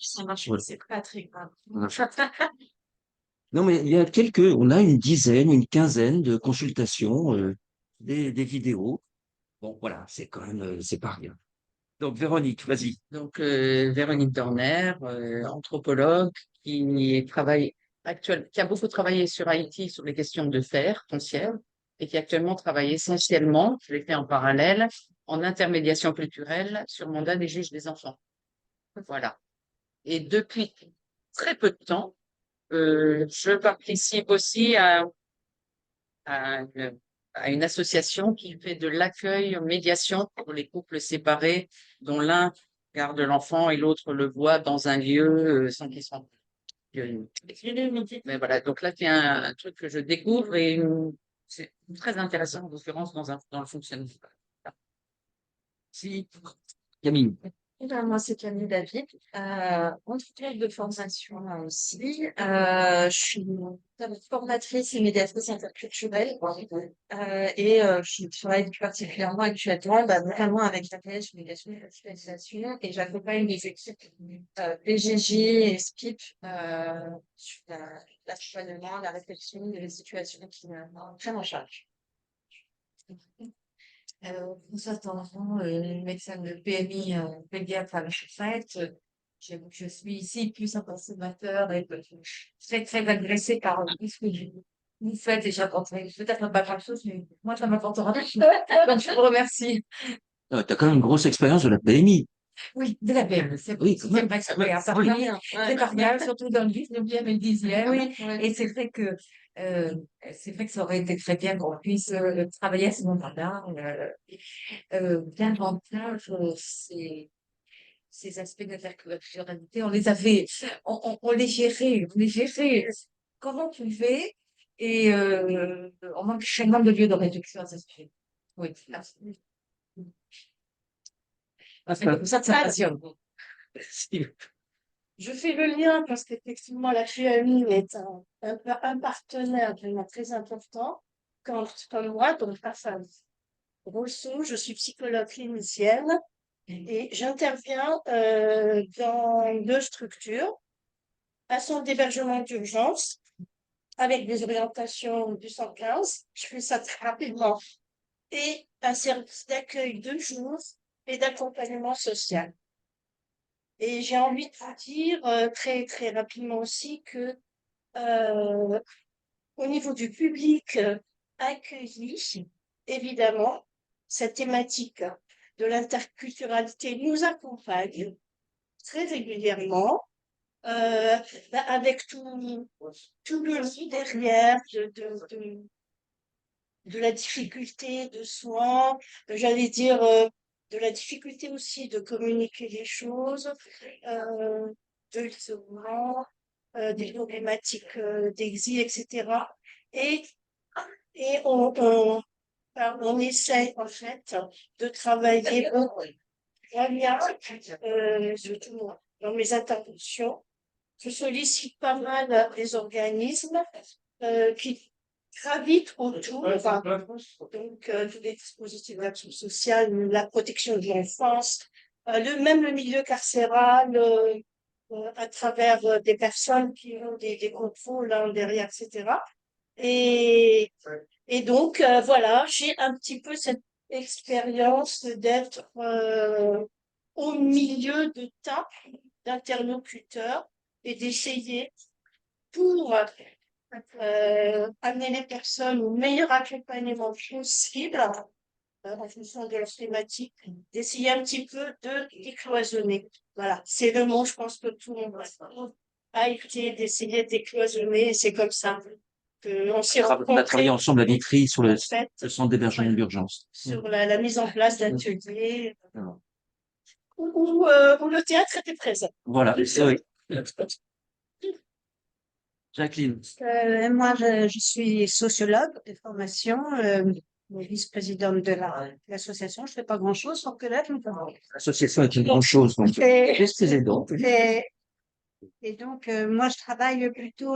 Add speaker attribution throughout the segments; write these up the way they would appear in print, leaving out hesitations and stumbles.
Speaker 1: Ça marche,
Speaker 2: Voilà.
Speaker 1: c'est pas très grave.
Speaker 2: Voilà. Non, mais il y a on a une dizaine, une quinzaine de consultations, des vidéos. Bon, voilà, c'est quand même, c'est pas rien. Donc, Véronique, vas-y.
Speaker 3: Donc, Véronique Dorner, anthropologue qui a beaucoup travaillé sur Haïti, sur les questions de terre foncière, et qui actuellement travaille essentiellement, je l'ai fait en parallèle, en intermédiation culturelle sur mandat des juges des enfants. Voilà. Et depuis très peu de temps, je participe aussi à une, à une association qui fait de l'accueil médiation pour les couples séparés dont l'un garde l'enfant et l'autre le voit dans un lieu sans qu'ils soient. Mais voilà, donc là, c'est un truc que je découvre et c'est très intéressant, en l'occurrence, dans le fonctionnement.
Speaker 2: Si, Camille.
Speaker 1: Eh ben, moi, c'est Camille David, entraîneuse de formation aussi. Je suis formatrice et médiatrice interculturelle je travaille plus particulièrement actuellement, notamment avec la PH Médiation et Radicalisation et j'accompagne les équipes PGJ et SPIP sur l'accompagnement, la réflexion des situations qui prennent en charge. Françoise Tendron, médecin de PMI, pédiatre à la Chauffette. Je suis ici plus en consommateur et très, très agressée par tout ce que vous faites et j'apporterai peut-être pas grand-chose, mais moi, ça m'apportera quelque chose. Donc, je vous remercie.
Speaker 2: Tu as quand même une grosse expérience de la PMI.
Speaker 1: Oui, de la BM,
Speaker 2: Oui,
Speaker 1: c'est
Speaker 2: quand même.
Speaker 1: vrai que ça
Speaker 2: Oui,
Speaker 1: fait un
Speaker 2: oui.
Speaker 1: parmi, c'est pas mal, surtout dans le 19e et le 10e. Oui, et euh, c'est vrai que ça aurait été très bien qu'on puisse travailler à ce moment-là, davantage ces aspects d'interculturalité. On les gérait comme on pouvait, et on manque chaînement de lieux de réduction à ce sujet. Oui, merci. C'est comme ça que ça passionne.
Speaker 2: Si.
Speaker 4: Je fais le lien parce qu'effectivement, la QAMI est un partenaire vraiment très important. Comme moi, donc Afan Rousseau, je suis psychologue clinicienne et j'interviens dans deux structures, un centre d'hébergement d'urgence avec des orientations du 115, je fais ça très rapidement, et un service d'accueil de jour et d'accompagnement social. Et j'ai envie de vous dire très très rapidement aussi que euh, au niveau du public accueilli, évidemment, cette thématique de l'interculturalité nous accompagne très régulièrement, avec tout le lit derrière de la difficulté de soins, j'allais dire de la difficulté aussi de communiquer les choses, euh, de l'isolement, des problématiques d'exil, etc. Et, et on essaie en fait de travailler en lien, surtout dans mes interventions. Je sollicite pas mal les organismes qui gravitent autour, tous les dispositifs d'action sociale, la protection de l'enfance, même le milieu carcéral, à travers des personnes qui ont des contrôles là, derrière, etc. Et, et donc, voilà, j'ai un petit peu cette expérience d'être au milieu de tas d'interlocuteurs et d'essayer pour amener les personnes au meilleur accompagnement possible en fonction de leur thématique, d'essayer un petit peu de décloisonner. Voilà, c'est le mot, je pense que tout le monde a été d'essayer de décloisonner, et c'est comme ça qu'on s'est
Speaker 2: On a travaillé
Speaker 4: rencontrés,
Speaker 2: ensemble à Vitry sur
Speaker 4: en fait,
Speaker 2: le centre d'hébergement d'urgence.
Speaker 4: sur la mise en place d'ateliers
Speaker 2: Voilà.
Speaker 4: où le théâtre était présent.
Speaker 2: Voilà, c'est vrai. Jacqueline.
Speaker 5: Moi, je suis sociologue de formation, vice-présidente de l'association. Je fais pas grand-chose, sauf que là, je me parle.
Speaker 2: L'association est une grande chose, donc. Vice-président.
Speaker 5: Et donc, moi,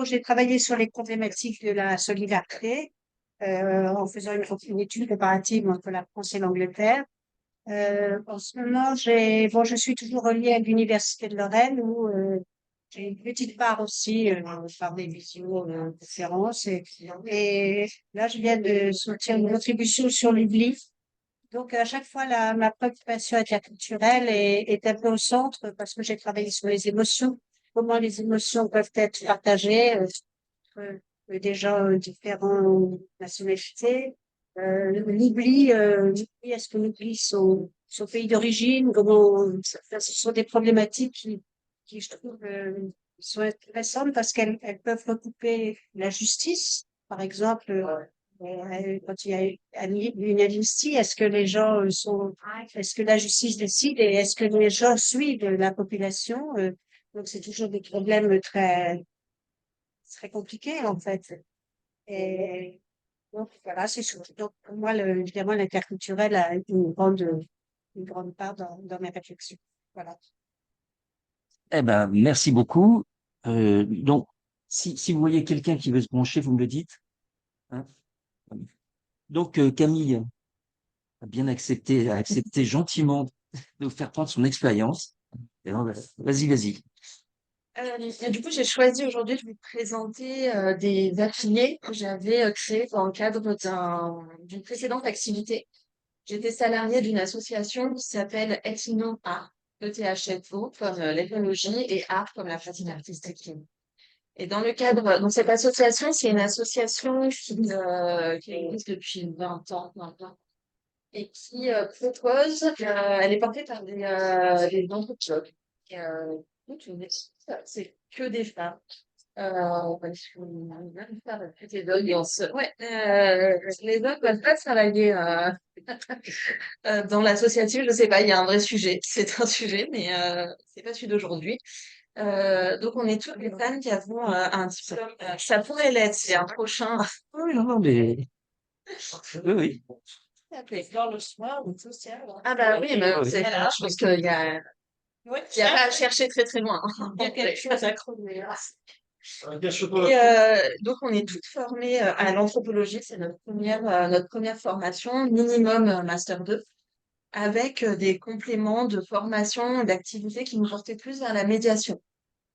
Speaker 5: j'ai travaillé sur les problématiques de la solidarité, en faisant une étude comparative entre la France et l'Angleterre. En ce moment, je suis toujours reliée à l'Université de Lorraine où j'ai une petite part aussi par des conférences et là, je viens de sortir une contribution sur l'oubli. Donc, à chaque fois, ma préoccupation interculturelle est un peu au centre parce que j'ai travaillé sur les émotions, comment les émotions peuvent être partagées entre des gens différents nationalités. Est-ce que l'oubli son pays d'origine, ce sont des problématiques qui je trouve, sont intéressantes parce qu'elles peuvent recouper la justice, par exemple. Quand il y a une amnistie, est-ce que les gens est-ce que la justice décide et est-ce que les gens suivent la population? Donc c'est toujours des problèmes très compliqués en fait. Et donc voilà, c'est surtout donc pour moi évidemment l'interculturel a une grande part dans mes réflexions. Voilà.
Speaker 2: Eh ben, merci beaucoup. Donc, si vous voyez quelqu'un qui veut se brancher, vous me le dites. Hein. Donc, Camille a accepté gentiment de nous faire prendre son expérience. Et donc, vas-y.
Speaker 1: Et du coup, j'ai choisi aujourd'hui de vous présenter des affiliés que j'avais créés dans le cadre d'une précédente activité. J'étais salariée d'une association qui s'appelle Ethno Art, ETHFO, comme l'ethnologie et art comme la pratique artistique. Et dans le cadre, donc cette association, c'est une association qui existe depuis 20 ans maintenant et qui propose, elle est portée par des anthropologues. Donc, c'est que des femmes. Parce qu'on arrive pas à recruter d'hommes et ouais, les hommes peuvent pas travailler dans l'associatif, je sais pas, il y a un vrai sujet, c'est un sujet, mais c'est pas celui d'aujourd'hui. Donc on est toutes les femmes qui avons un diplôme, ça pourrait l'être, c'est un prochain.
Speaker 2: Oui, non, mais oui.
Speaker 4: Dans le soir ou social.
Speaker 1: Ah bah oui, mais
Speaker 2: Oui.
Speaker 1: voilà, je pense
Speaker 4: Oui,
Speaker 1: il y a pas à chercher très très loin.
Speaker 4: il y a quelque chose à creuser.
Speaker 1: Et donc, on est toutes formées à l'anthropologie, c'est notre première formation, minimum Master 2, avec des compléments de formation et d'activités qui nous portaient plus vers la médiation.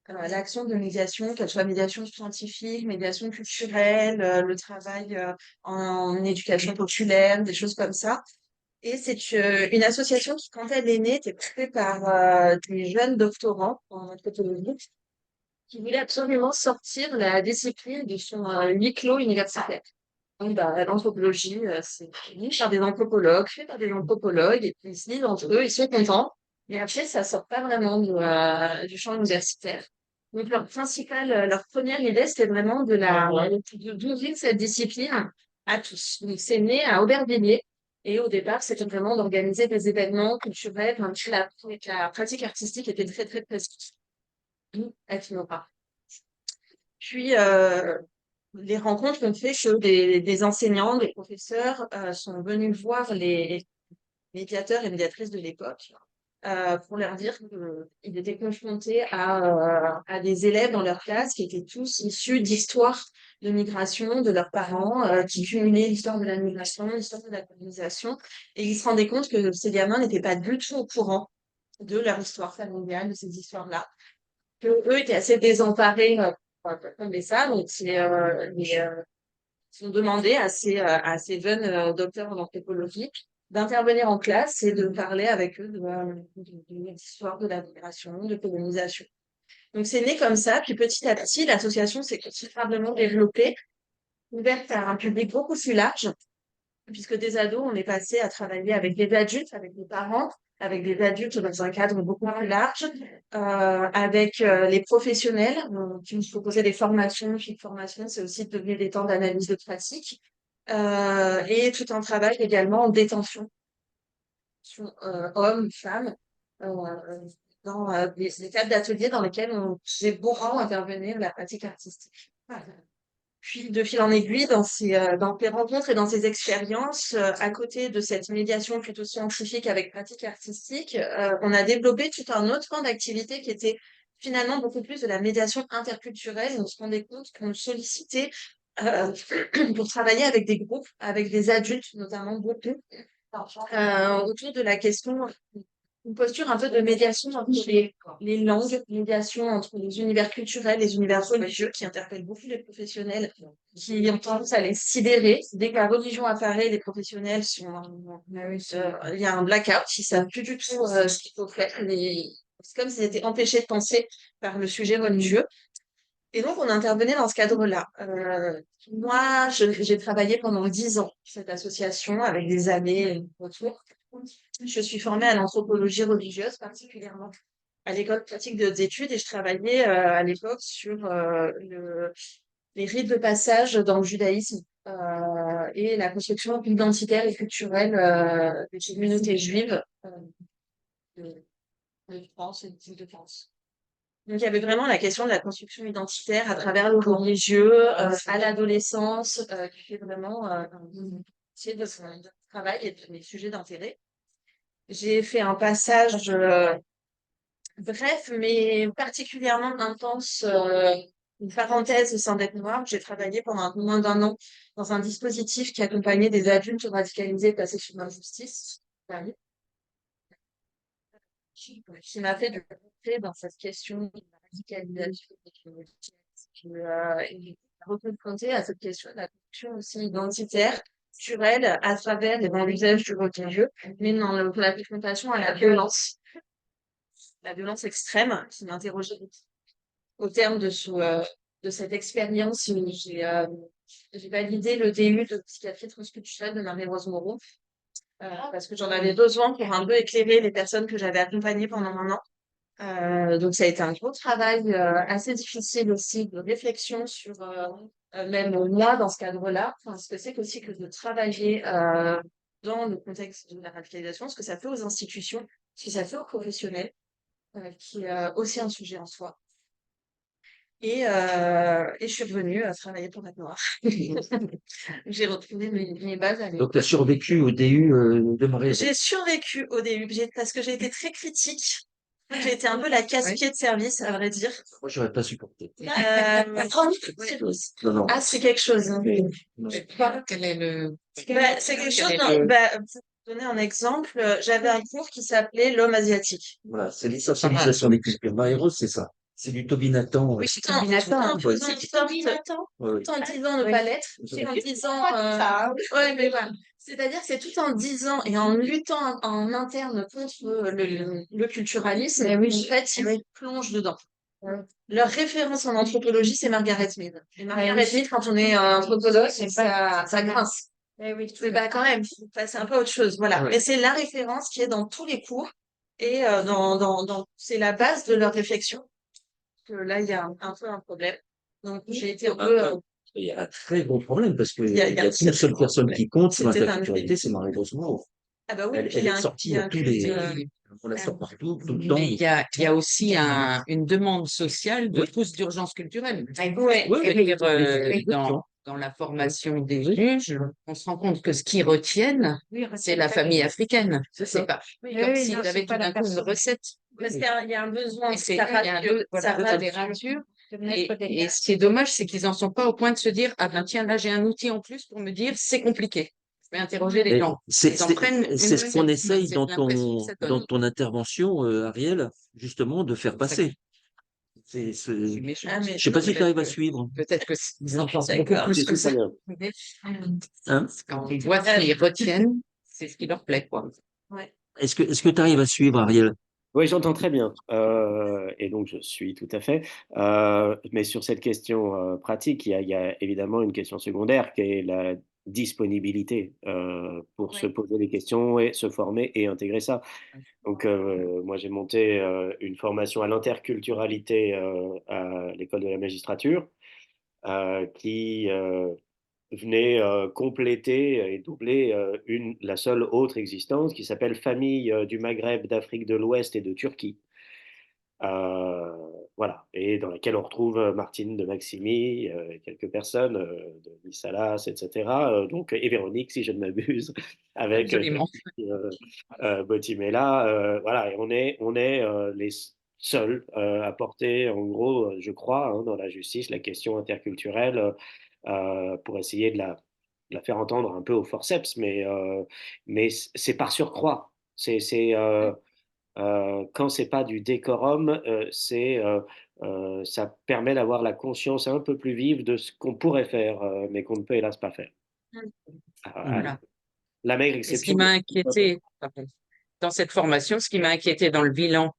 Speaker 1: L'action de médiation, qu'elle soit médiation scientifique, médiation culturelle, le travail en éducation populaire, des choses comme ça. Et c'est une association qui, quand elle est née, était créée par des jeunes doctorants en anthropologie qui voulait absolument sortir la discipline de son huis clos universitaire. Donc, bah, l'anthropologie, c'est fini par des anthropologues, fait par des anthropologues, et puis ils se disent entre eux, ils sont contents. Mais après, ça sort pas vraiment du champ universitaire. Donc, leur première idée, c'était vraiment d'ouvrir cette discipline à tous. Donc, c'est né à Aubervilliers. Et au départ, c'était vraiment d'organiser des événements culturels, même si la pratique artistique était très, très présente. D'où Athinora. Puis, les rencontres ont fait que des enseignants, des professeurs sont venus voir les médiateurs et médiatrices de l'époque pour leur dire qu'ils étaient confrontés à des élèves dans leur classe qui étaient tous issus d'histoires de migration de leurs parents, qui cumulaient l'histoire de la migration, l'histoire de la colonisation, et ils se rendaient compte que ces gamins n'étaient pas du tout au courant de leur histoire familiale, de ces histoires-là, que eux étaient assez désemparés pour comprendre ça. Donc, ils ont demandé à ces jeunes docteurs en anthropologie d'intervenir en classe et de parler avec eux de l'histoire de la migration, de colonisation. Donc, c'est né comme ça. Puis, petit à petit, l'association s'est considérablement développée, ouverte à un public beaucoup plus large, puisque des ados, on est passé à travailler avec des adultes, avec des parents, avec des adultes dans un cadre beaucoup plus large, avec les professionnels qui nous proposaient des formations. Puis formation, c'est aussi devenu des temps d'analyse de pratique, et tout un travail également en détention, hommes, femmes, euh, dans des cadres d'ateliers dans lesquels on faisait beaucoup intervenir la pratique artistique. Voilà. Puis, de fil en aiguille, dans tes rencontres et dans tes expériences, à côté de cette médiation plutôt scientifique avec pratique artistique, on a développé tout un autre camp d'activité qui était finalement beaucoup plus de la médiation interculturelle. On se rendait compte qu'on sollicitait euh, pour travailler avec des groupes, avec des adultes, notamment beaucoup, autour de la question, une posture un peu de médiation entre les langues, médiation entre les univers culturels, les univers religieux qui interpellent beaucoup les professionnels qui ont tendance à les sidérer. Dès que la religion apparaît, les professionnels il y a un blackout, ils savent plus du tout ce qu'il faut faire. C'est comme s'ils étaient empêchés de penser par le sujet religieux. Et donc, on intervenait dans ce cadre-là. Moi, j'ai travaillé pendant 10 ans cette association avec des années autour. Je suis formée à l'anthropologie religieuse, particulièrement à l'école pratique de hautes études, et je travaillais à l'époque sur les rites de passage dans le judaïsme et la construction identitaire et culturelle des communautés juives de, de France et d'Île-de-France. Donc, il y avait vraiment la question de la construction identitaire à travers le religieux, à l'adolescence, qui fait vraiment c'est de travail et de mes sujets d'intérêt. J'ai fait un passage bref, mais particulièrement intense, une parenthèse au sein d'Être Noire. J'ai travaillé pendant un peu moins d'1 an dans un dispositif qui accompagnait des adultes radicalisés placés sous l'injustice. Qui m'a fait rentrer dans cette question de la radicalisation et reconfronter à cette question de la construction aussi identitaire, culturelle, à travers et dans l'usage du religieux, mais dans la confrontation à la violence extrême qui m'interrogeait au terme de cette expérience. J'ai validé le DU de psychiatrie transculturelle de Marie-Rose Moreau parce que j'en avais besoin pour un peu éclairer les personnes que j'avais accompagnées pendant 1 an. Donc ça a été un gros travail assez difficile aussi de réflexion sur même moi dans ce cadre-là, enfin, ce que c'est qu'aussi que de travailler dans le contexte de la radicalisation, ce que ça fait aux institutions, ce que ça fait aux professionnels, qui est aussi un sujet en soi. Et je suis revenue travailler pour Être Noire. J'ai retrouvé mes bases à
Speaker 2: Donc, tu as
Speaker 1: l'époque.
Speaker 2: survécu au DU de Marie.
Speaker 1: J'ai survécu au début parce que j'ai été très critique. J'ai été un peu la casse-pied de service, à vrai dire.
Speaker 2: Moi, j'aurais pas supporté.
Speaker 1: Ouais.
Speaker 2: Non, non.
Speaker 1: Ah, c'est quelque chose, hein.
Speaker 3: Quel est le...
Speaker 1: C'est quelque chose.
Speaker 3: Quel est le-
Speaker 1: Pour donner un exemple, j'avais un cours qui s'appelait L'homme asiatique.
Speaker 2: Voilà, c'est l'essentialisation des cultures. Marie-Rose, c'est ça. C'est du Tobinaton.
Speaker 3: Oui, c'est
Speaker 1: Tout
Speaker 3: Tobinaton.
Speaker 1: en faisant une sorte,
Speaker 2: Ouais, ouais.
Speaker 1: tout en disant ne pas l'être, tout en disant, ouais, mais voilà. C'est-à-dire que c'est tout en disant et en luttant en interne contre le culturalisme, en fait, ils plongent dedans. Leur référence en anthropologie, c'est Margaret Mead. Et Margaret Mead, quand on est anthropologue, ça grince. Mais bah, quand même, enfin, c'est un peu autre chose. Voilà.
Speaker 2: Ouais.
Speaker 1: Mais c'est la référence qui est dans tous les cours et c'est la base de leur réflexion. Que là, il y a un peu un problème. Donc, j'ai été un peu.
Speaker 2: Il y a un très gros problème parce qu'il
Speaker 1: Il
Speaker 2: n'y
Speaker 1: y
Speaker 2: a,
Speaker 1: a- il y a un
Speaker 2: qu'une seule personne qui compte sur
Speaker 1: C'était un-
Speaker 2: l'interculturalité, c'est Marie-Rose Moreau.
Speaker 1: Ah bah oui,
Speaker 2: Elle,
Speaker 1: puis
Speaker 2: elle
Speaker 1: il y a
Speaker 2: est sortie à tous
Speaker 1: culte,
Speaker 2: les. On la sort partout, tout le temps.
Speaker 3: Mais il y a aussi une demande sociale de pousse d'urgence culturelle.
Speaker 1: ouais.
Speaker 3: Je veux dire,
Speaker 2: Exactement.
Speaker 3: dans la formation des juges, on se rend compte que ce qu'ils retiennent, c'est la famille africaine. C'est pas comme s'ils avaient tout d'un coup une recette.
Speaker 1: Parce qu'il y a un besoin,
Speaker 3: Et c'est
Speaker 1: ça
Speaker 3: il y a un peu,
Speaker 1: ça
Speaker 3: voilà, de littérature. Et ce qui est dommage, c'est qu'ils n'en sont pas au point de se dire, ah ben tiens, là j'ai un outil en plus pour me dire, c'est compliqué. Je vais interroger les
Speaker 2: Et
Speaker 3: gens.
Speaker 2: c'est
Speaker 3: Ils en prennent une
Speaker 2: c'est ce qu'on
Speaker 3: recette.
Speaker 2: essaye
Speaker 3: C'est
Speaker 2: dans
Speaker 3: l'impression que ça donne.
Speaker 2: dans ton intervention, Ariel, justement, de faire passer.
Speaker 3: C'est méchant.
Speaker 1: Ah, mais
Speaker 2: Je sais pas si tu arrives à
Speaker 3: Peut-être que-
Speaker 2: suivre.
Speaker 3: Peut-être que ils en pensent beaucoup
Speaker 1: D'accord.
Speaker 3: plus que ça.
Speaker 2: Hein?
Speaker 3: Quand ils voient ce qu'ils retiennent, c'est ce qui leur plaît, quoi.
Speaker 1: Ouais.
Speaker 2: Est-ce que tu arrives à suivre, Ariel?
Speaker 6: Oui, j'entends très bien. Et donc, je suis tout à fait. Mais sur cette question pratique, il y a évidemment une question secondaire qui est la disponibilité pour se
Speaker 1: Ouais.
Speaker 6: poser des questions et se former et intégrer ça. Donc, moi, j'ai monté une formation à l'interculturalité à l'école de la magistrature qui venait compléter et doubler la seule autre existence qui s'appelle Famille du Maghreb, d'Afrique de l'Ouest et de Turquie. Euh, voilà, et dans laquelle on retrouve Martine de Maximi, quelques personnes de Miss Salas, etc. Donc, et Véronique, si je ne m'abuse, avec
Speaker 3: Absolument.
Speaker 6: Botimella. Voilà, et on est les seuls à porter, en gros, je crois, hein, dans la justice, la question interculturelle pour essayer la faire entendre un peu au forceps, mais c'est par surcroît. Quand c'est pas du décorum, ça permet d'avoir la conscience un peu plus vive de ce qu'on pourrait faire, mais qu'on ne peut hélas pas faire. À
Speaker 3: Voilà.
Speaker 6: la maigre
Speaker 3: Et ce qui
Speaker 6: exception.
Speaker 3: m'a inquiété dans cette formation, ce qui m'a inquiété dans le bilan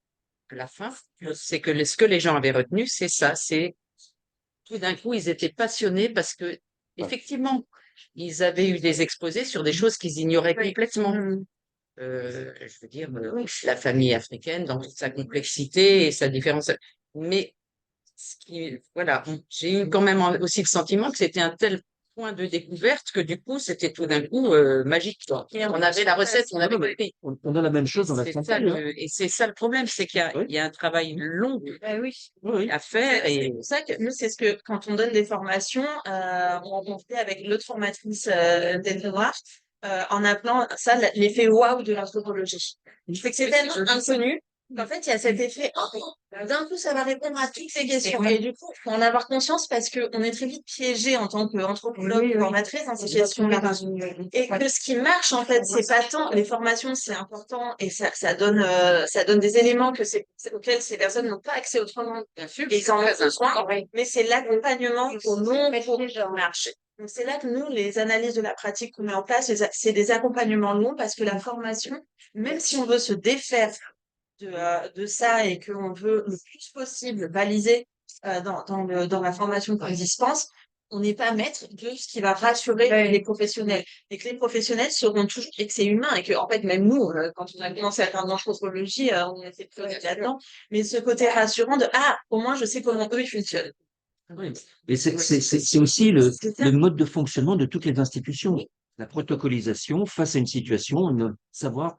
Speaker 3: à la fin, c'est que ce que les gens avaient retenu, c'est ça, c'est tout d'un coup, ils étaient passionnés parce que, effectivement, ils avaient eu des exposés sur des choses qu'ils ignoraient complètement. Je veux dire, la famille africaine dans toute sa complexité et sa différence. Mais voilà, j'ai eu quand même aussi le sentiment que c'était un tel point de découverte que du coup, c'était tout d'un coup magique, quoi. On avait la recette, on avait compris.
Speaker 2: On a la même chose dans la
Speaker 3: C'est
Speaker 2: santé.
Speaker 3: ça
Speaker 2: Hein.
Speaker 3: et c'est ça le problème, c'est qu'il y a,
Speaker 2: Oui.
Speaker 3: il y a un travail long
Speaker 1: Oui.
Speaker 2: Oui.
Speaker 3: à faire
Speaker 1: C'est
Speaker 3: et
Speaker 1: pour ça que nous, c'est ce que, quand on donne des formations, on fait avec l'autre formatrice d'Elle Noire, en appelant ça l'effet waouh de l'anthropologie. C'est que c'est tellement inconnu qu'en fait, il y a cet effet, oh, d'un coup, ça va répondre à toutes ces questions. Et du coup, il faut en avoir conscience parce qu'on est très vite piégé en tant qu'anthropologue ou formatrice dans ces questions-là. Et que ce qui marche, en fait, c'est pas tant les formations, c'est important et ça donne des éléments auxquels ces personnes n'ont pas accès autrement.
Speaker 3: bien sûr,
Speaker 1: Et ils en ont
Speaker 3: très
Speaker 1: besoin,
Speaker 3: important.
Speaker 1: mais c'est l'accompagnement au long cours qui marche. Donc c'est là que nous, les analyses de la pratique qu'on met en place, c'est des accompagnements longs parce que la formation, même si on veut se défaire de ça et qu'on veut le plus possible baliser dans la formation qu'on dispense, on n'est pas maître de ce qui va rassurer les professionnels. Et que les professionnels sauront toujours et que c'est humain et que, en fait, même nous, quand on a commencé à faire de l'anthropologie, on était plus là-dedans. Mais ce côté rassurant de, ah, au moins, je sais comment eux, ils fonctionnent.
Speaker 2: Oui. Et c'est aussi
Speaker 1: C'est ça.
Speaker 2: le mode de fonctionnement de toutes les institutions. La protocolisation face à une situation, savoir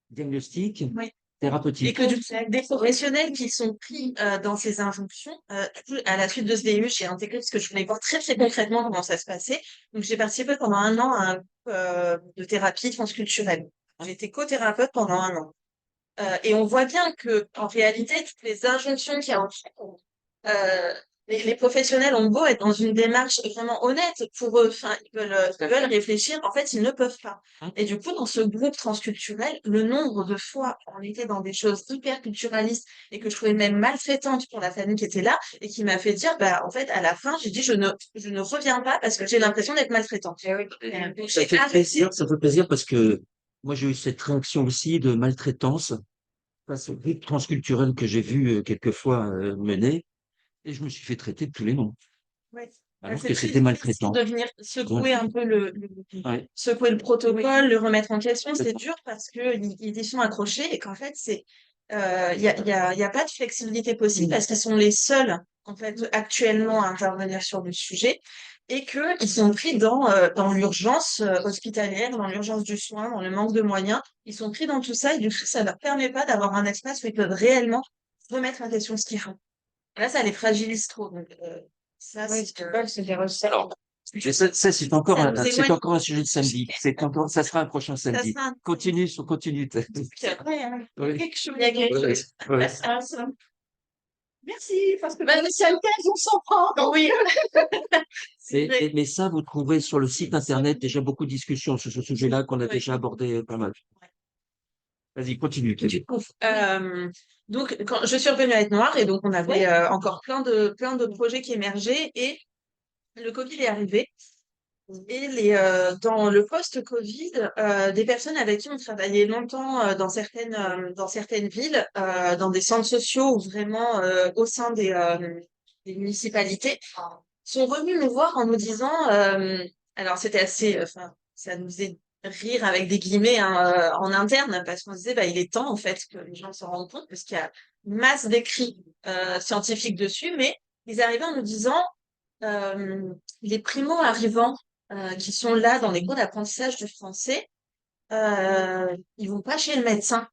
Speaker 2: diagnostic,
Speaker 1: Oui. Et
Speaker 2: thérapeutique.
Speaker 1: que du coup, des professionnels qui sont pris dans ces injonctions, à la suite de ce VIE, j'ai intégré parce que je voulais voir très très concrètement comment ça se passait. Donc j'ai participé pendant un an à un groupe de thérapie transculturelle. J'étais co-thérapeute pendant un an. Et on voit bien que en réalité, toutes les injonctions qu'il y a autour, euh, les professionnels ont beau être dans une démarche vraiment honnête pour eux, enfin, ils veulent réfléchir, en fait, ils ne peuvent pas. Et du coup, dans ce groupe transculturel, le nombre de fois où on était dans des choses hyper culturalistes et que je trouvais même maltraitantes pour la famille qui était là et qui m'a fait dire, bah, en fait, à la fin, j'ai dit, je ne reviens pas parce que j'ai l'impression d'être maltraitante. Donc,
Speaker 2: Ça
Speaker 1: j'ai
Speaker 2: fait
Speaker 1: arrêté.
Speaker 2: plaisir, ça fait plaisir parce que moi j'ai eu cette réaction aussi de maltraitance face au groupe transculturel que j'ai vu quelquefois mener et je me suis fait traiter de tous les noms
Speaker 1: Ouais.
Speaker 2: alors
Speaker 1: C'est
Speaker 2: que
Speaker 1: très
Speaker 2: c'était
Speaker 1: difficile
Speaker 2: maltraitant.
Speaker 1: de venir secouer
Speaker 2: Ouais.
Speaker 1: un peu
Speaker 2: Ouais.
Speaker 1: secouer le protocole, le remettre en question. C'est
Speaker 2: Complètement.
Speaker 1: dur parce que ils y sont accrochés et qu'en fait, il y a pas de flexibilité possible parce qu'ils sont les seuls, en fait, actuellement à intervenir sur le sujet et qu'ils sont pris dans l'urgence hospitalière, dans l'urgence du soin, dans le manque de moyens. Ils sont pris dans tout ça et du coup, ça leur permet pas d'avoir un espace où ils peuvent réellement remettre en question ce qu'ils font. Là, ça les fragilise trop. Donc, ça,
Speaker 5: Oui,
Speaker 1: c'est
Speaker 5: ce qu'ils veulent, c'est des recettes.
Speaker 2: Mais ça, c'est encore
Speaker 1: ça nous
Speaker 2: c'est
Speaker 1: éloigne.
Speaker 2: encore un sujet de samedi. Ça sera un prochain
Speaker 1: Ça
Speaker 2: samedi.
Speaker 1: sera un
Speaker 2: Continue.
Speaker 1: Puis après,
Speaker 2: Oui.
Speaker 1: quelque chose. Il y a quelque
Speaker 2: Ouais,
Speaker 1: chose.
Speaker 2: ouais.
Speaker 1: Ah, ça.
Speaker 5: Merci, parce que
Speaker 1: Bah,
Speaker 5: dans les synthèses, on s'en prend.
Speaker 1: oui. C'est vrai.
Speaker 2: Mais ça, vous trouverez sur le site internet déjà beaucoup de discussions sur ce sujet-là qu'on a
Speaker 1: Ouais.
Speaker 2: déjà abordé pas mal. Vas-y, continue. Kevin.
Speaker 1: Donc, quand je suis revenue à Être Noire, et donc on avait encore plein de projets qui émergeaient, et le Covid est arrivé. Et dans le post-Covid, des personnes avec qui on travaillait longtemps dans certaines villes, dans des centres sociaux ou vraiment au sein des municipalités, sont revenus nous voir en nous disant, alors c'était assez, enfin, ça nous faisait rire avec des guillemets hein, en interne parce qu'on se disait, bah, il est temps en fait que les gens s'en rendent compte parce qu'il y a une masse d'écrits scientifiques dessus, mais ils arrivaient en nous disant, les primo-arrivants qui sont là dans les cours d'apprentissage du français, ils vont pas chez le médecin.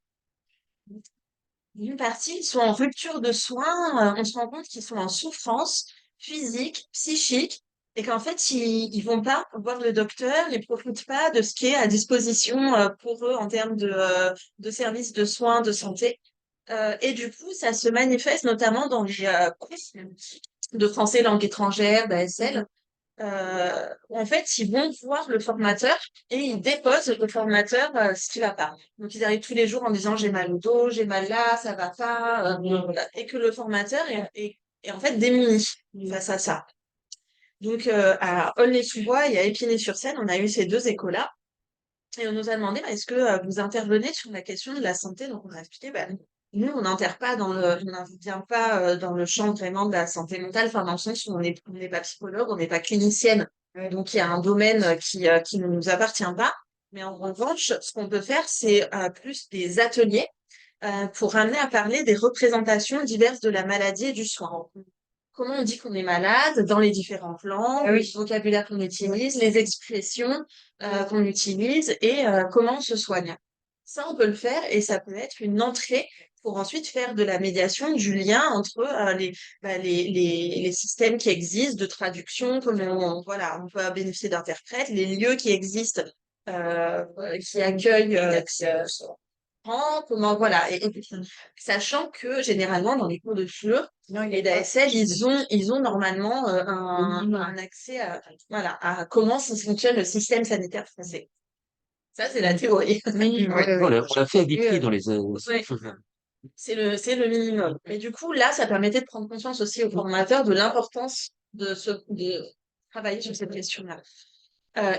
Speaker 1: Une partie, ils sont en rupture de soins, on se rend compte qu'ils sont en souffrance physique, psychique, et qu'en fait, ils vont pas voir le docteur, ils profitent pas de ce qui est à disposition pour eux en termes de services de soins, de santé. Et du coup, ça se manifeste notamment dans les cours de français langue étrangère, d'ASL, En fait, ils vont voir le formateur et ils déposent le formateur ce qui va pas. Donc, ils arrivent tous les jours en disant j'ai mal au dos, j'ai mal là, ça va pas, voilà. Et que le formateur est en fait démuni face à ça. Donc, à Aulnay-sous-Bois et à Épinay-sur-Seine, on a eu ces deux écoles-là. Et on nous a demandé, est-ce que vous intervenez sur la question de la santé? Donc, on a expliqué, nous, on n'intervient pas dans le champ vraiment de la santé mentale, enfin, dans le sens où on n'est pas psychologue, on n'est pas clinicienne. Donc, il y a un domaine qui ne nous appartient pas. Mais en revanche, ce qu'on peut faire, c'est plus des ateliers pour amener à parler des représentations diverses de la maladie et du soin. Comment on dit qu'on est malade dans les différentes langues, le vocabulaire qu'on utilise, les expressions qu'on utilise et comment on se soigne. Ça, on peut le faire et ça peut être une entrée pour ensuite faire de la médiation, du lien entre les systèmes qui existent de traduction, voilà, on peut bénéficier d'interprètes, les lieux qui existent, qui accueillent comment, voilà. Sachant que généralement, dans les cours de FLE et d'ASL, ils ont normalement un accès voilà, à comment ça fonctionne le système sanitaire français. Ça, c'est la théorie.
Speaker 2: On l'a fait à Vitry dans les
Speaker 1: Ouais. C'est le minimum. Mais du coup, là, ça permettait de prendre conscience aussi aux formateurs de l'importance de travailler sur cette question-là.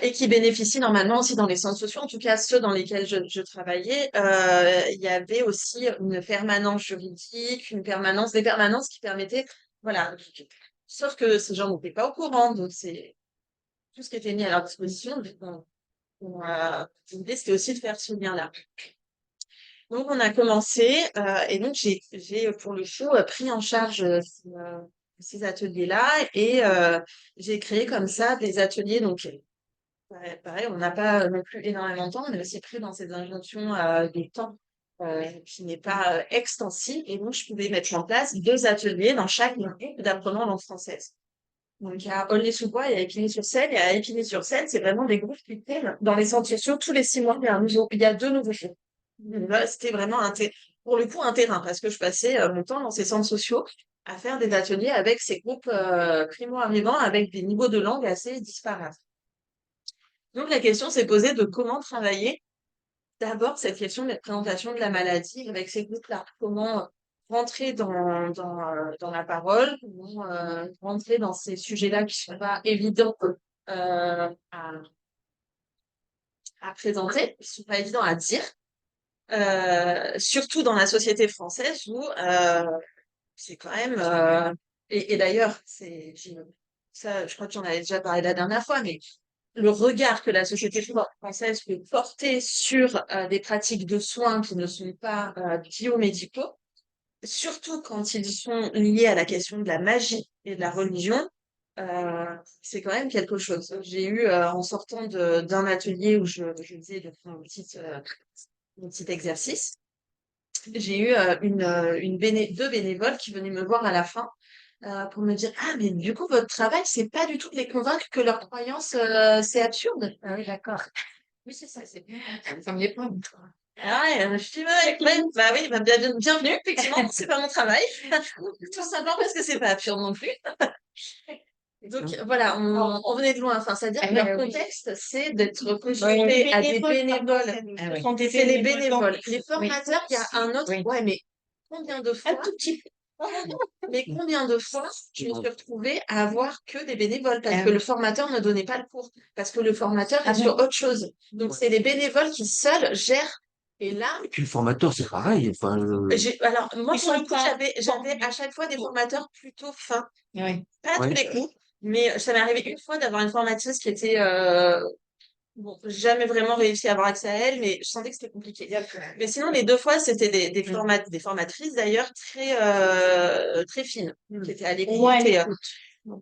Speaker 1: Et qui bénéficient normalement aussi dans les centres sociaux, en tout cas ceux dans lesquels je travaillais, il y avait aussi une permanence juridique, des permanences qui permettaient, voilà. Sauf que ces gens n'étaient pas au courant, donc c'est tout ce qui était mis à leur disposition. L'idée, c'était aussi de faire ce lien-là. Donc, on a commencé, et donc j'ai pour le coup pris en charge ces ateliers-là, et j'ai créé comme ça des ateliers, donc pareil, on n'a pas non plus énormément de temps, on est aussi pris dans cette injonction de temps qui n'est pas extensive, et donc je pouvais mettre en place 2 ateliers dans chaque groupe d'apprenants en langue française. Donc à Aulnay-sous-Bois et à Épinay-sur-Seine, et à Épinay-sur-Seine, c'est vraiment des groupes qui tournent dans les centres sociaux tous les 6 mois, il y a 2 nouveaux groupes. Donc là, c'était vraiment pour le coup un terrain, parce que je passais mon temps dans ces centres sociaux à faire des ateliers avec ces groupes primo-arrivants avec des niveaux de langue assez disparates. Donc la question s'est posée de comment travailler d'abord cette question de la présentation de la maladie avec ces groupes-là. Comment rentrer dans la parole, comment rentrer dans ces sujets-là qui ne sont pas évidents à présenter, qui ne sont pas évidents à dire, surtout dans la société française où c'est quand même... et d'ailleurs, ça, je crois que j'en avais déjà parlé la dernière fois, mais le regard que la société française peut porter sur des pratiques de soins qui ne sont pas biomédicaux, surtout quand ils sont liés à la question de la magie et de la religion, c'est quand même quelque chose. J'ai eu, en sortant d'un atelier où je faisais donc, mon petit exercice, j'ai eu deux bénévoles qui venaient me voir à la fin pour me dire ah mais du coup votre travail c'est pas du tout de les convaincre que leur croyance c'est absurde. Ah oui d'accord. Oui c'est ça ça me dépend. Ah ouais, je dis bah oui bienvenue effectivement c'est pas mon travail tout simplement parce que c'est pas absurde non plus. Donc voilà, on venait de loin. Enfin, c'est-à-dire que leur contexte, c'est d'être confronté à des bénévoles. C'est les bénévoles. Les formateurs, il y a un autre. Ouais, mais combien de fois, mais combien de fois je me suis retrouvée à avoir que des bénévoles parce que le formateur ne donnait pas le cours, parce que le formateur est sur autre chose. Donc c'est les bénévoles qui seuls gèrent. Et là,
Speaker 2: Et puis le formateur, c'est pareil. Enfin,
Speaker 1: alors moi pour le coup, j'avais à chaque fois des formateurs plutôt fins. Pas tous les coups. Mais ça m'est arrivé une fois d'avoir une formatrice qui était bon, jamais vraiment réussi à avoir accès à elle, mais je sentais que c'était compliqué. Mais sinon, les 2 fois, c'était des formatrices d'ailleurs très fines, qui étaient à l'écoute.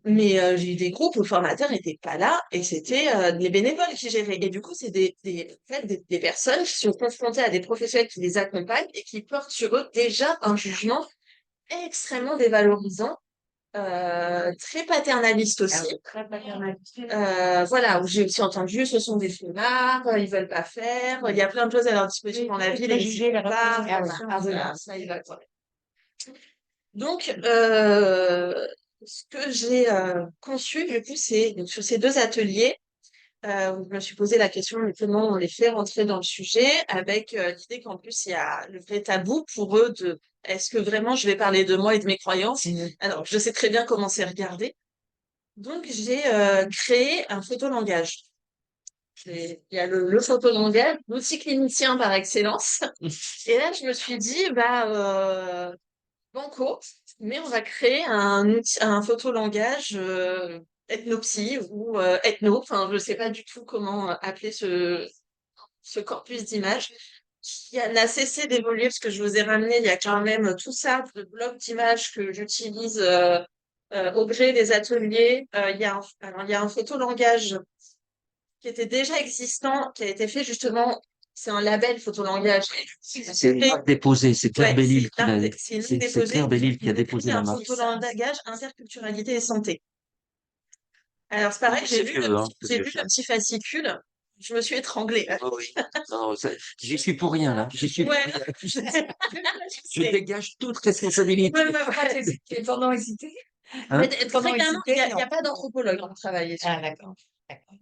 Speaker 1: Mais j'ai eu des groupes où le formateur n'était pas là et c'était les bénévoles qui géraient. Et du coup, c'est en fait, des personnes qui sont confrontées à des professionnels qui les accompagnent et qui portent sur eux déjà un jugement extrêmement dévalorisant. Très paternaliste aussi. Voilà, où j'ai aussi entendu, ce sont des flemmards, ils veulent pas faire, il y a plein de choses à leur disposition dans la ville, et ils ne pas. Voilà, ça, il va, quoi. Donc, ce que j'ai conçu, du coup, c'est donc, sur ces 2 ateliers, où je me suis posé la question de comment on les fait rentrer dans le sujet, avec l'idée qu'en plus, il y a le vrai tabou pour eux de est-ce que vraiment je vais parler de moi et de mes croyances? Alors, je sais très bien comment c'est regardé. Donc, j'ai créé un photolangage. Il y a le photolangage, l'outil clinicien par excellence. Et là, je me suis dit, banco, mais on va créer un photolangage ethnopsy ou ethno, enfin, je ne sais pas du tout comment appeler ce corpus d'images qui n'a cessé d'évoluer parce que je vous ai ramené, il y a quand même tout ça de blocs d'images que j'utilise au gré des ateliers. Alors, il y a un photolangage qui était déjà existant, qui a été fait justement, c'est un label photolangage.
Speaker 2: C'est une marque déposée, c'est Claire
Speaker 1: Ouais,
Speaker 2: Bellil qui l'a,
Speaker 1: c'est une
Speaker 2: c'est
Speaker 1: déposée.
Speaker 2: Claire Bellil qui a
Speaker 1: Il y
Speaker 2: déposé
Speaker 1: a
Speaker 2: la
Speaker 1: un
Speaker 2: marque.
Speaker 1: photolangage interculturalité et santé. Alors, c'est pareil, j'ai
Speaker 2: C'est
Speaker 1: vu
Speaker 2: vieux, hein,
Speaker 1: j'ai
Speaker 2: c'est
Speaker 1: vu
Speaker 2: vieux.
Speaker 1: le petit fascicule, je me suis étranglée.
Speaker 2: Oh oui. Non, j'y suis pour rien, là. J'y suis pour
Speaker 1: Ouais.
Speaker 2: rien. Je dégage toute responsabilité.
Speaker 1: Ouais, ouais, ouais.
Speaker 5: Et pendant hésiter.
Speaker 2: Hein?
Speaker 1: Mais très
Speaker 5: Pendant
Speaker 1: clairement, il
Speaker 5: hésiter,
Speaker 1: n'y a pas d'anthropologue pour travailler sur.
Speaker 5: Ah, d'accord.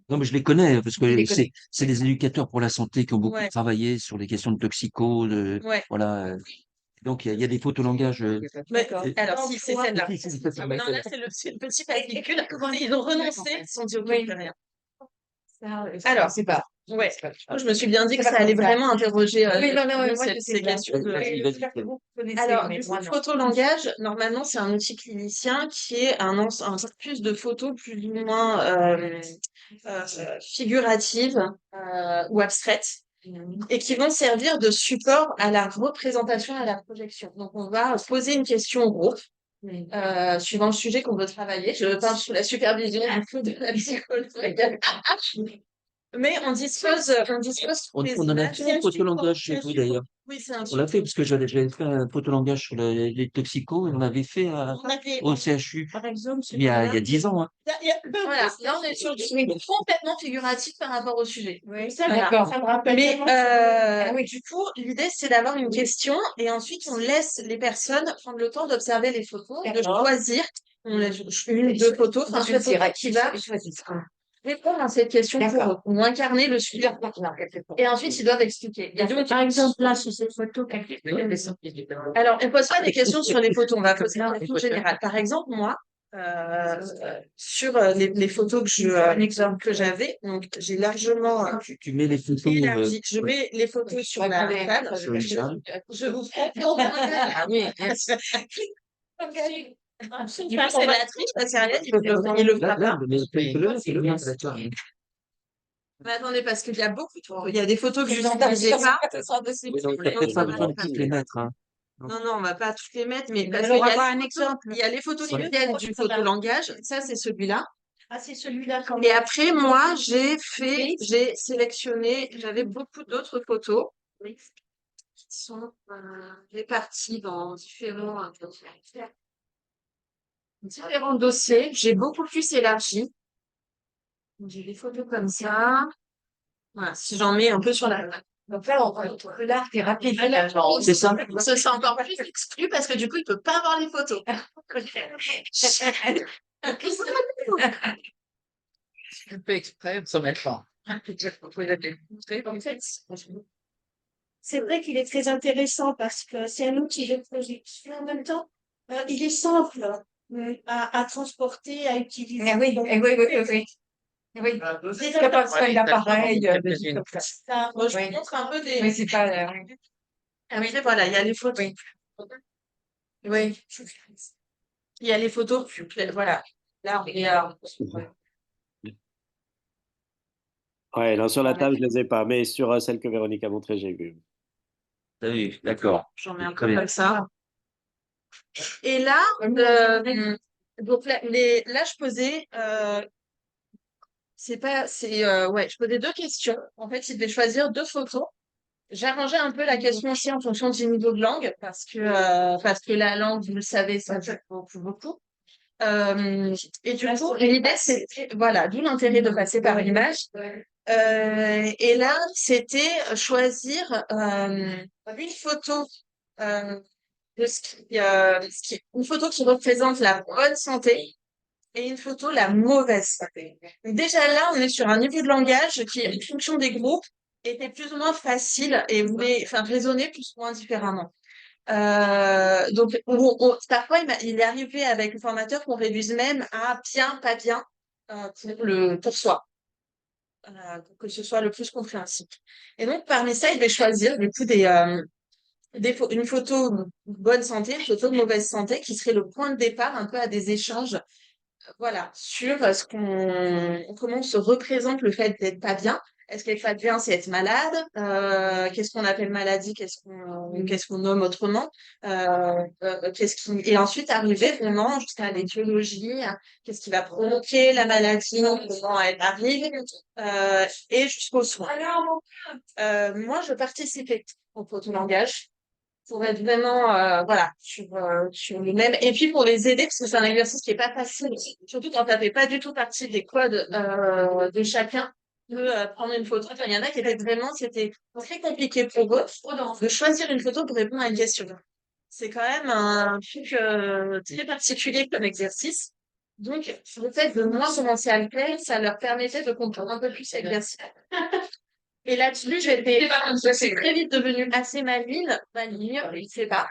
Speaker 2: Non, mais je les connais parce
Speaker 5: Tu
Speaker 2: que
Speaker 5: les
Speaker 2: c'est
Speaker 5: connais.
Speaker 2: c'est des éducateurs pour la santé qui ont beaucoup
Speaker 1: Ouais,
Speaker 2: travaillé sur les questions de toxico,
Speaker 1: ouais.
Speaker 2: voilà. Donc il y a des photolangages.
Speaker 1: Mais,
Speaker 5: D'accord.
Speaker 1: alors, si, c'est celle-là.
Speaker 2: Si, si, c'est ça,
Speaker 1: Non, là,
Speaker 2: Michael.
Speaker 1: c'est le petit fascicule. Ils ont renoncé, ils se sont dit, OK,
Speaker 5: Oui.
Speaker 1: on fait rien.
Speaker 5: Alors, c'est pas.
Speaker 1: Ouais. Je me suis bien dit que
Speaker 5: C'est
Speaker 1: ça
Speaker 5: pas
Speaker 1: allait
Speaker 5: comme ça.
Speaker 1: vraiment interroger
Speaker 5: Oui, non, non,
Speaker 1: nous,
Speaker 5: moi, je sais
Speaker 1: ces
Speaker 5: bien.
Speaker 1: questions de.
Speaker 2: Vas-y, vas-y.
Speaker 5: Vous connaissez,
Speaker 1: Alors,
Speaker 5: mais
Speaker 1: du coup,
Speaker 5: moi,
Speaker 1: le
Speaker 5: non.
Speaker 1: photolangage, normalement, c'est un outil clinicien qui est un corpus de photos plus ou moins figuratives ou abstraites et qui vont servir de support à la représentation et à la projection. Donc, on va poser une question au groupe suivant le sujet qu'on veut travailler. Je parle sous la supervision du coup de la psychologue. Mais on dispose toutes les
Speaker 2: On en a
Speaker 1: images.
Speaker 2: fait un photolangage chez vous d'ailleurs.
Speaker 1: Oui, c'est un
Speaker 2: On l'a fait parce que j'avais fait un photolangage sur les toxicos et on l'avait fait au CHU
Speaker 5: Par exemple,
Speaker 2: il y a 10 ans. Hein.
Speaker 1: Voilà, là on est sur du complètement figuratif par rapport au sujet.
Speaker 5: Oui,
Speaker 1: Voilà.
Speaker 5: d'accord. Ça me rappelle
Speaker 1: Mais
Speaker 5: tellement Ah oui.
Speaker 1: du coup, l'idée c'est d'avoir une question et ensuite on laisse les personnes prendre le temps d'observer les photos, de
Speaker 5: D'accord.
Speaker 1: choisir une ou deux photos, enfin une photo qui va répondre à cette question
Speaker 5: D'accord.
Speaker 1: pour incarner le sujet. Et ensuite ils doivent expliquer. Et donc,
Speaker 5: Par exemple, là, sur cette photo,
Speaker 1: alors on pose pas des questions sur les photos, on va poser des questions générales. Par exemple, moi, sur les photos que j'avais, donc j'ai largement
Speaker 2: Tu mets les photos
Speaker 1: élargi. Je mets les photos sur la table.
Speaker 2: sur une table.
Speaker 1: Je vous prends. Ah oui, merci. C'est de la triche parce qu'Ariel, il le
Speaker 2: Là,
Speaker 1: fera pas.
Speaker 2: mais fais-le, d'accord.
Speaker 1: Mais attendez, parce qu'il y a beaucoup trop. Il y a des photos que je n'utilisais pas.
Speaker 2: Oui, donc, t'as peut-être pas besoin de toutes les mettre. Hein.
Speaker 1: Non, non, on va pas toutes les mettre, mais parce
Speaker 5: Alors,
Speaker 1: qu'il
Speaker 5: on
Speaker 1: y
Speaker 5: va
Speaker 1: a
Speaker 5: voir
Speaker 1: les
Speaker 5: un
Speaker 1: photos,
Speaker 5: exemple.
Speaker 1: il y a les photos qui viennent du photolangage. Ça, c'est celui-là.
Speaker 4: Ah, c'est celui-là quand
Speaker 1: Et
Speaker 4: même.
Speaker 1: après, moi, j'ai sélectionné, j'avais beaucoup d'autres photos qui sont réparties dans différents dossiers. J'ai beaucoup plus élargi. Donc, j'ai des photos comme ça. Voilà, si j'en mets un peu sur la.
Speaker 5: Donc là, on va trouver l'art est rapide.
Speaker 2: C'est ça.
Speaker 1: Ce sera encore plus exclu parce que du coup, il peut pas avoir les photos.
Speaker 3: Je fais exprès, sans mettre pas.
Speaker 4: C'est vrai qu'il est très intéressant parce que c'est un outil de projection. En même temps, il est simple à transporter, à utiliser.
Speaker 5: Mais oui,
Speaker 4: Donc,
Speaker 5: oui, oui, oui, oui. Oui.
Speaker 4: déjà,
Speaker 5: Il n'y a pas besoin d'appareil, de trucs comme ça.
Speaker 1: Ça, moi, je vous
Speaker 5: Oui.
Speaker 1: montre un peu des.
Speaker 5: Mais c'est pas.
Speaker 1: Après, voilà, il y a les photos.
Speaker 5: Oui.
Speaker 1: Oui. Il y a les photos plus claires. Voilà. Là, et
Speaker 6: Ouais, non, sur la table, je les ai pas, mais sur celle que Véronique a montrée, j'ai vu.
Speaker 2: T'as vu, d'accord.
Speaker 1: j'en mets un
Speaker 2: Très
Speaker 1: peu
Speaker 2: bien.
Speaker 1: comme ça. Et là, donc là, je posais. Ouais, je posais deux questions. En fait, il devait choisir deux photos. J'arrangeais un peu la question aussi en fonction du niveau de langue, parce que la langue, vous le savez, ça joue beaucoup, beaucoup. Et du coup, l'idée, c'était, voilà, d'où l'intérêt de passer par l'image. Et là, c'était choisir une photo une photo qui représente la bonne santé et une photo la mauvaise santé. Donc déjà là, on est sur un niveau de langage qui, en fonction des groupes, était plus ou moins facile et voulait, enfin, raisonner plus ou moins différemment. Donc, parfois, il est arrivé avec le formateur qu'on réduise même à bien, pas bien, pour soi, pour que ce soit le plus compréhensible. Et donc, parmi ça, il devait choisir, du coup, une photo de bonne santé, une photo de mauvaise santé, qui serait le point de départ un peu à des échanges, voilà, sur comment on se représente le fait d'être pas bien. Est-ce qu'être pas bien, c'est être malade? Qu'est-ce qu'on appelle maladie? Qu'est-ce qu'on nomme autrement? Et ensuite arriver vraiment jusqu'à l'étiologie, hein. Qu'est-ce qui va provoquer la maladie? Comment elle arrive? Et jusqu'aux soins. Moi, je participais au photolangage pour être vraiment voilà sur le même et puis pour les aider parce que c'est un exercice qui est pas facile surtout quand ça fait pas du tout partie des codes de chacun de prendre une photo. Enfin, il y en a qui étaient vraiment c'était très compliqué pour eux de choisir une photo pour répondre à une question. C'est quand même un truc très particulier comme exercice. Donc le fait de moins commencer à le faire, ça leur permettait de comprendre un peu plus l'exercice. Et là-dessus, je suis très vite devenue assez maligne, je sais pas.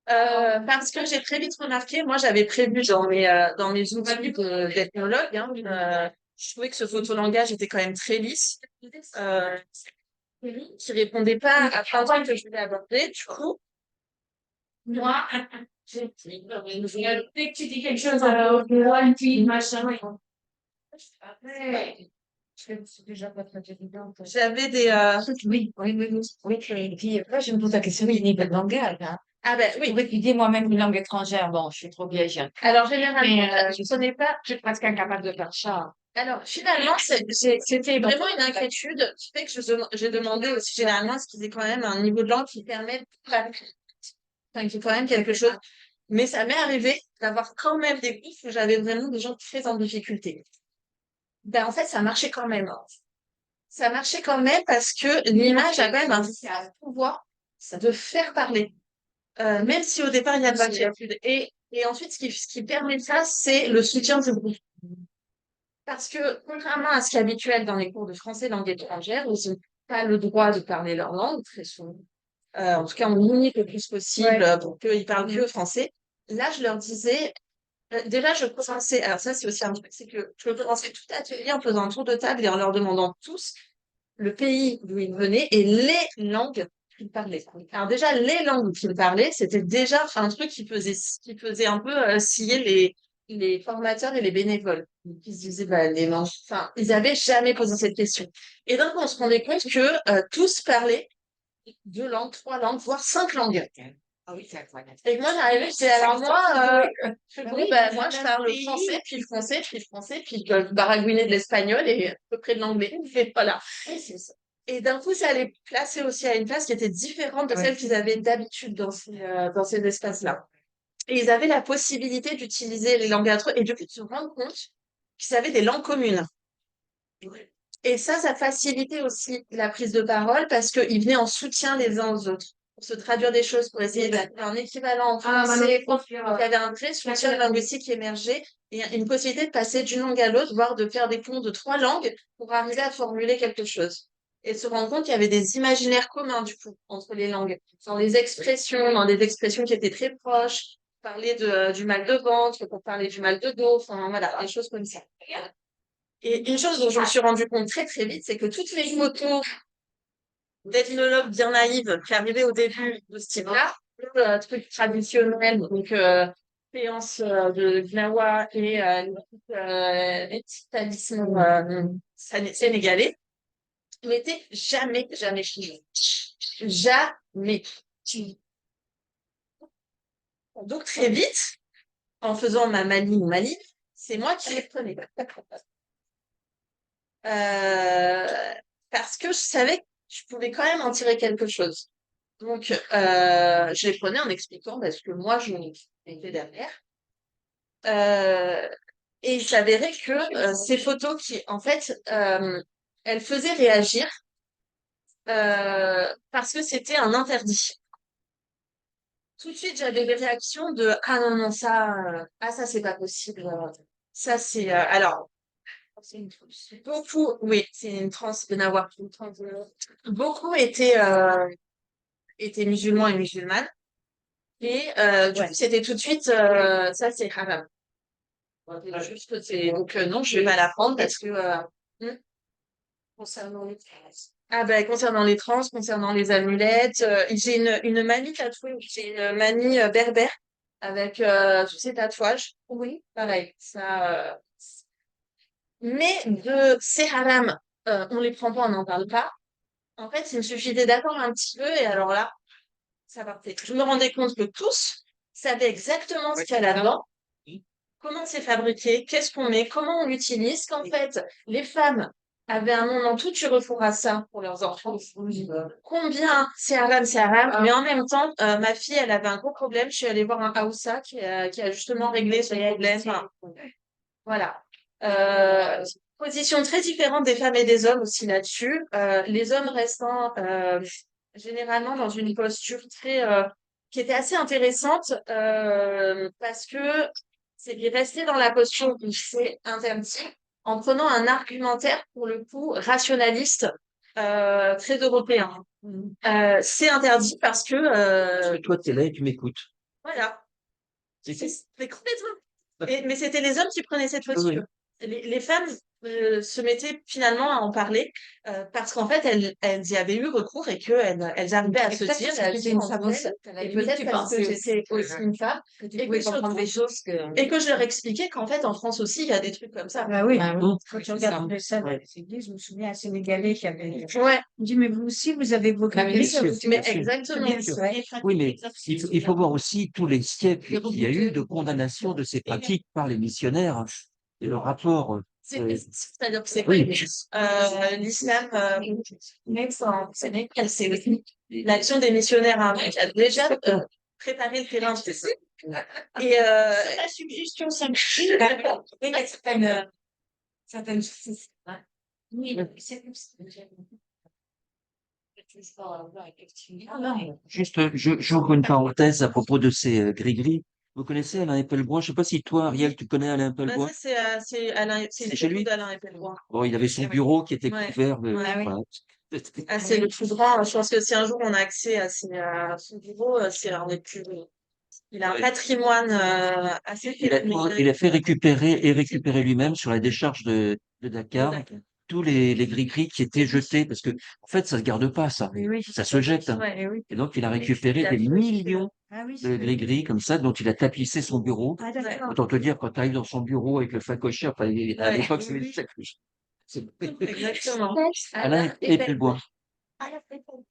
Speaker 1: Parce que j'ai très vite remarqué, moi j'avais prévu dans mes outils d'ethnologue, hein, je trouvais que ce photolangage était quand même très lisse, euh, qui répondait pas à plein de trucs que je voulais aborder. Du coup, moi, dès que tu dis quelque chose, one team, machin, après, c'est déjà pas très évident. J'avais des
Speaker 7: Oui. Et puis après, je me pose la question du niveau de langage, hein.
Speaker 1: ah ben oui.
Speaker 7: Pour étudier moi-même une langue étrangère, bon, je suis trop vieille, hein.
Speaker 1: Alors généralement, je
Speaker 7: je
Speaker 1: connais pas.
Speaker 7: suis presque incapable de faire ça.
Speaker 1: Alors, finalement, c'était vraiment une inquiétude qui fait que j'ai demandé aussi généralement à ce qu'ils aient quand même un niveau de langue qui permette enfin, qui est quand même quelque chose. Mais ça m'est arrivé d'avoir quand même des groupes où j'avais vraiment des gens très en difficulté. Ben, en fait, ça marchait quand même, hein. Ça marchait quand même parce que l'image a quand même un pouvoir de faire parler. Même si au départ, il y a de l'inquiétude. Et ensuite, ce qui permet ça, c'est le soutien du groupe. Parce que, contrairement à ce qui est habituel dans les cours de français langue étrangère, où ils n'ont pas le droit de parler leur langue, très souvent. En tout cas, on limite le plus possible pour qu'ils parlent que français. Là, je leur disais, déjà, je commençais, alors ça, c'est aussi un truc, c'est que je commençais tout atelier en faisant un tour de table et en leur demandant tous le pays d'où ils venaient et les langues qu'ils parlaient. Alors déjà, les langues qu'ils parlaient, c'était déjà un truc qui faisait un peu scier les formateurs et les bénévoles. Donc, ils se disaient, bah, les langues, enfin, ils avaient jamais posé cette question. Et donc, on se rendait compte que tous parlaient deux langues, trois langues, voire cinq langues.
Speaker 7: Ah oui, c'est incroyable.
Speaker 1: Et que moi, j'arrivais, je disais, alors moi, moi, je parle le français, puis le français, puis le français, puis je dois baragouiner de l'espagnol et à peu près de l'anglais. Et voilà. Et d'un coup, ça les plaçait aussi à une place qui était différente de celle qu'ils avaient d'habitude dans ces espaces-là. Et ils avaient la possibilité d'utiliser les langues autres et du coup de se rendre compte qu'ils avaient des langues communes. Et ça facilitait aussi la prise de parole parce qu'ils venaient en soutien les uns aux autres pour se traduire des choses, pour essayer d'avoir un équivalent en français. Donc, il y avait un vrai soutien linguistique qui émergeait et une possibilité de passer d'une langue à l'autre, voire de faire des ponts de trois langues pour arriver à formuler quelque chose. Et se rendre compte qu'il y avait des imaginaires communs, du coup, entre les langues. Dans des expressions qui étaient très proches, parler du mal de ventre, pour parler du mal de dos, enfin, voilà, des choses comme ça. Et une chose dont je me suis rendu compte très très vite, c'est que toutes les photos d'ethnologues bien naïves qui arrivaient au début de ce type-là, le truc traditionnel, donc séance de Gnawa et éthicalisme sénégalais, n'étaient jamais, jamais changés. Jamais. Donc très vite, en faisant ma maligne, c'est moi qui les prenais. Parce que je savais que je pouvais quand même en tirer quelque chose. Donc, je les prenais en expliquant ce que moi, je mettais derrière. Et il s'avérait que ces photos qui, en fait, elles faisaient réagir parce que c'était un interdit. tout de suite, j'avais des réactions de ah non, non, ça, c'est pas possible. Ça, c'est. Alors, beaucoup, oui, c'est une trans, de n'avoir qu'une trans. Beaucoup étaient musulmans et musulmanes. Et du coup, c'était tout de suite, ça, c'est haram. Juste, donc, non, je vais pas la prendre parce que. Hmm.
Speaker 4: Concernant les trans.
Speaker 1: Ah ben, concernant les trans, concernant les amulettes, j'ai une mamie tatouée, j'ai une mamie berbère avec tous ses tatouages. Oui, pareil. Ça, mais de ces haram, on les prend pas, on n'en parle pas. En fait, il me suffisait d'attendre un petit peu et alors là, ça partait. Je me rendais compte que tous savaient exactement ce qu'il y a là-dedans, comment c'est fabriqué, qu'est-ce qu'on met, comment on l'utilise, qu'en fait, les femmes avaient un moment tout tu refouras ça pour leurs enfants. Combien c'est haram, mais en même temps, ma fille, elle avait un gros problème. Je suis allée voir un Haoussa qui a justement réglé ce problème. Enfin, voilà. Position très différente des femmes et des hommes aussi là-dessus. Les hommes restant généralement dans une posture qui était assez intéressante parce que ils restaient dans la posture où c'est interdit en prenant un argumentaire pour le coup rationaliste très européen. C'est interdit parce que
Speaker 2: Parce que toi, tu es là et tu m'écoutes.
Speaker 1: voilà.
Speaker 2: C'est tout.
Speaker 1: Mais complètement. Mais c'était les hommes qui prenaient cette
Speaker 2: Oui,
Speaker 1: posture. Les femmes se mettaient finalement à en parler parce qu'en fait, elles y avaient eu recours et qu'elles arrivaient à se dire, elles
Speaker 7: J'étais une femme aussi.
Speaker 1: et peut-être parce que j'étais aussi une femme
Speaker 7: Que tu
Speaker 1: et
Speaker 7: pouvais
Speaker 1: que,
Speaker 7: comprendre des
Speaker 1: surtout-
Speaker 7: choses que.
Speaker 1: et que je leur expliquais qu'en fait, en France aussi, il y a des trucs comme ça.
Speaker 5: Bah oui,
Speaker 7: Ah oui,
Speaker 5: quand tu
Speaker 7: c'est
Speaker 5: regardes
Speaker 7: ça.
Speaker 5: ça dans les églises, je me souviens un Sénégalais qui avait.
Speaker 1: Ouais,
Speaker 5: Il dit, mais vous aussi, vous avez vos
Speaker 7: Ah, mais
Speaker 5: gris-gris,
Speaker 7: bien sûr,
Speaker 5: vous
Speaker 1: mais
Speaker 2: bien sûr.
Speaker 1: exactement.
Speaker 2: Bien sûr. Oui, mais il faut voir aussi tous les siècles qu'il y a eu de condamnation de ces pratiques par les missionnaires et le rapport.
Speaker 1: C'est-à-dire que c'est pas
Speaker 2: Oui,
Speaker 1: l'islam, mais en Sénégal, c'est aussi l'action des missionnaires hein, qui a déjà préparé le terrain. Et
Speaker 4: La suggestion, ça me
Speaker 7: Oui, il y a certaines choses. Ouais.
Speaker 4: Oui, c'est comme ça.
Speaker 7: Ah non.
Speaker 2: juste, j'ouvre une parenthèse à propos de ces gris-gris. Vous connaissez Alain Epelboin? Je ne sais pas si toi, Ariel, tu connais Alain
Speaker 1: bah,
Speaker 2: Epelboin?
Speaker 1: ça, c'est Alain, c'est
Speaker 2: C'est
Speaker 1: le
Speaker 2: chez
Speaker 1: bureau
Speaker 2: lui?
Speaker 1: d'Alain Epelboin.
Speaker 2: Bon, il avait son
Speaker 1: Ouais.
Speaker 2: bureau qui était
Speaker 1: Ouais.
Speaker 2: couvert de.
Speaker 1: Ouais.
Speaker 2: Voilà.
Speaker 1: Ah, c'est le plus grand. Je pense que si un jour on a accès à son bureau, c'est un des plus. Il a un
Speaker 2: Ouais.
Speaker 1: patrimoine assez phénoménal.
Speaker 2: Il a fait récupérer lui-même sur la décharge de Dakar tous les gris-gris qui étaient jetés parce que, en fait, ça se garde pas, ça.
Speaker 5: Oui, oui.
Speaker 2: Ça se jette. Hein.
Speaker 1: Ouais.
Speaker 2: Et donc, il a récupéré des millions
Speaker 5: Ah oui,
Speaker 2: de
Speaker 5: c'est
Speaker 2: gris-gris comme ça, dont il a tapissé son bureau.
Speaker 5: Ah d'accord.
Speaker 2: Autant te dire, quand tu arrives dans son bureau avec le facochère, enfin, à
Speaker 1: Ouais.
Speaker 2: l'époque,
Speaker 1: Oui,
Speaker 2: c'est
Speaker 1: exactement.
Speaker 2: Alain Epelboin.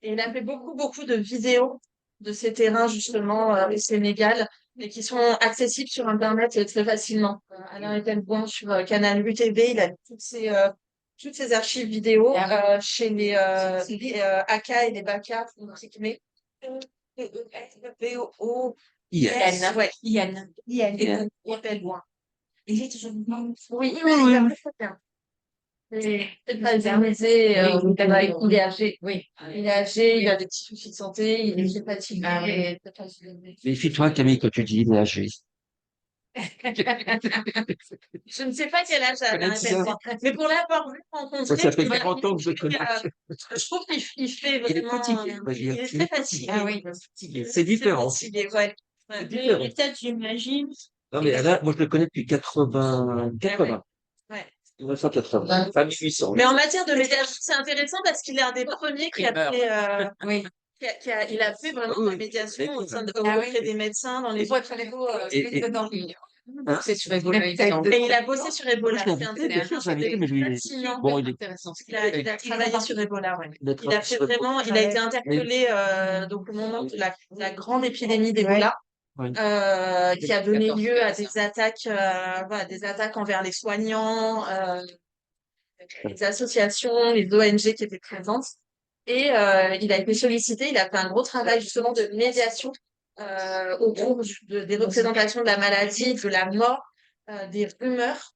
Speaker 1: Et il a fait beaucoup, beaucoup de vidéos de ces terrains, justement, au Sénégal, et qui sont accessibles sur Internet très facilement. Alain Etelboin sur Canal UTV, il a toutes ses archives vidéo chez les AK et les BACA, entre guillemets. BO.
Speaker 2: Yes.
Speaker 1: Ouais.
Speaker 7: Yann.
Speaker 1: Yann Etelboin.
Speaker 7: Il est toujours vivant.
Speaker 1: Oui, il a fait bien. C'est pas éternisé, il est âgé.
Speaker 7: Oui.
Speaker 1: Il est âgé, il a des petits soucis de santé, il est fatigué.
Speaker 7: Ah oui.
Speaker 2: Méfie-toi, Camille, quand tu dis il est âgé.
Speaker 1: Je ne sais pas quel âge a
Speaker 2: Connais
Speaker 1: Alain Epelboin, mais pour l'avoir vu
Speaker 2: Moi,
Speaker 1: rencontrer,
Speaker 2: ça fait
Speaker 1: voilà,
Speaker 2: 40 ans que je le connais.
Speaker 1: je trouve qu'il fait
Speaker 2: Il est
Speaker 1: vraiment.
Speaker 2: fatigué, on va dire.
Speaker 1: Il est
Speaker 2: Il est
Speaker 1: très fatigué.
Speaker 7: Ah oui.
Speaker 2: C'est différent.
Speaker 1: Fatigué, ouais.
Speaker 2: C'est
Speaker 4: Mais
Speaker 2: différent.
Speaker 4: peut-être, j'imagine.
Speaker 2: Non, mais Alain, moi, je le connais depuis 80.
Speaker 1: Ouais.
Speaker 2: 1980. Pas 1800.
Speaker 1: Mais en matière de médiation, c'est intéressant parce qu'il est un des premiers qui a
Speaker 7: Primeur.
Speaker 1: fait,
Speaker 7: Oui.
Speaker 1: il a fait vraiment
Speaker 2: Oui,
Speaker 1: la médiation
Speaker 2: oui.
Speaker 1: au sein
Speaker 7: Ah oui.
Speaker 1: auprès des médecins dans
Speaker 7: Les
Speaker 1: les.
Speaker 7: voix très beaux,
Speaker 2: Et-
Speaker 7: dans le
Speaker 2: Hein
Speaker 7: C'est sur Ebola,
Speaker 1: Et il a bossé sur Ebola.
Speaker 2: Je l'ai
Speaker 1: C'est
Speaker 2: invité, bien sûr, je l'ai invité,
Speaker 1: intéressant.
Speaker 2: mais lui,
Speaker 1: Fascinant.
Speaker 2: bon, il est,
Speaker 7: intéressant ce
Speaker 1: Il a travaillé sur Ebola, ouais.
Speaker 2: il a
Speaker 1: Il a
Speaker 2: travaillé
Speaker 1: fait
Speaker 2: sur-
Speaker 1: vraiment, il a été interpellé donc au moment de la grande épidémie d'Ebola,
Speaker 2: Ouais.
Speaker 1: qui a donné
Speaker 7: 14,
Speaker 1: lieu à
Speaker 7: 15.
Speaker 1: des attaques, voilà, des attaques envers les soignants, les associations, les ONG qui étaient présentes. Et il a été sollicité, il a fait un gros travail justement de médiation autour des représentations de la maladie, de la mort, des rumeurs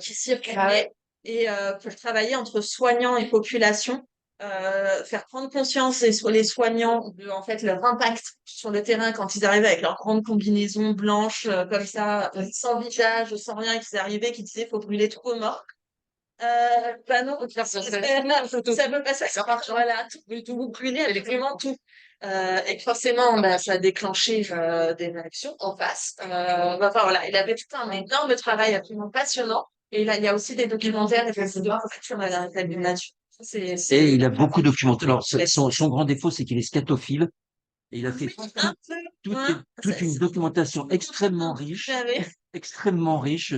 Speaker 1: qui circulaient et pour travailler entre soignants et population faire prendre conscience les soignants de en fait leur impact sur le terrain quand ils arrivaient avec leurs grandes combinaisons blanches comme ça, sans visage, sans rien, qu'ils arrivaient, qu'ils disaient faut brûler tout aux morts. Bah non, ça veut pas ça marche. Voilà, tout vous brûler, vraiment tout. Et que forcément, bah, ça a déclenché des réactions en face. Bah, enfin voilà, il avait tout un énorme travail absolument passionnant. Et là, il y a aussi des documentaires et des vidéos sur la réalité de nature.
Speaker 2: Et il a beaucoup documenté. Alors, son grand défaut, c'est qu'il est scatophile. Et il a fait
Speaker 1: Oui, un peu, ouais,
Speaker 2: toute une documentation extrêmement riche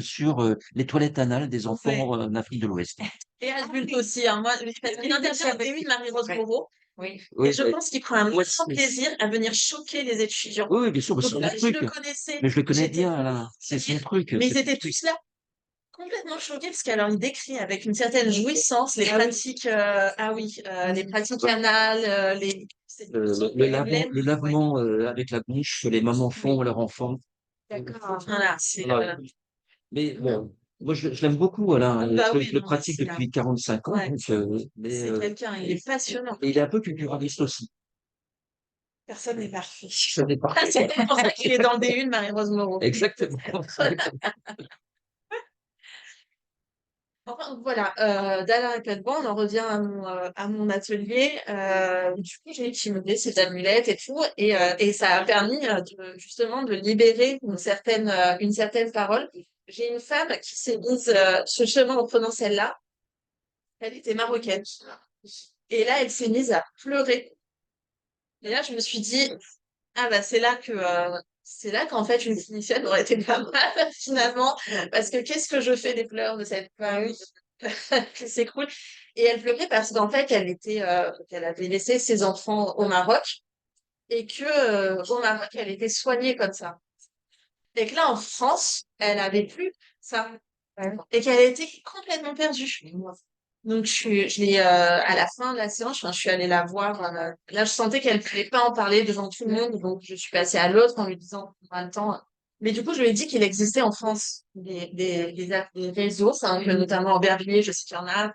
Speaker 2: sur les toilettes anales des enfants
Speaker 1: ouais.
Speaker 2: en Afrique de l'Ouest.
Speaker 1: Et adulte aussi, hein. Moi, parce qu'il intervient au début de Marie-Rose Moreau.
Speaker 7: Oui.
Speaker 1: Et je
Speaker 2: Oui,
Speaker 1: pense qu'il prend un
Speaker 2: ouais,
Speaker 1: grand plaisir à venir choquer les étudiants.
Speaker 2: oui, oui, bien sûr,
Speaker 1: Donc,
Speaker 2: c'est son
Speaker 1: je
Speaker 2: truc.
Speaker 1: le connaissais.
Speaker 2: Mais je le connais
Speaker 1: J'étais
Speaker 2: bien, là. C'est son truc.
Speaker 1: Mais ils
Speaker 2: c'est son
Speaker 1: étaient
Speaker 2: truc.
Speaker 1: tous là, complètement choqués, parce qu'alors il décrit avec une certaine jouissance les pratiques, les pratiques anales,
Speaker 2: Le lavement avec la bouche que les mamans font à leurs enfants.
Speaker 1: D'accord. Voilà, c'est,
Speaker 2: Voilà. Mais bon, moi, je l'aime beaucoup, Alain.
Speaker 1: bah oui,
Speaker 2: Je le
Speaker 1: non, mais
Speaker 2: pratique
Speaker 1: c'est
Speaker 2: depuis 45 ans.
Speaker 1: ouais,
Speaker 2: Donc, mais,
Speaker 1: c'est quelqu'un, il est passionnant.
Speaker 2: et il est un peu culturaliste aussi.
Speaker 1: Personne n'est parfait.
Speaker 2: Ça n'est pas.
Speaker 1: C'est pour ça qu'il est dans le D1 de Marie-Rose Moreau.
Speaker 2: Exactement.
Speaker 1: Enfin, voilà, d'Alain et Pedban, on en revient à mon atelier. Du coup, j'ai utilisé ces amulettes et tout, et ça a permis justement de libérer une certaine parole. J'ai une femme qui s'est mise ce chemin en prenant celle-là. Elle était marocaine. Et là, elle s'est mise à pleurer. Et là, je me suis dit, ah bah c'est là qu'en fait une clinicienne aurait été pas mal finalement, parce que qu'est-ce que je fais des pleurs de cette femme qui s'écroule. Et elle pleurait parce qu'en fait qu'elle avait laissé ses enfants au Maroc et que au Maroc elle était soignée comme ça. Et que là en France elle avait plus ça et qu'elle était complètement perdue. Donc je l'ai à la fin de la séance, enfin, je suis allée la voir. Là, je sentais qu'elle ne pouvait pas en parler devant tout le monde, donc je suis passée à l'autre en lui disant on a le temps. Mais du coup, je lui ai dit qu'il existait en France des réseaux, enfin, que notamment en Aubervilliers, je sais qu'il y en a,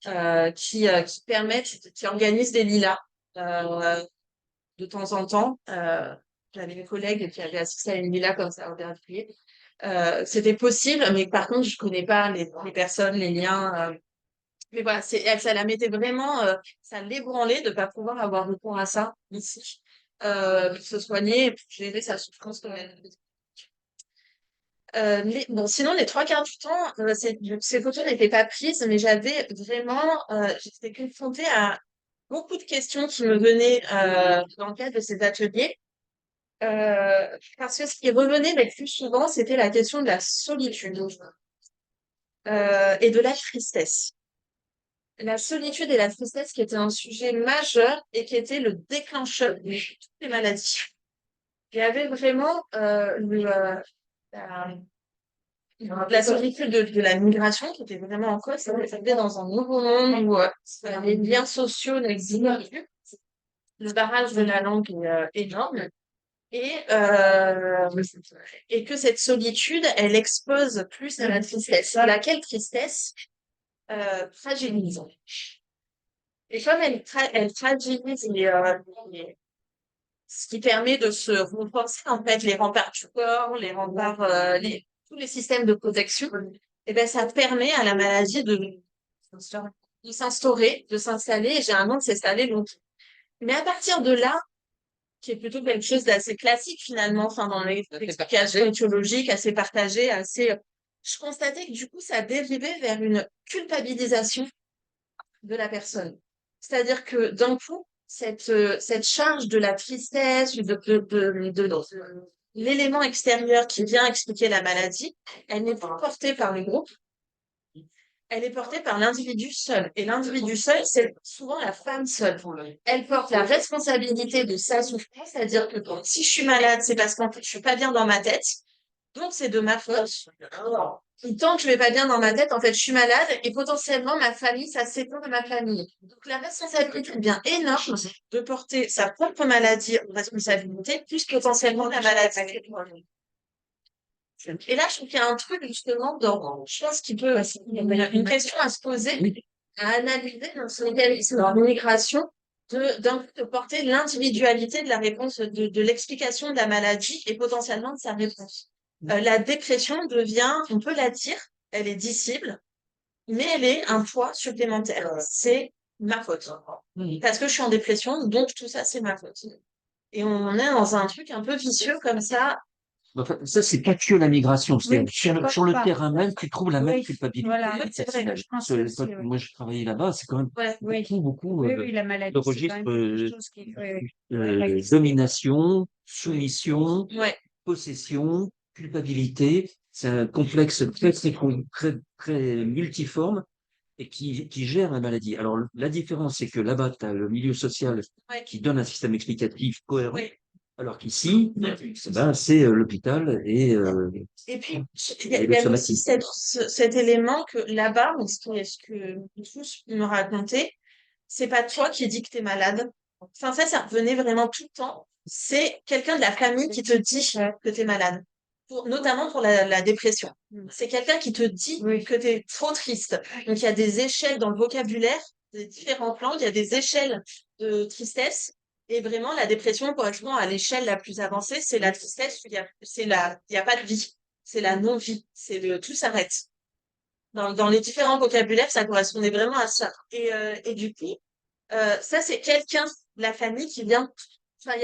Speaker 1: enfin, qui permettent, qui organisent des lilas euh, de temps en temps. J'avais une collègue qui avait assisté à une lila comme ça à Aubervilliers. C'était possible, mais par contre, je connais pas les personnes, les liens. Mais voilà, ça la mettait vraiment, ça l'ébranlait de ne pas pouvoir avoir recours à ça ici, pour se soigner et pour gérer sa souffrance quand même. Mais bon, sinon, les trois quarts du temps, ces photos n'étaient pas prises, mais j'avais vraiment, j'étais confrontée à beaucoup de questions qui me venaient dans le cadre de ces ateliers. Parce que ce qui revenait le plus souvent, c'était la question de la solitude et de la tristesse. La solitude et la tristesse qui était un sujet majeur et qui était le déclencheur de toutes les maladies. Il y avait vraiment la, la solitude de la migration qui était vraiment en cause. On était dans un nouveau monde où les liens sociaux n'existaient plus. Le barrage de la langue est énorme. Et, euh, et que cette solitude, elle expose plus à la tristesse. Laquelle tristesse fragilise. Et comme elle fragilise ce qui permet de se renforcer, en fait, les remparts du corps, les remparts, tous les systèmes de protection, et ben, ça permet à la maladie de s'instaurer, de s'installer, et généralement de s'installer longtemps. Mais à partir de là, qui est plutôt quelque chose d'assez classique finalement, enfin, dans l'explication étiologique, assez partagée, je constatais que du coup, ça dérivait vers une culpabilisation de la personne. C'est-à-dire que d'un coup, cette charge de la tristesse, de l'élément extérieur qui vient expliquer la maladie, elle n'est pas portée par le groupe, elle est portée par l'individu seul. Et l'individu seul, c'est souvent la femme seule. Elle porte la responsabilité de sa souffrance, c'est-à-dire que si je suis malade, c'est parce qu'en fait, je suis pas bien dans ma tête. Donc, c'est de ma faute. Et tant que je vais pas bien dans ma tête, en fait, je suis malade et potentiellement ma famille, ça sépare de ma famille. Donc, la responsabilité devient énorme de porter sa propre maladie en responsabilité, plus potentiellement la maladie. Et là, je trouve qu'il y a un truc justement je pense qu'il peut, il y a une question à se poser. à analyser dans ce mécanisme de migration de porter l'individualité de la réponse, de l'explication de la maladie et potentiellement de sa réponse. La dépression devient, on peut la dire, elle est dissible, mais elle est un poids supplémentaire. C'est ma faute. Parce que je suis en dépression, donc tout ça, c'est ma faute. Et on est dans un truc un peu vicieux comme ça.
Speaker 2: Enfin, ça, c'est pas que la migration.
Speaker 5: Oui,
Speaker 2: Sur le
Speaker 5: pas.
Speaker 2: terrain même, tu trouves la même
Speaker 5: Oui,
Speaker 2: culpabilité.
Speaker 5: voilà.
Speaker 1: Oui, c'est vrai.
Speaker 5: Je pense
Speaker 2: Parce que
Speaker 5: aussi, oui.
Speaker 2: moi, je travaillais là-bas, c'est quand même
Speaker 1: Ouais.
Speaker 5: Oui.
Speaker 2: beaucoup
Speaker 5: Oui, oui, la maladie,
Speaker 2: de
Speaker 5: c'est quand
Speaker 2: registres
Speaker 5: même quelque chose qui, oui, oui.
Speaker 2: domination, soumission,
Speaker 1: Ouais.
Speaker 2: possession, culpabilité. C'est un complexe très multiforme et qui gère la maladie. Alors, la différence, c'est que là-bas, tu as le milieu social
Speaker 1: Ouais.
Speaker 2: qui donne un système explicatif cohérent,
Speaker 1: Ouais.
Speaker 2: alors qu'ici, c'est l'hôpital
Speaker 1: Et puis, il
Speaker 2: et
Speaker 1: y
Speaker 2: le
Speaker 1: a aussi
Speaker 2: somatique.
Speaker 1: cet élément que là-bas, ce que tous me racontaient, c'est pas toi qui dis que t'es malade. Enfin, ça revenait vraiment tout le temps. C'est quelqu'un de la famille qui te dit que t'es malade. Notamment pour la dépression. C'est quelqu'un qui te dit
Speaker 5: Oui.
Speaker 1: que t'es trop triste. Donc, il y a des échelles dans le vocabulaire des différentes langues. Il y a des échelles de tristesse. Et vraiment, la dépression correspond à l'échelle la plus avancée. C'est la tristesse où il y a pas de vie. C'est la non-vie. Tout s'arrête. Dans les différents vocabulaires, ça correspondait vraiment à ça. Et du coup, ça, c'est quelqu'un de la famille qui vient. Enfin, il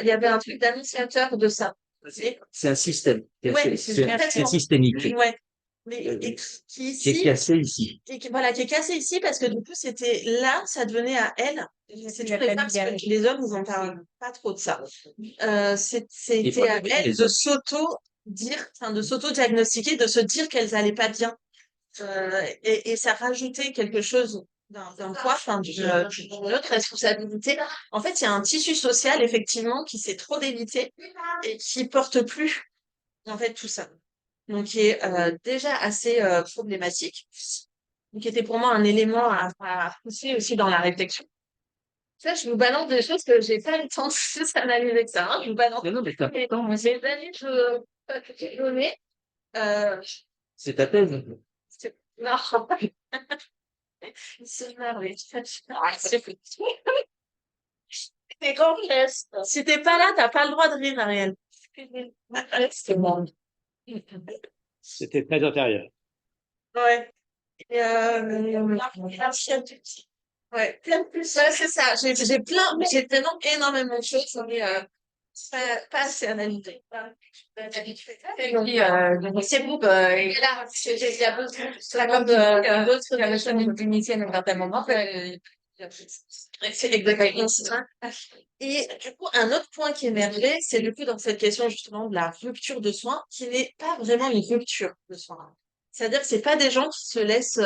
Speaker 1: y avait un truc d'annonciateur de ça.
Speaker 2: C'est un système.
Speaker 1: Ouais,
Speaker 2: C'est
Speaker 1: complètement.
Speaker 2: systémique.
Speaker 1: Ouais. Mais et qui
Speaker 2: Qui est
Speaker 1: ici,
Speaker 2: cassé ici.
Speaker 1: voilà, qui est cassé ici parce que du coup, c'était là, ça devenait à elle. C'est toujours les femmes, parce que les hommes, ils en parlent pas trop de ça. C'était à elle de s'auto-dire, enfin, de s'auto-diagnostiquer, de se dire qu'elles allaient pas bien. Et ça rajoutait quelque chose d'un poids, enfin, d'une autre responsabilité. En fait, il y a un tissu social, effectivement, qui s'est trop délité et qui porte plus, en fait, tout ça. Donc, qui est déjà assez problématique. Donc, qui était pour moi un élément à pousser aussi dans la réflexion. Ça, je vous balance des choses que j'ai pas le temps de plus analyser que ça. Hein. Je vous balance
Speaker 2: Non, mais
Speaker 1: les amis que j'ai données.
Speaker 2: c'est ta thèse.
Speaker 1: Non, c'est merveilleux. C'est grand geste. Si t'es pas là, t'as pas le droit de rire, Ariel. C'est bon.
Speaker 6: C'était très intérieur.
Speaker 1: Ouais. Et ouais, plein de plus. Ouais, c'est ça. J'ai vraiment énormément de choses, mais pas assez analysées.
Speaker 7: Et puis, c'est vous, et là, il y a d'autres personnes cliniciennes à un certain moment.
Speaker 1: C'est exactement ça. Et du coup, un autre point qui émergeait, c'est du coup dans cette question justement de la rupture de soins, qui n'est pas vraiment une rupture de soins. C'est-à-dire que c'est pas des gens qui se laissent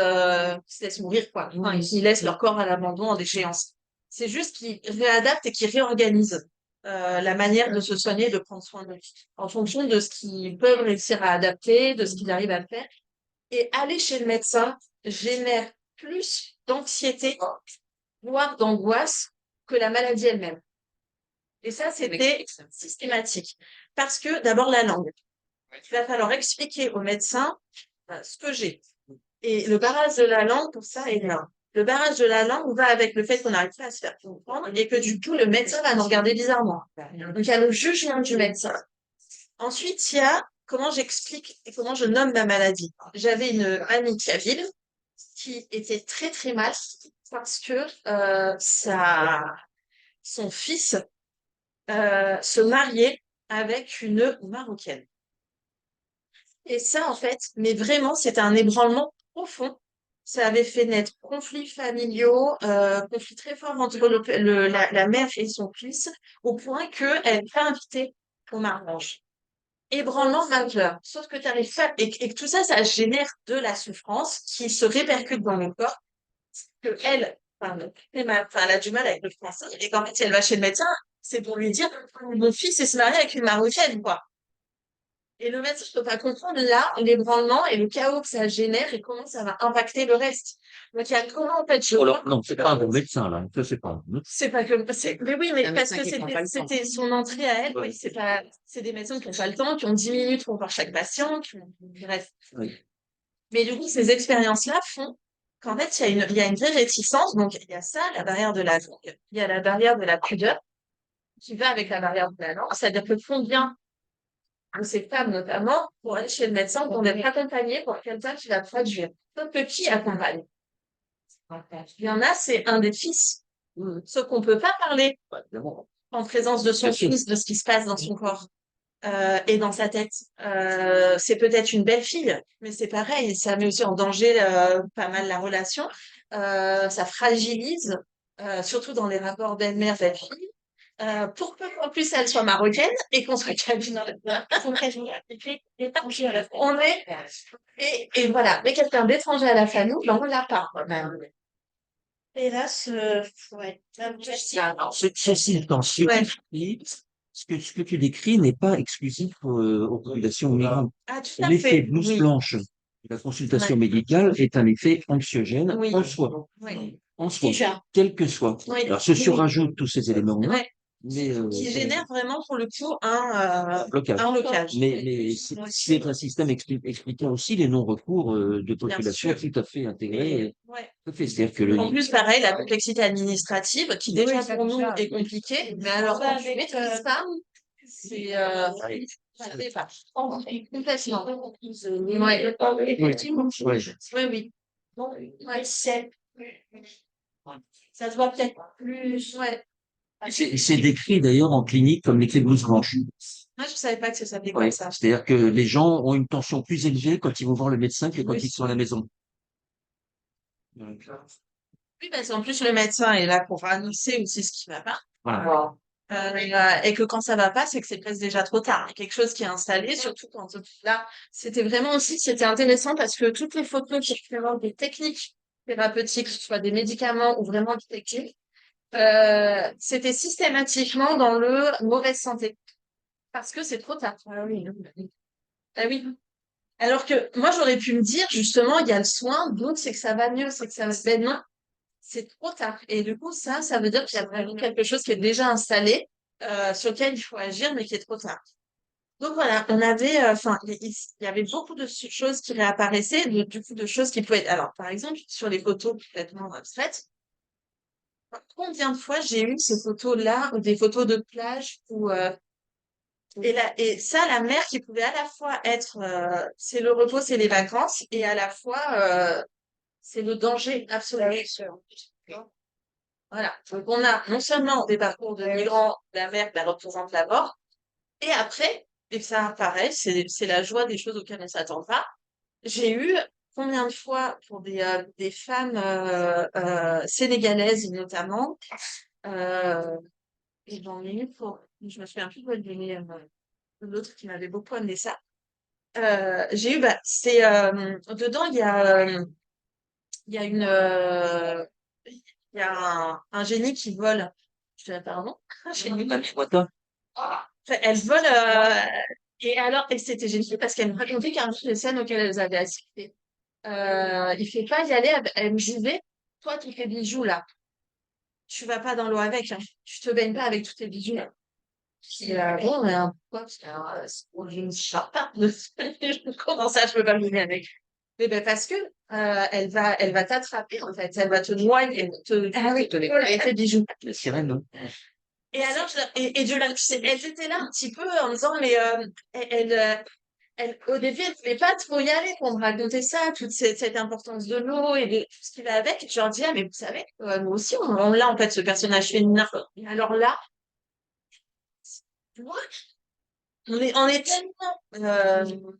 Speaker 1: mourir, quoi. Enfin, qui laissent leur corps à l'abandon en déchéance. C'est juste qu'ils réadaptent et qu'ils réorganisent la manière de se soigner, de prendre soin d'eux, en fonction de ce qu'ils peuvent réussir à adapter, de ce qu'ils arrivent à faire. Et aller chez le médecin génère plus d'anxiété, voire d'angoisse, que la maladie elle-même. Et ça, c'était systématique. Parce que, d'abord, la langue. Il va falloir expliquer au médecin ce que j'ai. Et le barrage de la langue, pour ça, est là. Le barrage de la langue va avec le fait qu'on n'arrive pas à se faire comprendre et que du coup, le médecin va nous regarder bizarrement. Donc, il y a le jugement du médecin. Ensuite, il y a comment j'explique et comment je nomme ma maladie. J'avais une amie qui était très très mal parce que son fils se mariait avec une Marocaine. Et ça, en fait, mais vraiment, c'était un ébranlement profond. Ça avait fait naître conflits familiaux, conflits très forts entre la mère et son fils, au point qu'elle n'est pas invitée au mariage. Ébranlement majeur. Sauf que tu arrives pas, et que tout ça, ça génère de la souffrance qui se répercute dans le corps, que elle, elle a du mal avec le français, et qu'en fait, si elle va chez le médecin, c'est pour lui dire, mon fils est se marié avec une Marocaine, quoi. Et le médecin ne peut pas comprendre là l'ébranlement et le chaos que ça génère et comment ça va impacter le reste. Donc, il y a comment, en fait,
Speaker 2: Alors, non, c'est pas un bon médecin, là. Ça, c'est pas.
Speaker 1: c'est pas que, mais oui, mais
Speaker 3: Un
Speaker 1: parce
Speaker 3: médecin
Speaker 1: que
Speaker 3: qui prend pas le temps.
Speaker 1: c'était son entrée à elle, oui, c'est des médecins qui n'ont pas le temps, qui ont 10 minutes pour voir chaque patient, bref.
Speaker 2: Oui.
Speaker 1: Mais du coup, ces expériences-là font qu'en fait, il y a une vraie réticence. Donc, il y a ça, la barrière de la langue. Il y a la barrière de la pudeur qui va avec la barrière de la langue. C'est-à-dire que combien de ces femmes, notamment, pour aller chez le médecin, vont être accompagnées pour quelqu'un qui va traduire. Peu qui accompagne. Il y en a, c'est un des fils. Sauf qu'on peut pas parler en présence de son
Speaker 2: Bien sûr.
Speaker 1: fils de ce qui se passe dans son corps et dans sa tête. C'est peut-être une belle fille, mais c'est pareil, ça met aussi en danger pas mal la relation. Ça fragilise, surtout dans les rapports belle-mère, belle-fille. Pour peu qu'en plus elle soit marocaine et qu'on soit kabyle. On est et voilà, mais quelqu'un d'étranger à la famille, ben on l'a pas.
Speaker 4: Hélas, ouais. Même plastique.
Speaker 2: Ceci étant,
Speaker 1: Ouais.
Speaker 2: ce que tu décris n'est pas exclusif aux populations migrantes.
Speaker 1: Ah, tout à
Speaker 2: L'effet
Speaker 1: fait.
Speaker 2: blouse
Speaker 1: Oui.
Speaker 2: blanche de la consultation
Speaker 1: Ouais.
Speaker 2: médicale est un effet anxiogène
Speaker 1: Oui.
Speaker 2: en soi.
Speaker 1: Oui.
Speaker 2: En soi,
Speaker 4: Déjà.
Speaker 2: quel que soit.
Speaker 1: Oui.
Speaker 2: Alors, se surajoutent tous ces éléments-là,
Speaker 1: Ouais.
Speaker 2: mais
Speaker 1: Qui génère vraiment pour le coup un
Speaker 2: blocage.
Speaker 1: blocage.
Speaker 2: Mais c'est un système expliquant aussi les non-recours de populations
Speaker 1: sûr.
Speaker 2: tout à fait intégrées.
Speaker 1: Ouais.
Speaker 2: Tout à fait. C'est-à-dire que
Speaker 1: En plus, pareil, la complexité administrative, qui déjà pour nous est compliquée, mais alors quand tu maîtrises ça, c'est ça dépasse. Complètement. Ouais. Oui, oui. Ouais.
Speaker 4: Ça se voit peut-être plus.
Speaker 1: Ouais.
Speaker 2: c'est décrit d'ailleurs en clinique comme l'effet blouse blanche.
Speaker 1: Moi, je savais pas que ça s'appelait
Speaker 2: Ouais.
Speaker 1: comme ça.
Speaker 2: C'est-à-dire que les gens ont une tension plus élevée quand ils vont voir le médecin que quand
Speaker 1: Oui.
Speaker 2: ils sont à la maison.
Speaker 1: Oui, parce qu'en plus, le médecin est là pour annoncer aussi ce qui va pas.
Speaker 2: Voilà.
Speaker 1: Et que quand ça va pas, c'est que c'est presque déjà trop tard. Il y a quelque chose qui est installé, surtout quand là, c'était vraiment aussi, c'était intéressant parce que toutes les photos qui représentent des techniques thérapeutiques, que ce soit des médicaments ou vraiment des techniques, c'était systématiquement dans le mauvaise santé. Parce que c'est trop tard. Ah oui. Ah oui. Alors que moi, j'aurais pu me dire, justement, il y a le soin, donc c'est que ça va mieux, c'est que ça va se non, c'est trop tard. Et du coup, ça veut dire qu'il y a vraiment quelque chose qui est déjà installé, sur lequel il faut agir, mais qui est trop tard. Donc voilà, on avait, enfin, il y avait beaucoup de choses qui réapparaissaient, du coup, de choses qui pouvaient être. Alors, par exemple, sur les photos complètement abstraites, combien de fois j'ai eu ces photos-là, ou des photos de plage, ou et ça, la mer qui pouvait à la fois être, c'est le repos, c'est les vacances, et à la fois, c'est le danger absolu. Voilà. Donc, on a non seulement des parcours de migrants, la mer, elle représente la mort, et après, et ça, pareil, c'est la joie des choses auxquelles on s'attend pas. J'ai eu combien de fois pour des femmes sénégalaises notamment, et j'en ai eu pour, je me souviens plus de l'autre qui m'avait beaucoup amené ça. J'ai eu, bah, c'est dedans il y a une il y a un génie qui vole. Je dirais pardon. Un génie. Enfin, elle vole et alors et c'était génial parce qu'elle me racontait qu'un jour les scènes auxquelles elles avaient assisté. Il fait pas y aller. Elle me disait, toi tous tes bijoux là, tu vas pas dans l'eau avec. Hein. Tu te baignes pas avec tous tes bijoux là. Puis bon, mais pourquoi? Parce que je ne sais pas. Comment ça, je peux pas me baigner avec? Mais ben parce que elle va t'attraper en fait, elle va te noyer, te les tes bijoux.
Speaker 2: La sirène, non?
Speaker 1: Et alors, elles étaient là un petit peu en disant, mais au début, elle ne voulait pas trop y aller pour me raconter ça, toute cette importance de l'eau et de tout ce qui va avec. Je leur dis, ah, mais vous savez, nous aussi, on l'a en fait, ce personnage féminin. Et alors là, tu vois, on est tellement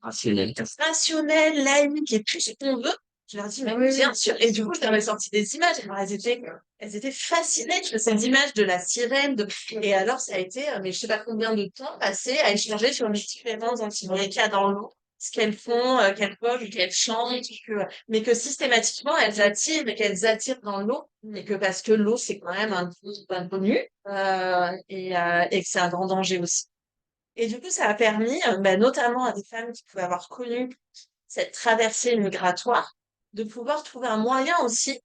Speaker 1: rationnel, laïque et tout ce qu'on veut. Je leur dis, mais bien sûr. Et du coup, je leur ai sorti des images. Alors, elles étaient fascinées de ces images de la sirène. Et alors, ça a été, mais je sais pas combien de temps passé à échanger sur les différents antibiotiques qu'il y a dans l'eau, ce qu'elles font, qu'elles peuvent, qu'elles chantent, mais que systématiquement, elles attirent et qu'elles attirent dans l'eau. Et que parce que l'eau, c'est quand même un peu inconnu, et que c'est un grand danger aussi. Et du coup, ça a permis, notamment à des femmes qui pouvaient avoir connu cette traversée migratoire, de pouvoir trouver un moyen aussi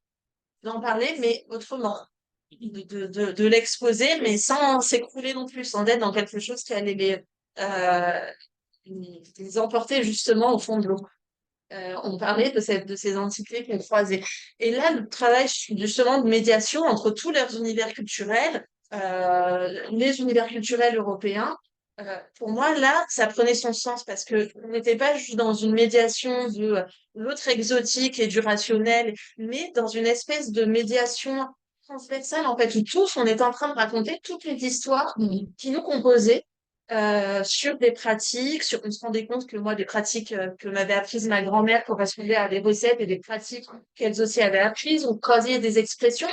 Speaker 1: d'en parler, mais autrement, de l'exposer, mais sans s'écrouler non plus, sans être dans quelque chose qui allait les emporter justement au fond de l'eau. on parlait de ces entités qu'on croisait. Et là, le travail justement de médiation entre tous leurs univers culturels, les univers culturels européens, pour moi, là, ça prenait son sens parce que on n'était pas juste dans une médiation de l'autre exotique et du rationnel, mais dans une espèce de médiation transversale, en fait, où tous, on était en train de raconter toutes les histoires qui nous composaient sur des pratiques, on se rendait compte que moi, des pratiques que m'avait apprises ma grand-mère correspondaient à des recettes et des pratiques qu'elles aussi avaient apprises. On croisait des expressions.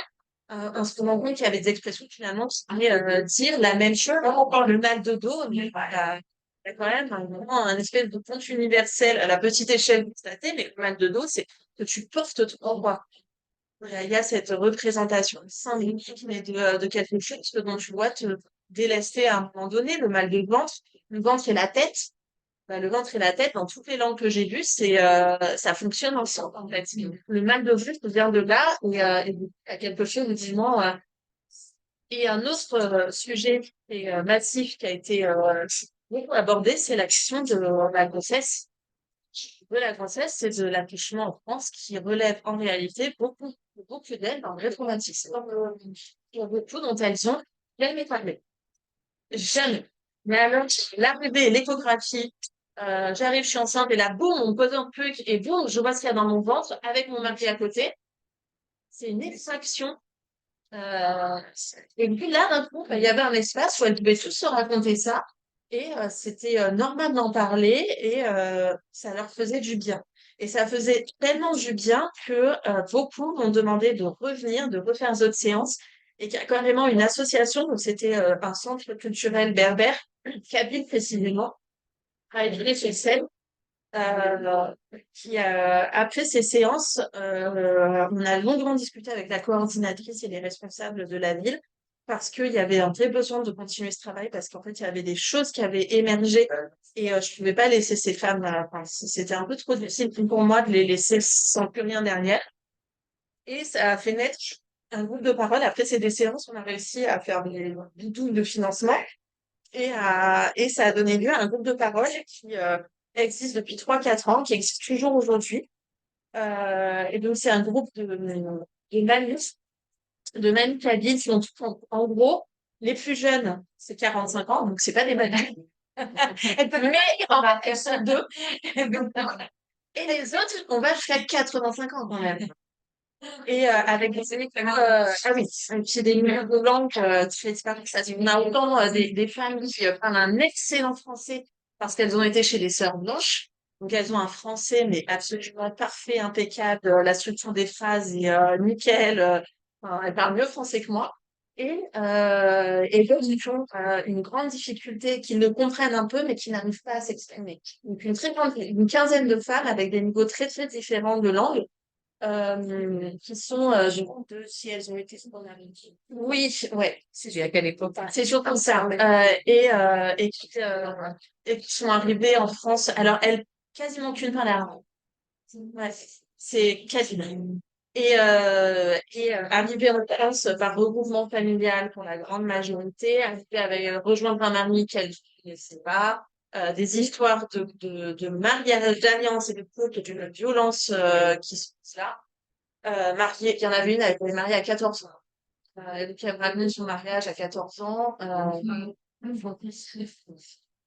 Speaker 1: On se rendait compte qu'il y avait des expressions finalement qui voulaient dire la même chose. Encore le mal de dos, mais il y a quand même un espèce de conte universel à la petite échelle constatée, mais le mal de dos, c'est que tu portes ton poids. Il y a cette représentation symbolique mais de quelque chose que dont tu dois te délester à un moment donné. Le mal de ventre, le ventre et la tête. Bah, le ventre et la tête, dans toutes les langues que j'ai vues, ça fonctionne ensemble, en fait. Le mal de ventre vient de là et il y a quelque chose de vraiment. Et un autre sujet massif qui a été beaucoup abordé, c'est la question de la grossesse. De la grossesse, c'est de l'accouchement en France qui relève en réalité beaucoup d'elles d'un vrai traumatisme. Il y a beaucoup dont elles ont jamais parlé. Jamais. Mais alors, l'arrivée, l'échographie, j'arrive, je suis enceinte et là, boum, on me pose un truc et boum, je vois ce qu'il y a dans mon ventre avec mon mari à côté. C'est une extraction. Et puis là, d'un coup, il y avait un espace où elles pouvaient tous se raconter ça. Et c'était normal d'en parler et ça leur faisait du bien. Et ça faisait tellement du bien que beaucoup m'ont demandé de revenir, de refaire d'autres séances. Et qu'il y a carrément une association, donc c'était un centre culturel berbère, kabyle précisément, à Ivry-sur-Seine, euh, qui après ces séances, on a longuement discuté avec la coordinatrice et les responsables de la ville parce qu'il y avait un vrai besoin de continuer ce travail parce qu'en fait il y avait des choses qui avaient émergé et je pouvais pas laisser ces femmes, enfin, c'était un peu trop difficile pour moi de les laisser sans plus rien derrière et ça a fait naître un groupe de parole. Après ces des séances, on a réussi à faire des bidouilles de financement et ça a donné lieu à un groupe de parole qui existe depuis 3 4 ans, qui existe toujours aujourd'hui. Et donc, c'est un groupe de manus, de manus kabyles qui ont en gros, les plus jeunes, c'est 45 ans, donc c'est pas des manus. Mais elles sont deux. Et les autres, on va jusqu'à 85 ans quand même. Et avec des ah oui, et puis des numéros de langue qui fait disparaître ça. On a autant des familles qui parlent un excellent français parce qu'elles ont été chez les sœurs blanches. Donc elles ont un français mais absolument parfait, impeccable, la structure des phrases est nickel. Enfin, elles parlent mieux français que moi. Et d'autres qui ont une grande difficulté, qui le comprennent un peu mais qui n'arrivent pas à s'exprimer. Donc une quinzaine de femmes avec des niveaux très très différents de langue qui sont, je crois,
Speaker 4: De si elles ont été scolarisées.
Speaker 1: oui, ouais,
Speaker 3: C'est à quelle époque?
Speaker 1: c'est surtout ça. Et qui sont arrivées en France. Alors, elles, quasiment qu'une parlait arabe. Ouais, c'est quasiment. Arrivées en France par regroupement familial pour la grande majorité, arrivées avec rejoindre un mari qu'elles ne connaissaient pas. Des histoires de mariage, d'alliance et de couple, d'une violence qui se passe là. Mariée, il y en avait une, elle était mariée à 14 ans. Donc, elle m'a amené son mariage à 14 ans.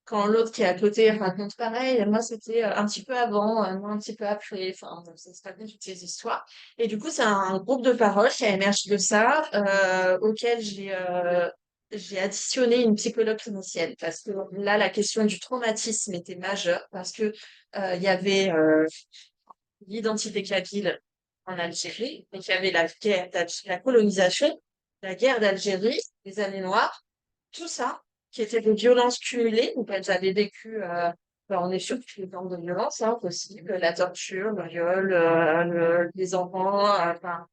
Speaker 1: Quand l'autre qui est à côté raconte pareil, moi c'était un petit peu avant, moi un petit peu après, enfin, ça se raconte toutes ces histoires. Et du coup, c'est un groupe de parole qui a émergé de ça, auquel j'ai additionné une psychologue clinicienne parce que là, la question du traumatisme était majeure parce que il y avait l'identité kabyle en Algérie, donc il y avait la guerre la colonisation, la guerre d'Algérie, les années noires, tout ça, qui étaient des violences cumulées, donc elles avaient vécu, on est sur toutes les formes de violence possible, la torture, le viol, les enfants, enfin,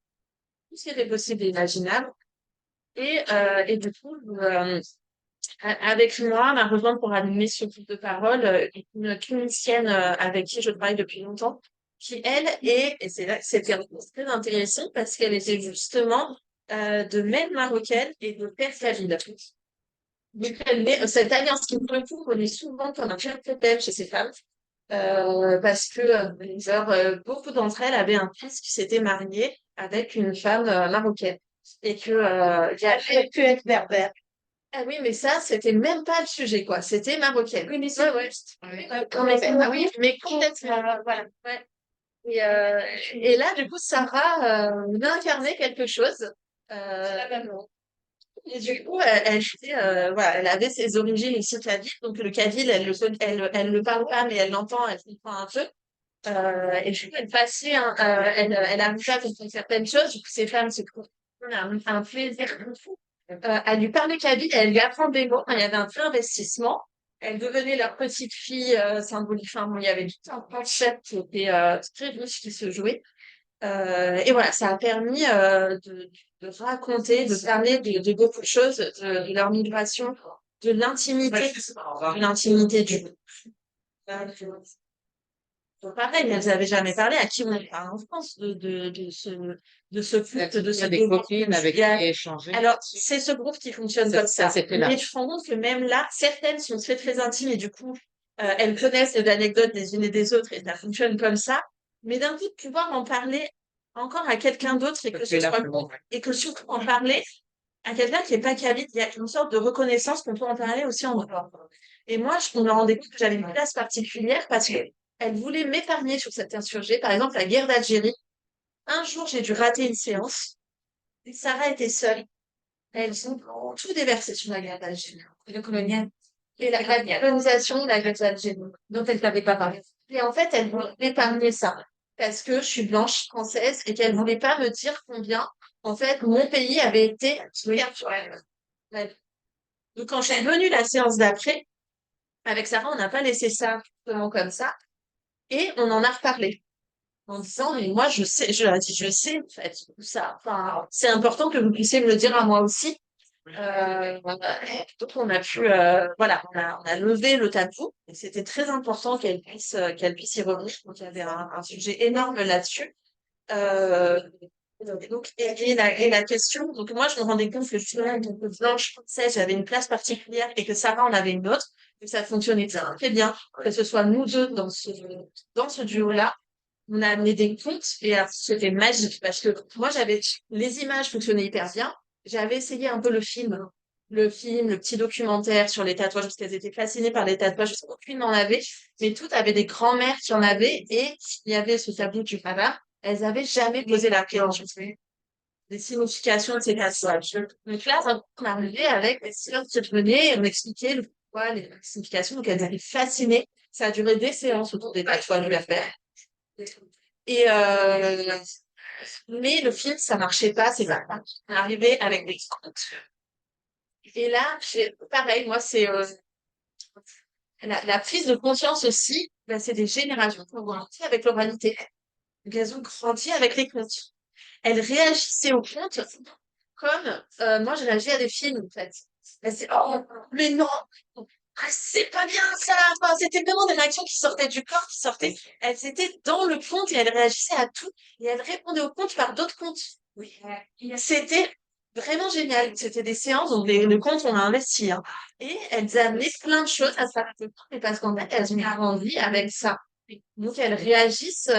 Speaker 1: tout ce qui était possible et imaginable. Et du coup, avec moi, m'a rejoint pour animer ce groupe de parole une clinicienne avec qui je travaille depuis longtemps, qui elle est, et c'est là que c'était très intéressant parce qu'elle était justement de mère marocaine et de père kabyle. Donc, cette alliance qui, pour le coup, on est souvent comme un chef totem chez ces femmes. parce que beaucoup d'entre elles avaient un fils qui s'était marié avec une femme marocaine. Et que il y
Speaker 4: Elle
Speaker 1: avait...
Speaker 4: aurait pu être berbère.
Speaker 1: Ah oui, mais ça, c'était même pas le sujet, quoi. C'était marocaine.
Speaker 4: Oui, mais c'est
Speaker 1: Ouais.
Speaker 4: juste.
Speaker 1: Ah oui, mais complètement. Voilà. Ouais. Et là, du coup, Sarah incarnait quelque chose. Euh, et du coup, voilà, elle avait ses origines aussi kabyle. Donc, le kabyle, elle le parle pas, mais elle l'entend, elle comprend un peu. Et du coup, elle passait, elle arrivait à comprendre certaines choses. Du coup, ces femmes se trouvent un plaisir fou à lui parler kabyle, à lui apprendre des mots. Enfin, il y avait un vrai investissement. Elle devenait leur petite fille symbolique. Enfin, bon, il y avait tout un concept qui était très riche qui se jouait. Et voilà, ça a permis de raconter, de parler de beaucoup de choses, de leur migration, de l'intimité du donc, pareil, elles n'avaient jamais parlé. À qui on parle en France de ce culte, de
Speaker 3: Il y
Speaker 1: ce
Speaker 3: a des
Speaker 1: groupe
Speaker 3: copines avec qui
Speaker 1: conjugal.
Speaker 3: échanger.
Speaker 1: Alors, c'est ce groupe qui fonctionne
Speaker 3: Ça,
Speaker 1: comme ça.
Speaker 3: c'était là.
Speaker 1: Mais je me rends compte que même là, certaines sont très, très intimes et du coup, elles connaissent les anecdotes des unes et des autres et ça fonctionne comme ça. Mais d'un coup, de pouvoir en parler encore à quelqu'un d'autre et que ce soit, et que surtout en parler à quelqu'un qui n'est pas kabyle, il y a une sorte de reconnaissance qu'on peut en parler aussi en Europe. Et moi, je me rendais compte que j'avais une place particulière parce que elle voulait m'épargner sur certains sujets. Par exemple, la guerre d'Algérie. Un jour, j'ai dû rater une séance. Et Sarah était seule. Elles ont tout déversé sur la guerre d'Algérie. Le colonial. Et la colonisation de la guerre d'Algérie, dont elle n'avait pas parlé. Et en fait, elle voulait m'épargner ça. Parce que je suis blanche française et qu'elle voulait pas me dire combien, en fait, mon pays avait été ouvert sur elle. Ouais. Donc, quand je suis venue la séance d'après, avec Sarah, on n'a pas laissé ça vraiment comme ça. Et on en a reparlé. En disant, mais moi, je sais, je leur ai dit, je sais, en fait, tout ça. Enfin, c'est important que vous puissiez me le dire à moi aussi. Donc, on a pu, voilà, on a levé le tabou. Et c'était très important qu'elle puisse y revenir. Donc, il y avait un sujet énorme là-dessus. Euh, donc, et la question, donc moi, je me rendais compte que justement, en tant que blanche française, j'avais une place particulière et que Sarah en avait une autre, que ça fonctionnait très bien, que ce soit nous deux dans ce duo-là. On a amené des contes et alors, c'était magique parce que moi, les images fonctionnaient hyper bien. J'avais essayé un peu le petit documentaire sur les tatouages parce qu'elles étaient fascinées par les tatouages. Aucune n'en avait, mais toutes avaient des grands-mères qui en avaient et il y avait ce tabou du papa. Elles avaient jamais posé la question des significations de ces tatouages. Donc là, on arrivait avec des sœurs qui venaient et on expliquait le pourquoi, les significations. Donc elles étaient fascinées. Ça a duré des séances autour des tatouages de faire. Et mais le film, ça marchait pas, c'est pas. On est arrivé avec des contes. Et là, pareil, moi, c'est la prise de conscience aussi, ben, c'est des générations qui ont grandi avec l'oralité. Donc, elles ont grandi avec les contes. Elles réagissaient aux contes comme moi, je réagis à des films, en fait. Ben, oh, mais non, ah, c'est pas bien ça. Enfin, c'était vraiment des réactions qui sortaient du corps, qui sortaient. Elles étaient dans le conte et elles réagissaient à tout. Et elles répondaient aux contes par d'autres contes. Oui. C'était vraiment génial. C'était des séances où le conte, on a investi. Hein. Et elles amenaient plein de choses à travers le conte. Et parce qu'en fait, elles ont grandi avec ça. Donc, elles réagissent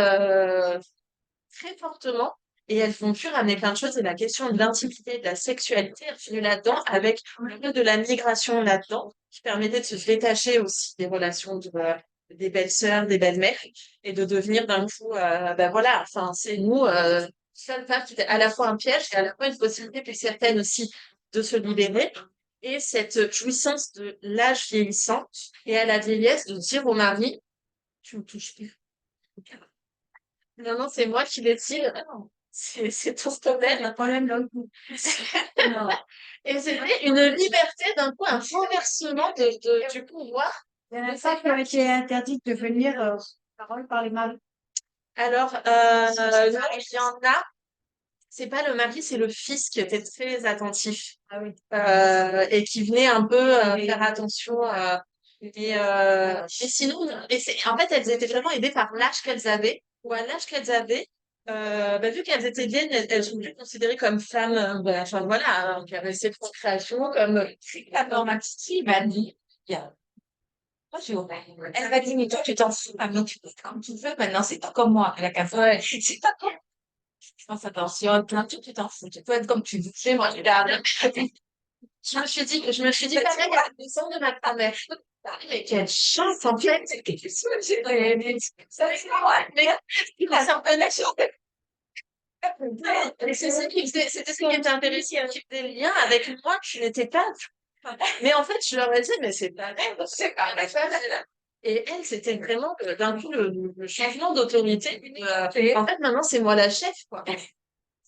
Speaker 1: très fortement et elles font pur amener plein de choses. Et la question de l'intimité, de la sexualité est venue là-dedans avec le peu de la migration là-dedans qui permettait de se détacher aussi des relations des belles-sœurs, des belles-mères et de devenir d'un coup, ben voilà, enfin, c'est nous, seule femme qui était à la fois un piège et à la fois une possibilité pour certaines aussi de se libérer. Et cette jouissance de l'âge vieillissant et à la vieillesse de dire au mari, tu me touches plus. Non, non, c'est moi qui décide. C'est ton problème.
Speaker 5: Un problème là.
Speaker 1: Non. Et c'était une liberté d'un coup, un renversement du pouvoir.
Speaker 5: Il y en a pas qui ont été interdites de venir parole par les mâles.
Speaker 1: Alors, non, il y en a. C'est pas le mari, c'est le fils qui était très attentif.
Speaker 5: Ah oui.
Speaker 1: Et qui venait un peu faire attention. Et sinon, en fait, elles étaient vraiment aidées par l'âge qu'elles avaient, ou à l'âge qu'elles avaient. Bah, vu qu'elles étaient vieilles, elles sont plus considérées comme femmes, enfin voilà, qui avaient cette procréation, comme la normalité,
Speaker 7: Elle m'a dit, mais toi, tu t'en fous, maman, tu fais comme tu veux, maintenant, c'est pas comme moi, la café. Ouais, c'est pas comme. Je pense, attention, plein de trucs, tu t'en fous, tu peux être comme tu veux. Chez moi, je regarde. Je me suis dit, pareil, à la maison de ma grand-mère. Mais quelle chance, en fait, c'est que ça, c'est moi, mais il a un peu la chance. Et c'était ce qui était intéressant, qui faisait le lien avec moi, qui n'était pas. Mais en fait, je leur ai dit, mais c'est pas vrai, c'est pas ma femme. Et elle, c'était vraiment d'un coup le changement d'autorité. En fait, maintenant, c'est moi la chef, quoi.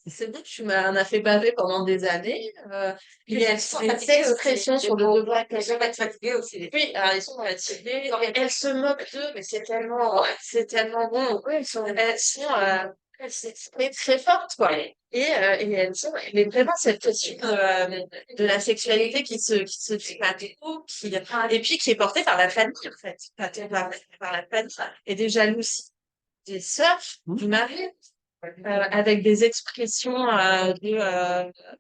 Speaker 7: C'est vrai que tu m'en as fait baver pendant des années. Puis elles sont cette pression sur le devoir qu'elles sont fatiguées aussi. Oui, alors, ils sont fatiguées. Elles se moquent d'eux, mais c'est tellement bon. Oui, elles s'expriment très fortes, quoi. Et elles sont, mais vraiment cette question de la sexualité qui se fait pas beaucoup, et puis qui est portée par la famille, en fait. Par la famille. Et des jalousies des sœurs, du mari, avec des expressions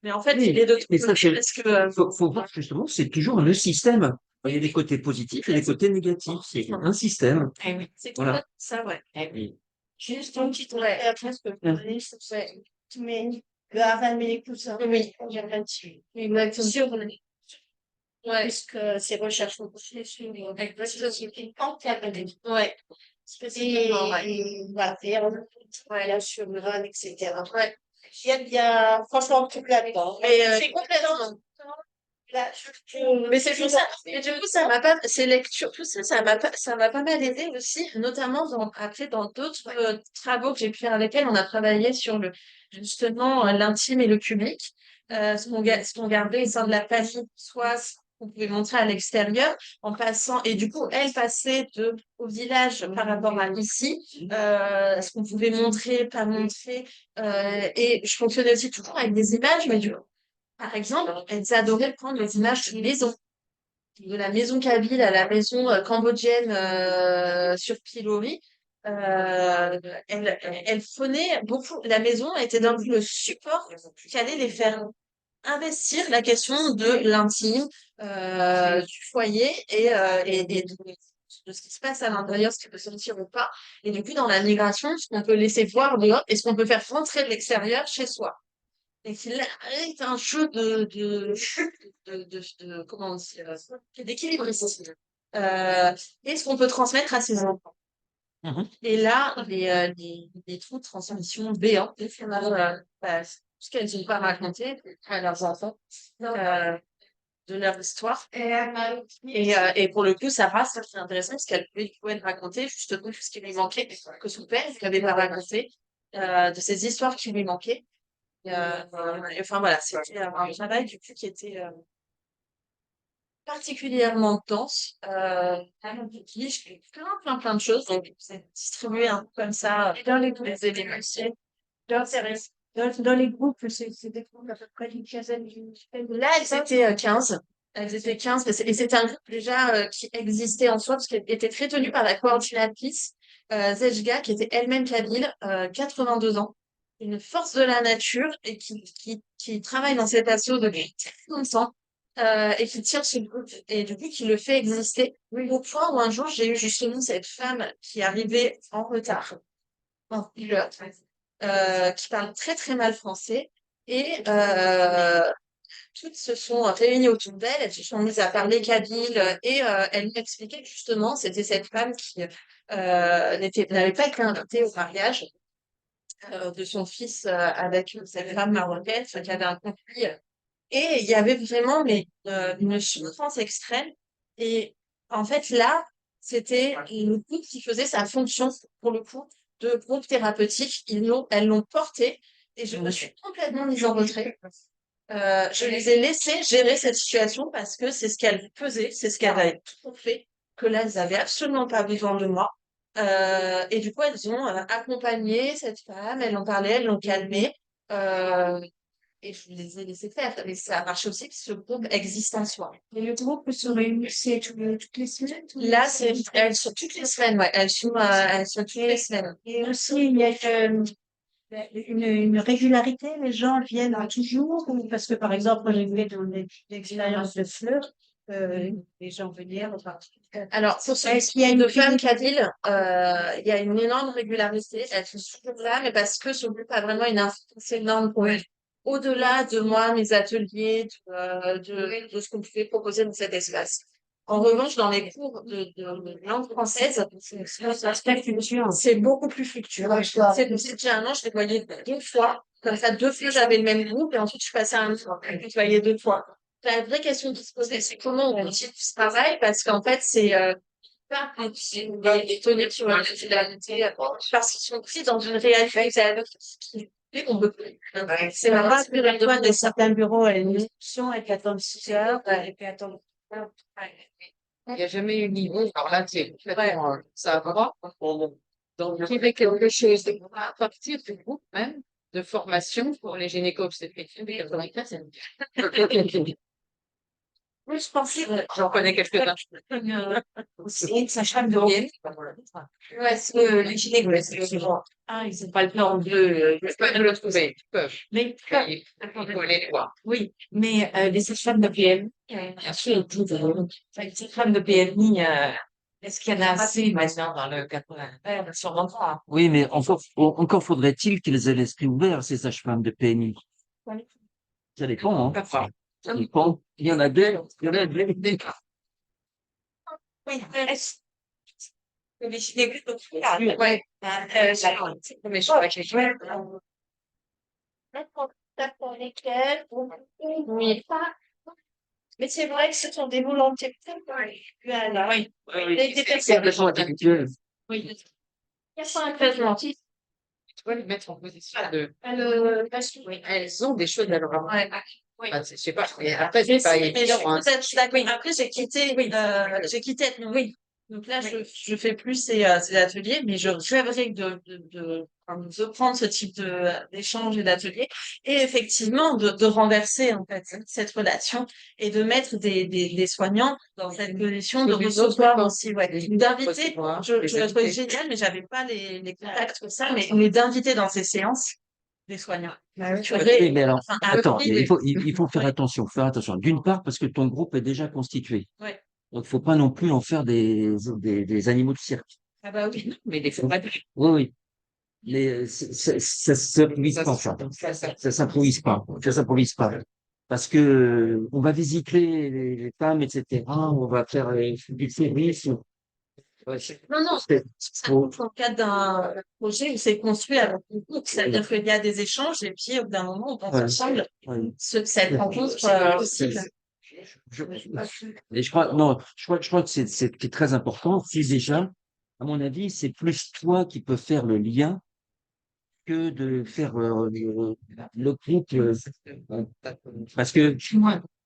Speaker 7: mais en fait,
Speaker 2: Oui,
Speaker 7: il est de
Speaker 2: mais
Speaker 7: tout
Speaker 2: ça,
Speaker 7: côté parce que
Speaker 2: faut voir justement, c'est toujours le système. Il y a des côtés positifs et des côtés négatifs. C'est un système.
Speaker 7: eh oui, c'est
Speaker 2: Voilà.
Speaker 7: complètement ça, ouais.
Speaker 2: Oui.
Speaker 4: Juste une petite
Speaker 7: Ouais.
Speaker 4: après, je peux parler sur le harangue et les cousins.
Speaker 7: Oui,
Speaker 4: J'aime là-dessus.
Speaker 7: exactement.
Speaker 4: Sur
Speaker 7: Ouais,
Speaker 4: puisque ces recherches sont poussées sur une quantité
Speaker 7: ouais, spécifiquement, ouais.
Speaker 4: et voilà, et voilà, sur le run, etc.
Speaker 7: Ouais.
Speaker 4: Il y a franchement tout là-dedans.
Speaker 7: Et
Speaker 4: C'est complètement. Là,
Speaker 7: mais c'est pour ça. Et du coup, ça m'a pas, ces lectures, tout ça, ça m'a pas mal aidé aussi, notamment après, dans d'autres travaux que j'ai pu faire avec elle, on a travaillé sur justement, l'intime et le public, ce qu'on gardait au sein de la famille, soit ce qu'on pouvait montrer à l'extérieur, en passant, et du coup, elle passait au village par rapport à ici, ce qu'on pouvait montrer, pas montrer, et je fonctionnais aussi toujours avec des images, mais du coup, par exemple, elles adoraient prendre les images de maison, de la maison kabyle à la maison cambodgienne sur Pilori. Elles prenaient beaucoup. La maison était d'un coup le support qui allait les faire investir la question de l'intime, du foyer et de ce qui se passe à l'intérieur, ce qui peut sortir ou pas. Et du coup, dans la migration, ce qu'on peut laisser voir dehors et ce qu'on peut faire rentrer de l'extérieur chez soi. Et qu'il est un jeu comment dire, d'équilibre ici. Et ce qu'on peut transmettre à ses enfants.
Speaker 2: Mhm.
Speaker 7: Et là, les trous de transmission béants, ce qu'elles n'ont pas raconté à leurs enfants, de leur histoire. Et pour le coup, Sarah, c'est intéressant parce qu'elle pouvait raconter justement tout ce qui lui manquait, que son père ne lui avait pas raconté, de ces histoires qui lui manquaient. Enfin voilà, c'était un travail du coup qui était particulièrement dense, riche, plein de choses. Donc c'est distribué un peu comme ça
Speaker 5: Dans
Speaker 7: les éléments.
Speaker 5: dans, dans les groupes, c'est des groupes à peu près d'une quinzaine.
Speaker 7: Là, elles étaient 15. Elles étaient 15, et c'était un groupe déjà qui existait en soi, parce qu'elle était très tenue par la coordinatrice Zejga, qui était elle-même kabyle, 82 ans, une force de la nature, et qui travaille dans cet assaut depuis très longtemps, et qui tient ce groupe, et du coup, qui le fait exister, au point où un jour, j'ai eu justement cette femme qui arrivait en retard, en couleur, qui parle très très mal français, et toutes se sont réunies autour d'elle, elles se sont mises à parler kabyle et elle m'expliquait que justement c'était cette femme qui n'avait pas été invitée au mariage de son fils avec cette femme marocaine, qui avait un conflit. Et il y avait vraiment une souffrance extrême. Et en fait là, c'était le groupe qui faisait sa fonction pour le coup de groupe thérapeutique. Elles l'ont porté et je me suis complètement mise en retrait. Je les ai laissées gérer cette situation parce que c'est ce qu'elles faisaient, c'est ce qu'elles avaient toujours fait, que là, elles avaient absolument pas besoin de moi. Et du coup, elles ont accompagné cette femme, elles l'ont parlé, elles l'ont calmée, euh, et je les ai laissées faire. Mais ça a marché aussi parce que ce groupe existe en soi.
Speaker 5: Et le groupe se réunissait toutes les semaines.
Speaker 7: Là, elles sont toutes les semaines, ouais, elles sont toutes les semaines.
Speaker 5: Et aussi, il y a une régularité, les gens viennent toujours, parce que par exemple, moi j'ai vu dans l'expérience de Fleur, les gens venir? Enfin,
Speaker 1: Alors, pour ce
Speaker 5: est-ce
Speaker 1: qui
Speaker 5: qu'il y a
Speaker 1: est
Speaker 5: une
Speaker 1: de femmes
Speaker 5: clinique?
Speaker 1: kabyles, il y a une énorme régularité. Elles sont toujours là, mais parce que ce groupe a vraiment une influence énorme pour elles. Au-delà de moi, mes ateliers, de ce qu'on pouvait proposer dans cet espace. En revanche, dans les cours de langue française, c'est beaucoup plus fluctuant. C'était un an, je les voyais 2 fois. Comme ça, 2 fois, j'avais le même groupe et ensuite, je passais à un autre. Je les voyais 2 fois. La vraie question qui se posait, c'est comment on utilise ce travail parce qu'en fait, c'est pas des données sur la popularité parce qu'ils sont pris dans une réalité qui fait qu'on peut plus. C'est
Speaker 5: On
Speaker 1: vraiment
Speaker 5: voit que
Speaker 1: inspiré de
Speaker 5: parfois,
Speaker 1: moi
Speaker 5: dans certains bureaux, il y a une discussion, elle peut attendre 6 heures, et puis attendre.
Speaker 3: Il n'y a jamais eu niveau. Alors là, c'est complètement, ça va. Donc, il y avait quelque chose à partir du groupe même de formation pour les gynéco-obstétriciens de 95.
Speaker 1: Oui, je pensais
Speaker 3: J'en connais quelques-uns.
Speaker 1: c'est une sage-femme de Vienne. Ouais, c'est les gynécos, c'est
Speaker 5: Ah, ils
Speaker 3: Pas le temps de le trouver. Ils peuvent.
Speaker 5: Mais,
Speaker 3: Il faut les voir.
Speaker 5: oui, mais les sages-femmes de PMI, bien sûr, les sages-femmes de PMI, est-ce qu'il y en a assez maintenant dans le 80? Sûrement pas.
Speaker 2: Oui, mais encore faudrait-il qu'ils aient l'esprit ouvert, ces sages-femmes de PMI. Ça dépend, hein.
Speaker 3: Parfois.
Speaker 2: Ça dépend. Il y en a des, il y en a des.
Speaker 1: oui, est-ce que les gynécos
Speaker 3: Ouais. Mais je crois que les gens-
Speaker 4: D'accord, lesquels, oui, pas. Mais c'est vrai que ce sont des volontés voilà.
Speaker 3: Oui.
Speaker 4: Des personnes.
Speaker 2: C'est complètement intellectuel.
Speaker 4: Oui. Il y a pas un traitement. Tu
Speaker 3: Tu dois les mettre en position de.
Speaker 4: oui.
Speaker 3: Elles ont des choses à leur avoir.
Speaker 1: Ouais.
Speaker 3: Enfin, je sais pas. Mais après,
Speaker 1: Mais
Speaker 3: c'est pas
Speaker 1: si, mais
Speaker 3: évident, hein.
Speaker 1: je suis d'accord. Après, j'ai quitté Ethno. Oui. Donc là, je fais plus ces ateliers, mais je rêverais de prendre ce type d'échange et d'ateliers et effectivement de renverser en fait cette relation et de mettre des soignants dans cette position de
Speaker 3: Sur une
Speaker 1: recevoir
Speaker 3: autre
Speaker 1: aussi, ouais,
Speaker 3: des
Speaker 1: d'inviter.
Speaker 3: recevoir,
Speaker 1: Je
Speaker 3: des
Speaker 1: le trouvais
Speaker 3: invités.
Speaker 1: génial, mais j'avais pas les contacts pour ça, mais d'inviter dans ces séances des soignants. Tu aurais,
Speaker 2: Oui, mais alors,
Speaker 1: enfin,
Speaker 2: attends,
Speaker 1: appris
Speaker 2: il faut faire
Speaker 1: Ouais.
Speaker 2: attention, faire attention. D'une part, parce que ton groupe est déjà constitué.
Speaker 1: Ouais.
Speaker 2: Donc, faut pas non plus en faire des animaux de cirque.
Speaker 1: Ah bah oui.
Speaker 3: Mais des fois,
Speaker 2: Oui, oui. Mais ça s'improvise pas, ça. Ça s'improvise pas. Ça s'improvise pas. Parce que on va visiter les femmes, etc. On va faire du service. Ouais,
Speaker 1: Non, non, ça
Speaker 2: faut-
Speaker 1: dans le cadre d'un projet où c'est construit avec une groupe. C'est-à-dire qu'il y a des échanges et puis au bout d'un moment, on pense
Speaker 2: Ouais.
Speaker 1: ensemble
Speaker 2: ouais.
Speaker 1: cette rencontre possible.
Speaker 2: Je, et je crois, non, je crois que c'est très important. C'est déjà, à mon avis, c'est plus toi qui peux faire le lien que de faire le groupe, parce que,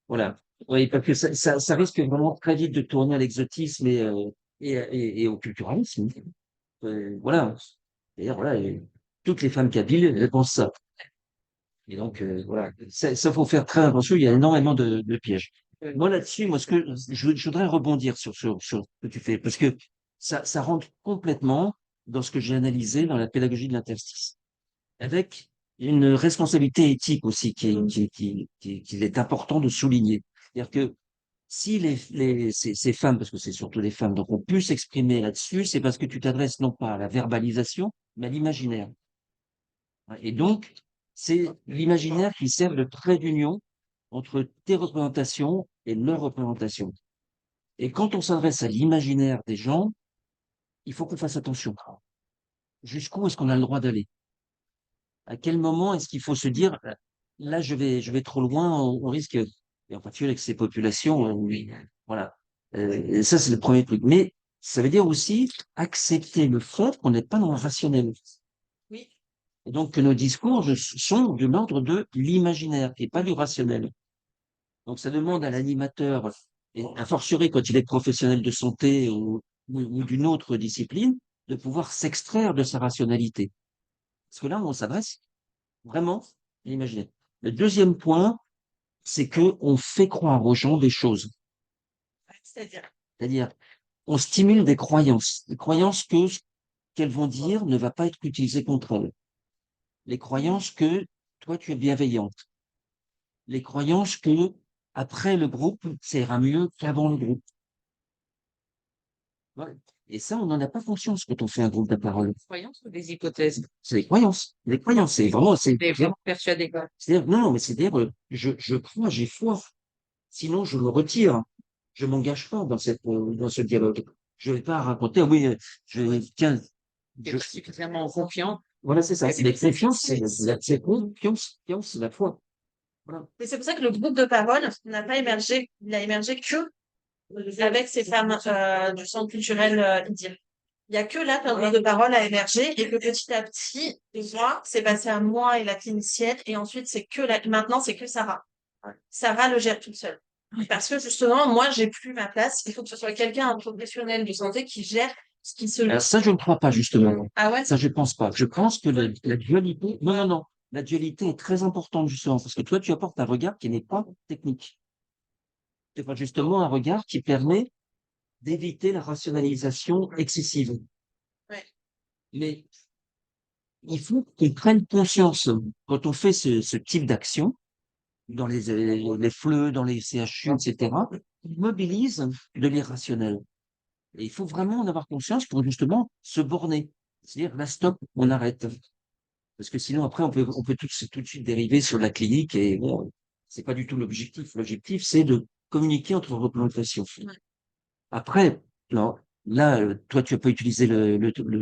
Speaker 2: voilà. Oui, parce que ça risque vraiment très vite de tourner à l'exotisme et au culturalisme. Voilà. D'ailleurs, voilà, toutes les femmes kabyles, elles pensent ça. Et donc, voilà, ça faut faire très attention. Il y a énormément de pièges. Moi, là-dessus, moi, je voudrais rebondir sur ce que tu fais, parce que ça rentre complètement dans ce que j'ai analysé dans la pédagogie de l'interstice, avec une responsabilité éthique aussi qu'il est important de souligner. C'est-à-dire que si ces femmes, parce que c'est surtout les femmes, donc ont pu s'exprimer là-dessus, c'est parce que tu t'adresses non pas à la verbalisation, mais à l'imaginaire. Et donc, c'est l'imaginaire qui sert de trait d'union entre tes représentations et leurs représentations. Et quand on s'adresse à l'imaginaire des gens, il faut qu'on fasse attention. Jusqu'où est-ce qu'on a le droit d'aller? À quel moment est-ce qu'il faut se dire, là, je vais trop loin, on risque, et en particulier avec ces populations, voilà. Et ça, c'est le premier truc. Mais ça veut dire aussi accepter le fait qu'on n'est pas dans le rationnel.
Speaker 1: Oui.
Speaker 2: Et donc que nos discours sont de l'ordre de l'imaginaire et pas du rationnel. Donc ça demande à l'animateur, et a fortiori quand il est professionnel de santé ou d'une autre discipline, de pouvoir s'extraire de sa rationalité. Parce que là, on s'adresse vraiment à l'imaginaire. Le deuxième point, c'est que on fait croire aux gens des choses.
Speaker 1: C'est-à-dire,
Speaker 2: C'est-à-dire, on stimule des croyances que ce qu'elles vont dire ne va pas être utilisé contre elles. Les croyances que toi, tu es bienveillante. Les croyances que après le groupe, ça ira mieux qu'avant le groupe. Ouais. Et ça, on n'en a pas conscience quand on fait un groupe de parole.
Speaker 3: Croyances ou des hypothèses?
Speaker 2: C'est des croyances. Des croyances, c'est vraiment,
Speaker 3: Des gens persuadés quoi.
Speaker 2: c'est-à-dire, non, non, mais c'est-à-dire, je crois, j'ai foi. Sinon, je me retire. Je m'engage pas dans ce dialogue. Je vais pas raconter, oui, tiens,
Speaker 3: Qui est suffisamment confiant.
Speaker 2: voilà, c'est ça.
Speaker 3: Et
Speaker 2: La confiance, c'est confiance, c'est la foi. Voilà.
Speaker 1: Mais c'est pour ça que le groupe de parole n'a pas émergé, il a émergé que avec ces femmes du centre culturel Idir. Il y a que là qu'un groupe de parole a émergé et que petit à petit, moi, c'est passé à moi et la clinicienne et ensuite maintenant c'est que Sarah. Sarah le gère toute seule. Parce que justement, moi, j'ai plus ma place. Il faut que ce soit quelqu'un, un professionnel de santé qui gère ce qui se.
Speaker 2: Alors ça, je ne crois pas, justement.
Speaker 1: Ah ouais?
Speaker 2: Ça, je pense pas. Je pense que la dualité, non, non, non. La dualité est très importante, justement, parce que toi, tu apportes un regard qui n'est pas technique. C'est pas justement un regard qui permet d'éviter la rationalisation excessive.
Speaker 1: Ouais.
Speaker 2: Mais il faut qu'on prenne conscience, quand on fait ce type d'action, dans les FLE, dans les CHU, etc., on mobilise de l'irrationnel. Et il faut vraiment en avoir conscience pour justement se borner. C'est-à-dire, là, stop, on arrête. Parce que sinon, après, on peut tout de suite dériver sur la clinique et bon, c'est pas du tout l'objectif. L'objectif, c'est de communiquer entre représentations. Après, non, là, toi, tu as pas utilisé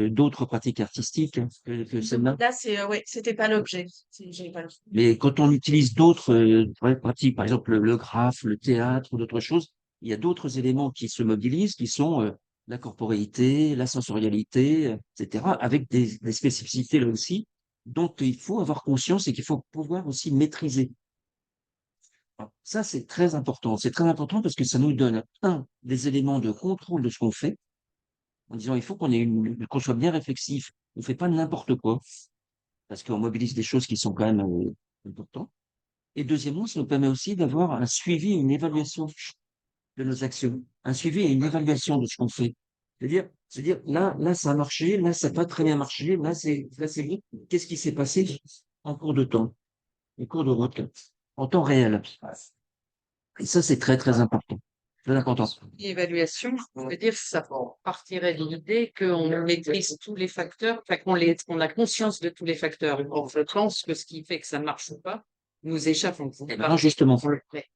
Speaker 2: d'autres pratiques artistiques que celle-là.
Speaker 1: Là, ouais, c'était pas l'objet. J'ai pas.
Speaker 2: Mais quand on utilise d'autres pratiques, par exemple le graphe, le théâtre ou d'autres choses, il y a d'autres éléments qui se mobilisent, qui sont la corporéité, la sensorialité, etc., avec des spécificités là aussi, dont il faut avoir conscience et qu'il faut pouvoir aussi maîtriser. Alors, ça, c'est très important. C'est très important parce que ça nous donne, des éléments de contrôle de ce qu'on fait, en disant il faut qu'on soit bien réflexif. On fait pas n'importe quoi, parce qu'on mobilise des choses qui sont quand même importantes. Et deuxièmement, ça nous permet aussi d'avoir un suivi et une évaluation de nos actions, un suivi et une évaluation de ce qu'on fait. C'est-à-dire, là, ça a marché, là, ça n'a pas très bien marché, là, c'est bon. Qu'est-ce qui s'est passé en cours de temps, en cours de route, en temps réel. Et ça, c'est très, très important. Très important.
Speaker 3: Évaluation, on veut dire que ça partirait de l'idée qu'on maîtrise tous les facteurs, enfin qu'on a conscience de tous les facteurs. Or, je pense que ce qui fait que ça marche ou pas nous échappe.
Speaker 2: Eh ben, justement,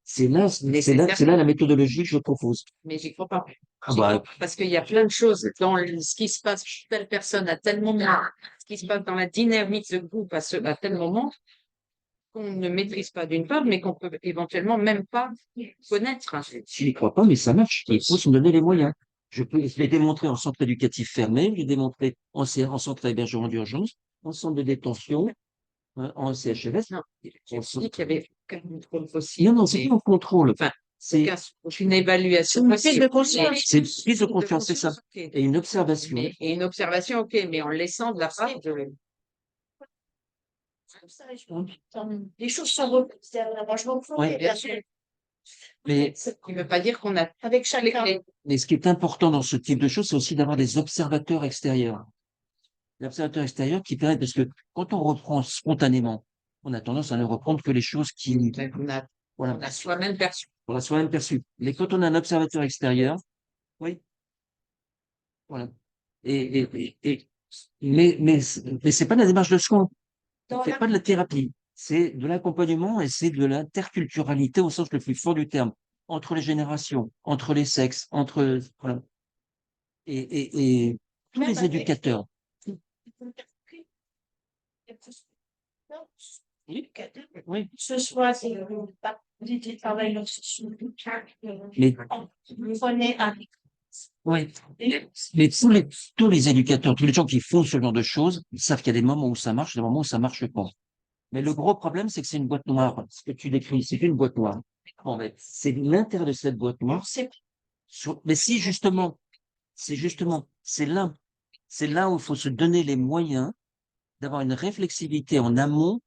Speaker 2: c'est là la méthodologie que je propose.
Speaker 3: Mais j'y crois pas.
Speaker 2: Ah bah,
Speaker 3: Parce qu'il y a plein de choses dans ce qui se passe chez telle personne à tel moment, ce qui se passe dans la dynamique de groupe à tel moment, qu'on ne maîtrise pas d'une part, mais qu'on peut éventuellement même pas connaître.
Speaker 2: je n'y crois pas, mais ça marche. Il faut se donner les moyens. Je l'ai démontré en centre éducatif fermé, je l'ai démontré en centre d'hébergement d'urgence, en centre de détention, en CHRS.
Speaker 3: Non,
Speaker 2: En
Speaker 3: il dit qu'il y avait aucun contrôle possible.
Speaker 2: Non, non, c'est pas un contrôle.
Speaker 3: Enfin,
Speaker 2: C'est
Speaker 3: une évaluation.
Speaker 1: Une prise de conscience.
Speaker 2: c'est une prise de conscience, c'est ça.
Speaker 3: Ok.
Speaker 2: Et une observation.
Speaker 3: Et une observation, ok, mais en laissant de la part de.
Speaker 4: Les choses sont reprises derrière moi. Je m'en fous.
Speaker 2: Ouais,
Speaker 3: bien sûr.
Speaker 2: Mais,
Speaker 3: Ça ne veut pas dire qu'on a
Speaker 4: Avec chacun.
Speaker 2: mais ce qui est important dans ce type de choses, c'est aussi d'avoir des observateurs extérieurs. Des observateurs extérieurs qui permettent, parce que quand on reprend spontanément, on a tendance à ne reprendre que les choses qui,
Speaker 3: on a soi-même perçu.
Speaker 2: on a soi-même perçues. Mais quand on a un observateur extérieur, oui, voilà. Mais c'est pas de la démarche de soin. On fait pas de la thérapie. C'est de l'accompagnement et c'est de l'interculturalité au sens le plus fort du terme. Entre les générations, entre les sexes, voilà. Et tous les éducateurs. Oui, oui.
Speaker 4: Ce soit, c'est pas du travail dans ce
Speaker 2: Mais,
Speaker 4: vous prenez un.
Speaker 2: oui. Mais tous les éducateurs, tous les gens qui font ce genre de choses, ils savent qu'il y a des moments où ça marche, des moments où ça marche pas. Mais le gros problème, c'est que c'est une boîte noire. Ce que tu décris, c'est une boîte noire. Bon, mais c'est l'intérieur de cette boîte noire. Mais si justement, c'est là où il faut se donner les moyens d'avoir une réflexivité en amont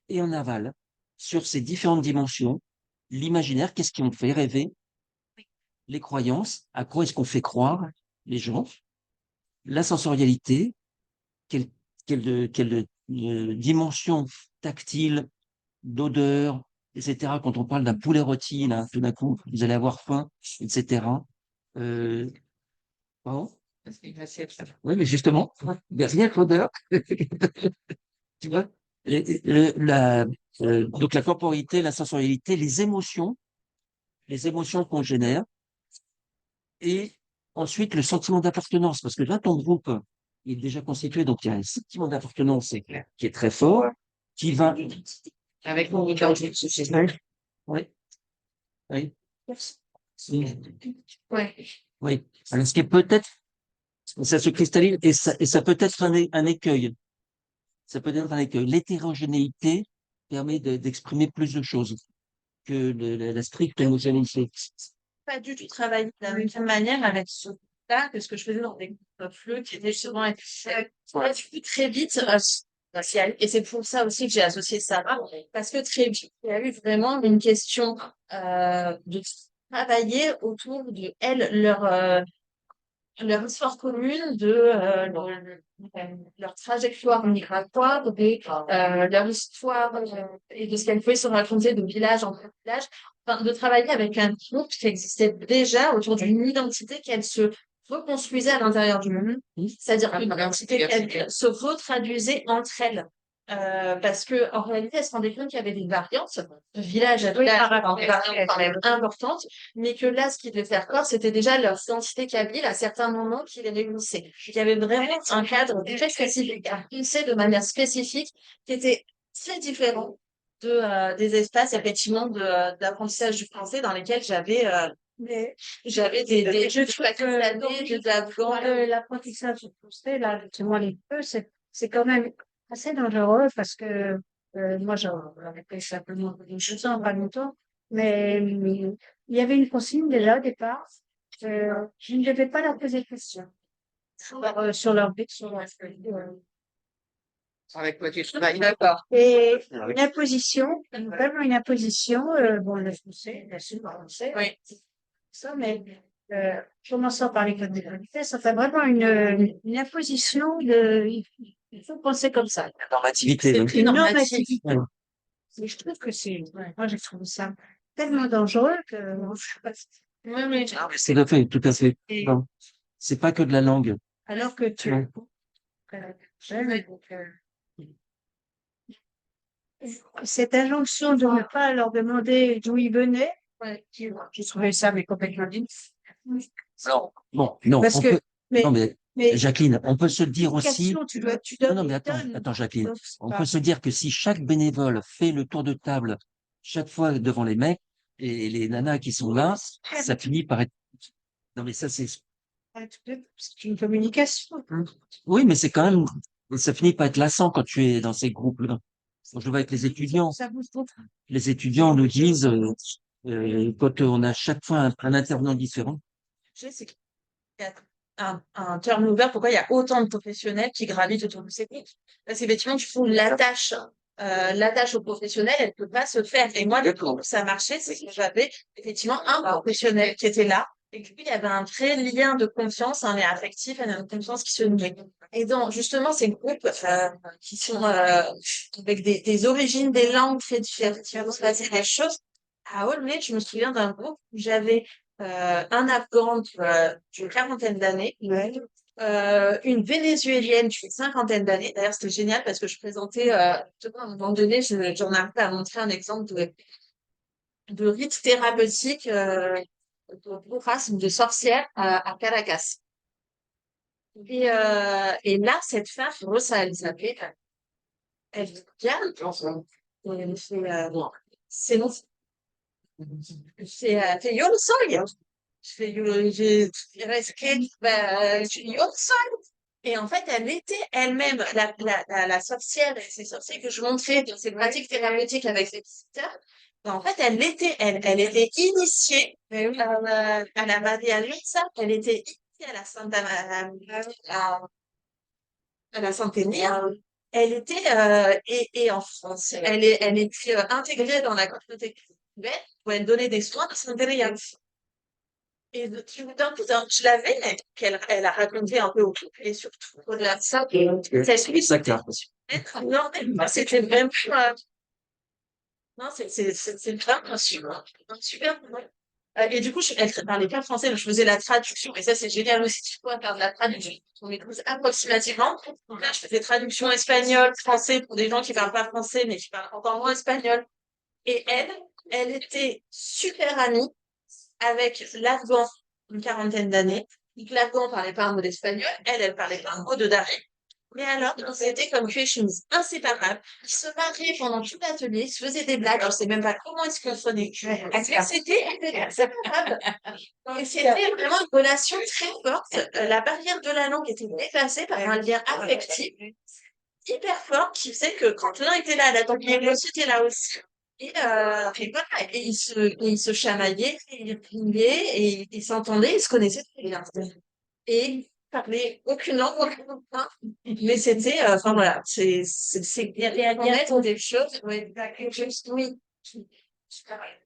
Speaker 2: et en aval sur ces différentes dimensions. L'imaginaire, qu'est-ce qui on fait rêver? Les croyances, à quoi est-ce qu'on fait croire les gens? La sensorialité, quelle dimension tactile, d'odeur, etc. Quand on parle d'un poulet rôti, là, tout d'un coup, vous allez avoir faim, etc. Pardon? Oui, mais justement, il n'y a rien que l'odeur. Tu vois? Donc la corporalité, la sensorialité, les émotions qu'on génère, et ensuite le sentiment d'appartenance, parce que là, ton groupe est déjà constitué, donc il y a un sentiment d'appartenance qui est très fort, qui va.
Speaker 3: Avec mon identité sociale.
Speaker 2: Oui, oui,
Speaker 3: Ouais.
Speaker 2: oui. Alors, ce qui est peut-être, ça se cristallise et ça peut être un écueil. Ça peut être un écueil. L'hétérogénéité permet d'exprimer plus de choses que la stricte homogénéité.
Speaker 1: Pas du tout travaillé de la même manière avec ce là que ce que je faisais dans des groupes FLE qui étaient justement très vite racial. Et c'est pour ça aussi que j'ai associé Sarah, parce que très vite, il y a eu vraiment une question de travailler autour de elles, leur histoire commune, de leur trajectoire migratoire, de leur histoire et de ce qu'elles pouvaient se raconter de village en village, enfin, de travailler avec un groupe qui existait déjà autour d'une identité qu'elles se reconstruisaient à l'intérieur du monde. C'est-à-dire qu'une identité qu'elles se retraduisaient entre elles. Parce que en réalité, elles se rendaient compte qu'il y avait des variantes de village à village, des variantes quand même importantes, mais que là, ce qui devait faire corps, c'était déjà leur identité kabyle à certains moments qui les réunissaient. Il y avait vraiment un cadre très spécifique, à penser de manière spécifique, qui était très différent des espaces, effectivement, d'apprentissage du français dans lesquels j'avais des jeux de
Speaker 5: Dans l'apprentissage du français, là, justement, les peu, c'est quand même assez dangereux parce que moi, j'en avais fait simplement 2 ans, pas longtemps, mais il y avait une consigne déjà au départ. Je ne devais pas leur poser de questions sur leur vie, sur leur
Speaker 3: Avec quoi tu travailles? D'accord.
Speaker 5: et une imposition, vraiment une imposition, bon, le français, bien sûr, le français,
Speaker 1: Oui.
Speaker 5: ça, mais commençant par les codes de qualité, ça fait vraiment une imposition il faut penser comme ça.
Speaker 2: Normativité.
Speaker 1: C'est
Speaker 2: Oui.
Speaker 1: très
Speaker 5: Une
Speaker 1: normatif.
Speaker 5: normativité. Et je trouve que moi, j'ai trouvé ça tellement dangereux que,
Speaker 1: Oui, oui.
Speaker 2: Tout à fait. Non, c'est pas que de la langue.
Speaker 5: alors que tu,
Speaker 2: Ouais.
Speaker 5: donc, cette injonction de ne pas leur demander d'où ils venaient, j'ai trouvé ça mais complètement dingue.
Speaker 2: Bon, non,
Speaker 5: Parce
Speaker 2: on
Speaker 5: que,
Speaker 2: peut,
Speaker 5: mais,
Speaker 2: non, mais
Speaker 5: mais
Speaker 2: Jacqueline, on peut se dire aussi,
Speaker 5: l'éducation, tu
Speaker 2: non,
Speaker 5: donnes,
Speaker 2: non, mais
Speaker 5: tu donnes.
Speaker 2: attends, Jacqueline,
Speaker 5: Donc, c'est
Speaker 2: on
Speaker 5: pas-
Speaker 2: peut se dire que si chaque bénévole fait le tour de table chaque fois devant les mecs et les nanas qui sont là, ça finit par être, non, mais ça,
Speaker 5: c'est une communication.
Speaker 2: oui, mais c'est quand même, ça finit par être lassant quand tu es dans ces groupes-là. Quand je vois avec les étudiants,
Speaker 5: Ça vous trouve.
Speaker 2: les étudiants nous disent, quand on a chaque fois un intervenant différent,
Speaker 1: C'est qu'il y a un turnover, pourquoi il y a autant de professionnels qui gravitent autour de ces groupes? Parce qu'effectivement, tu trouves l'attache au professionnel, elle peut pas se faire. Et moi, le coup où ça marchait, c'est que j'avais effectivement un professionnel qui était là. Et puis, il y avait un vrai lien de confiance, un lien affectif, un lien de confiance qui se nouait. Et dans, justement, ces groupes qui sont avec des origines, des langues très différentes, qui vont se passer des choses. À Olney, je me souviens d'un groupe où j'avais un Afghan d'une quarantaine d'années, une Vénézuélienne d'une cinquantaine d'années. D'ailleurs, c'était génial parce que je présentais, justement, à un moment donné, j'en arrivais à montrer un exemple de rite thérapeutique de race de sorcière à Caracas. Et là, cette femme, Rosa, elle s'appelait, elle vient, elle fait, c'est non, c'est Yo soy. Je fais je rescate, yo soy. Et en fait, elle était elle-même la sorcière et ces sorciers que je montrais dans ces pratiques thérapeutiques avec ses visiteurs. Ben, en fait, elle était initiée à la Maria Luisa, elle était initiée à la à la Sainte-Émile. Elle était, et en France, elle était intégrée dans la communauté cubaine où elle donnait des soins à Sainte-Émile. Et d'un coup, je l'avais, mais elle a raconté un peu au couple, et surtout, au-delà de ça, cette suite,
Speaker 2: d'accord.
Speaker 1: non, c'était vraiment, Non, c'est vraiment un super moment. Et du coup, elle parlait pas français, donc je faisais la traduction. Et ça, c'est génial aussi, tu vois, faire de la traduction. On maîtrise approximativement. Donc là, je faisais traduction espagnol, français pour des gens qui parlent pas français, mais qui parlent encore moins espagnol. Et elle était super amie avec l'Afghan, une quarantaine d'années. Donc l'Afghan parlait pas un mot d'espagnol, elle parlait pas un mot de dari. Mais alors, c'était comme cuir et chemise, inséparables. Ils se marraient pendant tout l'atelier, ils se faisaient des blagues. Je sais même pas comment est-ce qu'on sonnait. C'était inséparable. Et c'était vraiment une relation très forte. La barrière de la langue était dépassée par un lien affectif hyper fort qui faisait que quand l'un était là, la l'autre était là aussi. Et voilà, et ils se chamaillaient, et ils riaient, et ils s'entendaient, ils se connaissaient très bien. Et ils parlaient aucune langue, aucun aucun. Mais c'était, enfin voilà, il y a des choses, oui, quelque chose, oui.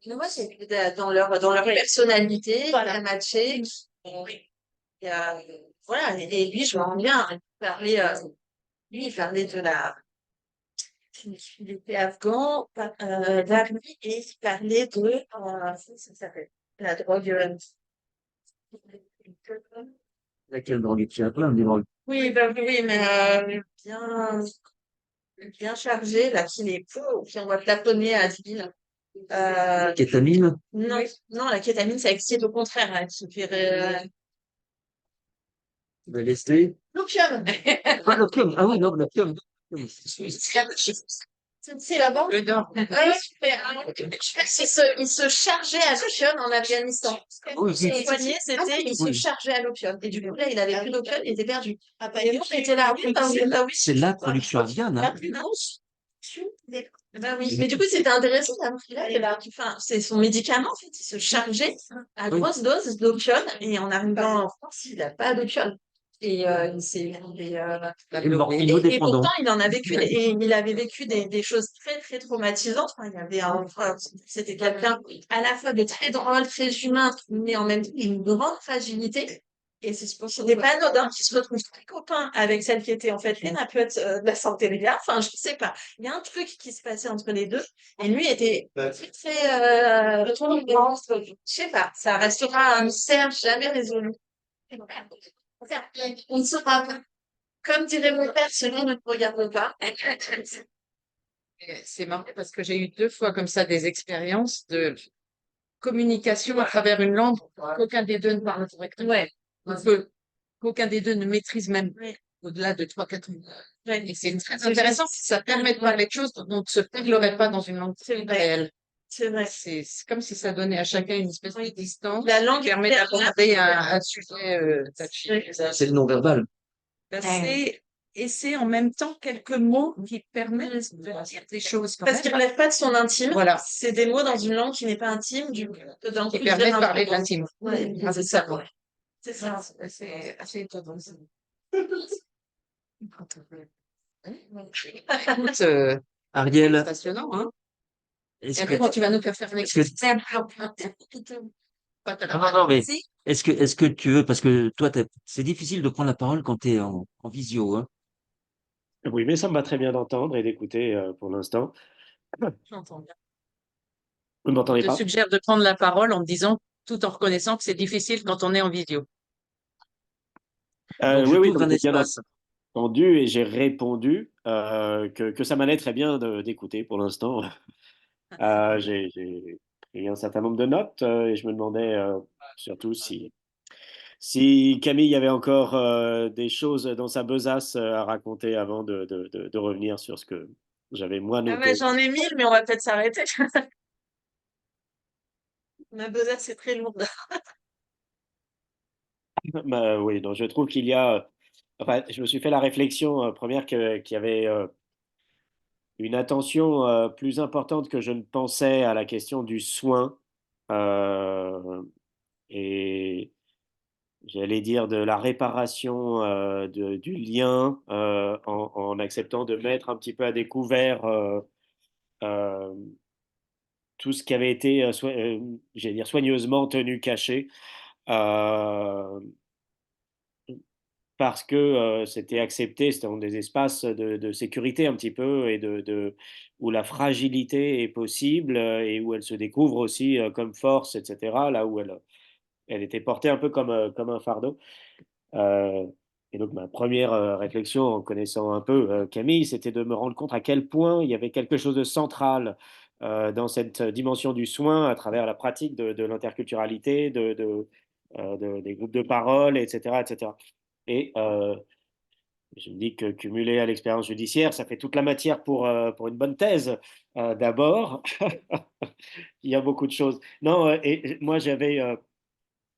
Speaker 1: Mais moi, c'est dans leur personnalité,
Speaker 4: Voilà.
Speaker 1: ça matchait. Et, voilà, et lui, je m'en souviens, lui, il parlait de la, il était afghan, d'Army, et il parlait de, ça s'appelle, la drogue,
Speaker 2: Laquelle drogue? Tu as plein de drogues.
Speaker 1: oui, oui, mais bien chargé, là, qui est pour, qui on va plafonner à 10 000.
Speaker 2: Kétamine?
Speaker 1: Non, non, la kétamine, ça excite au contraire, hein, qui fait,
Speaker 2: Le LSD?
Speaker 1: l'opium.
Speaker 2: Ah, l'opium. Ah oui, non, l'opium.
Speaker 1: C'est la banque.
Speaker 3: Le nord.
Speaker 1: Ouais, super. Il se chargeait à l'opium en Afghanistan.
Speaker 2: Oui,
Speaker 1: Son
Speaker 2: oui.
Speaker 1: poignet, c'était, il se
Speaker 2: Oui.
Speaker 1: chargeait à l'opium. Et du coup, là, il avait plus d'opium, il était perdu.
Speaker 4: Ah, bah,
Speaker 1: Et nous, on était là, oui, bah oui, bah oui.
Speaker 2: C'est la production afghane,
Speaker 1: La
Speaker 2: hein.
Speaker 1: plus grosse. Bah oui. Mais du coup, c'était intéressant d'avoir là, enfin, c'est son médicament, en fait, il se chargeait à
Speaker 2: Oui.
Speaker 1: grosse dose d'opium, et en arrivant en France, il n'a pas d'opium. Et il s'est, et
Speaker 2: Morphino-dépendant.
Speaker 1: pourtant, il en a vécu, et il avait vécu des choses très, très traumatisantes. Enfin, il y avait c'était quelqu'un à la fois de très drôle, très humain, mais en même temps, une grande fragilité. Et c'était pas anodin qu'il se retrouve très copain avec celle qui était en fait thérapeute de la santé mentale. Enfin, je sais pas. Il y a un truc qui se passait entre les deux. Et lui était très, très, je sais pas. Ça restera un mystère jamais résolu. On ne saura pas. Comme dirait mon père, cela ne te regarde pas.
Speaker 3: Et c'est marrant parce que j'ai eu 2 fois comme ça des expériences de communication à travers une langue qu'aucun des deux ne parle correctement.
Speaker 1: Ouais.
Speaker 3: Qu'aucun des deux ne maîtrise même
Speaker 1: Ouais.
Speaker 3: au-delà de 3-4 mots.
Speaker 1: Ouais.
Speaker 3: Et c'est très intéressant, ça permet de parler de choses dont on ne se parlerait pas dans une langue
Speaker 1: C'est vrai.
Speaker 3: réelle.
Speaker 1: C'est vrai.
Speaker 3: C'est comme si ça donnait à chacun une espèce de distance
Speaker 1: La langue
Speaker 3: qui permet d'aborder un sujet touchy.
Speaker 2: C'est le non-verbal.
Speaker 3: Ben, et c'est en même temps quelques mots qui permettent de dire des choses quand
Speaker 1: Parce
Speaker 3: même,
Speaker 1: qu'il relève pas de son intime.
Speaker 3: Voilà.
Speaker 1: C'est des mots dans une langue qui n'est pas intime, du coup, d'un
Speaker 3: qui
Speaker 1: coup,
Speaker 3: permet de
Speaker 1: dire un
Speaker 3: parler
Speaker 1: truc.
Speaker 3: de l'intime.
Speaker 1: Ouais,
Speaker 3: Ah, c'est ça, ouais.
Speaker 1: c'est ça.
Speaker 3: C'est assez étonnant. Écoute,
Speaker 2: Ariel,
Speaker 3: passionnant, hein? Et
Speaker 2: est-ce
Speaker 3: après,
Speaker 2: que,
Speaker 3: quand tu vas nous faire une
Speaker 2: est-ce que,
Speaker 3: exercice, pas te la
Speaker 2: non, non, mais
Speaker 3: Si.
Speaker 2: est-ce que tu veux, parce que toi, c'est difficile de prendre la parole quand tu es en visio, hein.
Speaker 6: Oui, mais ça me va très bien d'entendre et d'écouter pour l'instant.
Speaker 3: J'entends bien.
Speaker 6: Vous ne
Speaker 3: Je
Speaker 6: m'entendez
Speaker 3: te
Speaker 6: pas?
Speaker 3: suggère de prendre la parole en disant, tout en reconnaissant que c'est difficile quand on est en vidéo.
Speaker 2: Donc, je
Speaker 6: Oui, oui,
Speaker 2: t'ouvre
Speaker 6: donc
Speaker 2: un
Speaker 6: j'ai bien
Speaker 2: espace.
Speaker 6: entendu et j'ai répondu que ça m'allait très bien d'écouter pour l'instant. J'ai pris un certain nombre de notes et je me demandais surtout si Camille avait encore des choses dans sa besace à raconter avant de revenir sur ce que j'avais moi
Speaker 1: Ah ouais,
Speaker 6: noté.
Speaker 1: j'en ai 1000, mais on va peut-être s'arrêter. Ma besace, c'est très lourde.
Speaker 6: Bah, oui, donc je trouve qu'il y a. Enfin, je me suis fait la réflexion première qu'il y avait une attention plus importante que je ne pensais à la question du soin et j'allais dire de la réparation du lien en acceptant de mettre un petit peu à découvert euh, tout ce qui avait été, j'allais dire, soigneusement tenu caché. Euh, parce que c'était accepté, c'était dans des espaces de sécurité un petit peu et où la fragilité est possible et où elle se découvre aussi comme force, etc. Là où elle était portée un peu comme un fardeau. Euh, et donc ma première réflexion en connaissant un peu Camille, c'était de me rendre compte à quel point il y avait quelque chose de central dans cette dimension du soin à travers la pratique de l'interculturalité, des groupes de parole, etc., etc. Et je me dis que cumulé à l'expérience judiciaire, ça fait toute la matière pour une bonne thèse. D'abord, il y a beaucoup de choses. Non, et moi j'avais,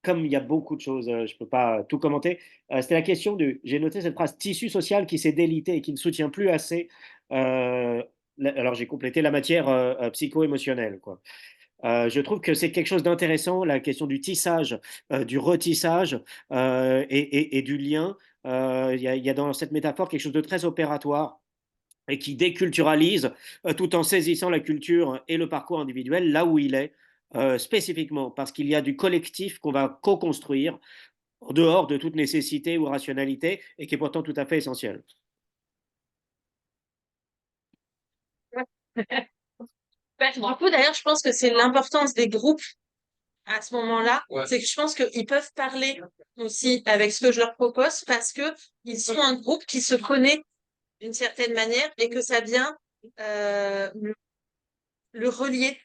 Speaker 6: comme il y a beaucoup de choses, je ne peux pas tout commenter. C'était la question du, j'ai noté cette phrase, tissu social qui s'est délité et qui ne soutient plus assez. euh, alors j'ai complété la matière psycho-émotionnelle, quoi. Je trouve que c'est quelque chose d'intéressant, la question du tissage, du retissage et du lien. Il y a dans cette métaphore quelque chose de très opératoire et qui déculturalise tout en saisissant la culture et le parcours individuel là où il est, spécifiquement, parce qu'il y a du collectif qu'on va co-construire en dehors de toute nécessité ou rationalité et qui est pourtant tout à fait essentiel.
Speaker 1: Du coup, d'ailleurs, je pense que c'est l'importance des groupes à ce moment-là. C'est que je pense qu'ils peuvent parler aussi avec ce que je leur propose parce que ils sont un groupe qui se connaît d'une certaine manière et que ça vient le relier